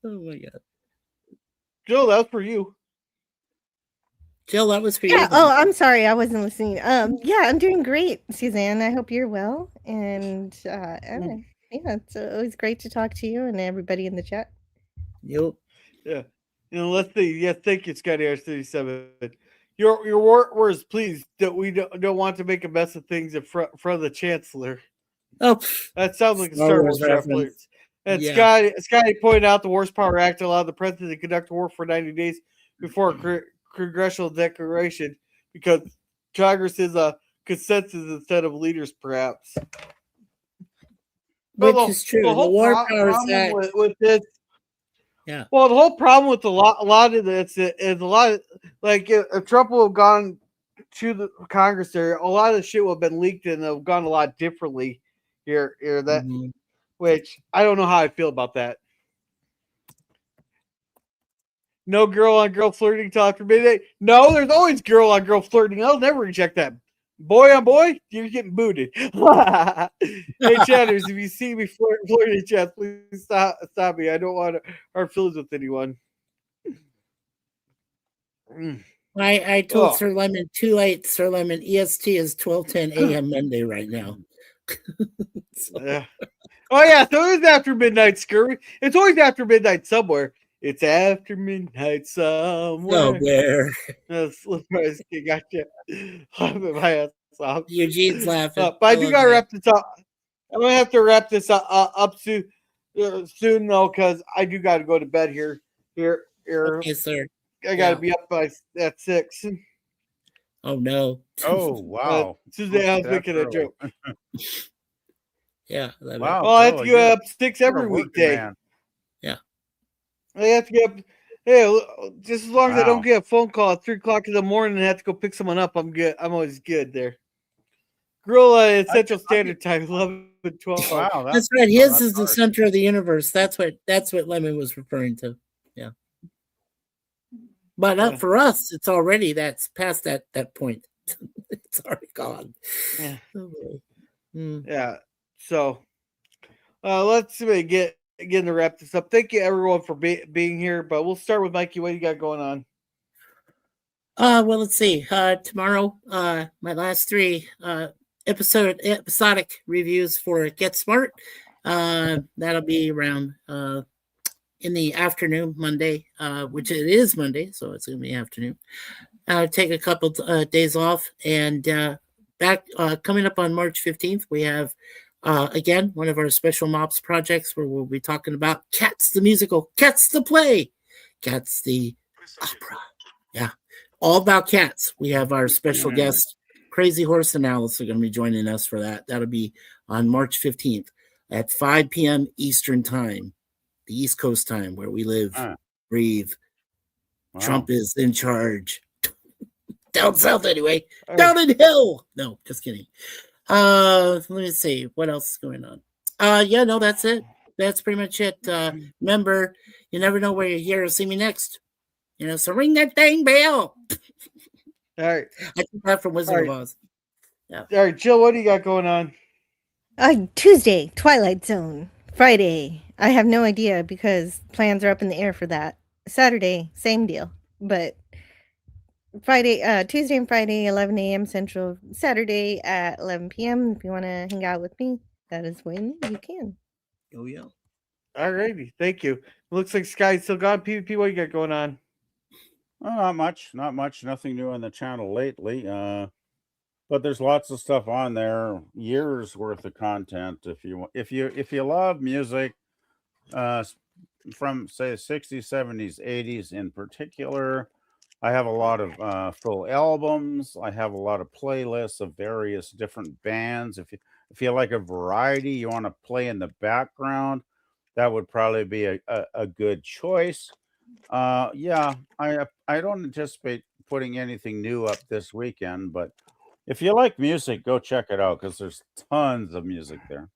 Oh my God, Jill, that was for you. Jill, that was for Yeah. you. Oh, I'm sorry, I wasn't listening. Yeah, I'm doing great, Suzanne. I hope you're well. And yeah, it's always great to talk to you and everybody in the chat. Yep. Yeah. Let's see. Yes, thank you, Scotty R37. Your words, please. That we don't want to make a mess of things in front of the Chancellor. Oh, that sounds like a Star Wars reference. And yeah. Scotty pointed out the Wars Power Act allowed the president to conduct a war for 90 days before a congressional declaration because Congress is a consensus instead of leaders, perhaps. Which is true. The War Powers Act. With this. Yeah. Well, the whole problem with a lot of this is a lot of, like, if Trump would have gone to the Congress there, a lot of shit would have been leaked and have gone a lot differently here that which I don't know how I feel about that. No girl on girl flirting till after midnight. No, there's always girl on girl flirting. I'll never reject that. Boy on boy, you're getting booted. Hey, chatters, if you see me flirting, chat, please stop me. I don't want to hurt feelings with anyone. I told Sir Lemon too late. Sir Lemon, EST is 12:10 a.m. Monday right now. Yeah. Oh yeah, so it's after midnight, Scurry. It's always after midnight somewhere. It's after midnight somewhere. Gotcha. Laughing my ass off. Eugene's laughing. But I do gotta wrap this up. I'm gonna have to wrap this up soon though, because I do gotta go to bed here. Okay, sir. I gotta be up at 6. Oh no. Oh wow. Suzanne, I was making a joke. Yeah. Wow. Well, I have to get up 6 every weekday. Man. Yeah. I have to get up. Hey, just as long as I don't get a phone call at 3:00 in the morning and have to go pick someone up, I'm good. I'm always good there. Gorilla at Central Standard Time, 11 12. Wow, that's right. His is the center of the universe. That's what Lemon was referring to. Yeah. But for us, it's already that's past that point. It's already gone. Yeah. Oh, yeah. So let's get to wrap this up. Thank you everyone for being here. But we'll start with Mikey. What do you got going on? Well, let's see. Tomorrow, my last 3 episodic reviews for Get Smart. That'll be around in the afternoon Monday, which it is Monday, so it's going to be afternoon. Take a couple days off, and back coming up on March 15th, we have again one of our special MOPS projects where we'll be talking about Cats the musical, Cats the play, Cats the opera. Yeah, all about cats. We have our special guest, Crazy Horse and Alice, are going to be joining us for that. That'll be on March 15th at 5 p.m. Eastern Time, the East Coast time, where we live, breathe. Wow. Trump is in charge. Down south, anyway. Down in hell. No, just kidding. Let me see what else is going on. Yeah, no, that's it. That's pretty much it. Remember, you never know where you're here to see me next. So ring that dang bell. All right. I took that from Wizard of Oz. Yeah. All right, Jill, what do you got going on? Tuesday, Twilight Zone. Friday, I have no idea because plans are up in the air for that. Saturday, same deal. But Friday, Tuesday and Friday, 11 a.m. Central. Saturday at 11 p.m. If you want to hang out with me, that is when you can. Oh, yeah. All righty. Thank you. It looks like Sky's still gone. PvP, what you got going on? Well, not much. Nothing new on the channel lately. But there's lots of stuff on there. Years worth of content. If you love music, from say 60s, 70s, 80s in particular. I have a lot of full albums. I have a lot of playlists of various different bands. If you like a variety, you want to play in the background, that would probably be a good choice. Yeah, I don't anticipate putting anything new up this weekend, but if you like music, go check it out because there's tons of music there.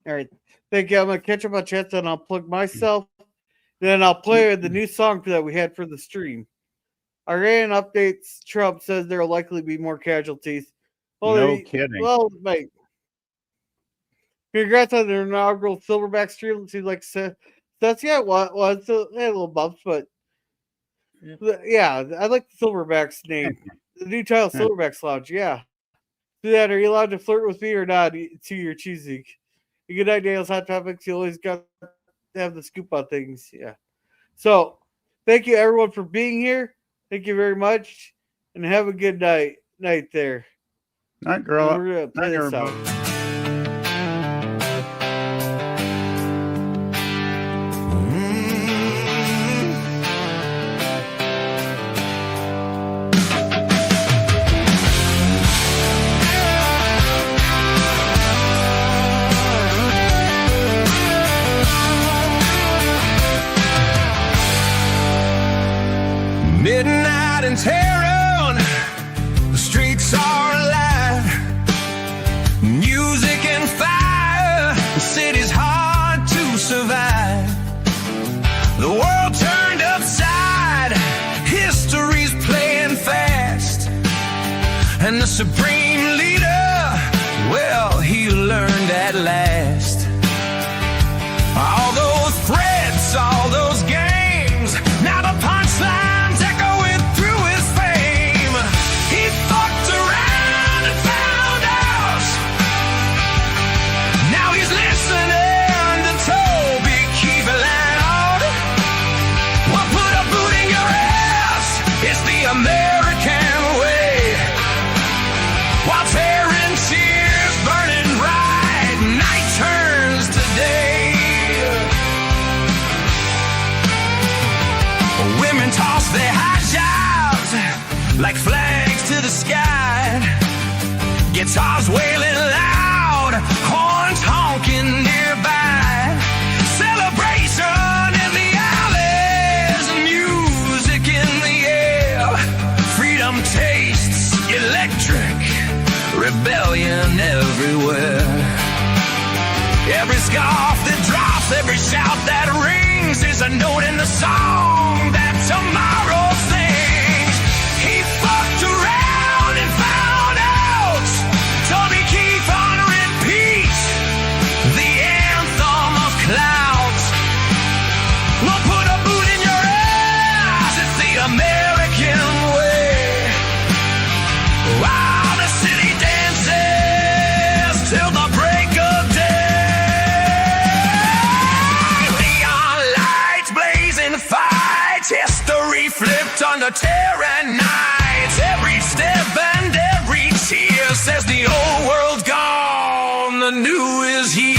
All right. Thank you. I'm going to catch up on chat, and I'll plug myself. Then I'll play the new song that we had for the stream. Iran updates. Trump says there will likely be more casualties. Well, no kidding. Well, mate. Congrats on their inaugural Silverback stream. It seems like that's it's a little bumps, but yeah, I like the Silverbacks name. The new title, Silverbacks Lounge. Yeah. Do that. Are you allowed to flirt with me or not? To your cheesy. Good night, Dale's Hot Topics. You always got to have the scoop on things. Yeah. So, thank you everyone for being here. Thank you very much, and have a good night there. Night, girl. We're gonna play this out. Midnight in Tehran, the streets are alive. Music and fire, the city's hard to survive. The world turned upside, history's playing fast. And the supreme leader, well, he learned at last. All those threats, all those games, now the punchline's echoing through his fame. He fucked around and found out. Now he's listening to Toby keep loud. Well, put a boot in your ass, it's the American way. While tearing tears burning bright, night turns to day. Women toss their high jobs like flags to the sky. Guitars wailing loud, horns honking nearby. Celebration in the alleys, music in the air. Freedom tastes electric, rebellion everywhere. Every scarf that drops, every shout that rings is a note in the song that tomorrow sings. He fucked around and found out. Toby keep on repeat, the anthem of clouds. We'll put a boot in your ass, it's the American way. While the city dances till the break of day. History flipped on the Tehran nights. Every step and every tear says the old world's gone, the new is here.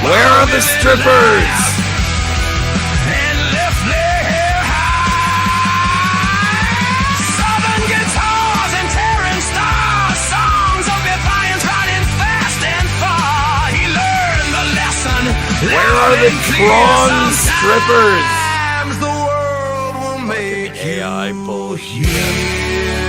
Where are the strippers? And left their hair high. Southern guitars and tearing stars, songs of defiance running fast and far. He learned the lesson. Where are the Tron strippers? The world will make AI bullshit.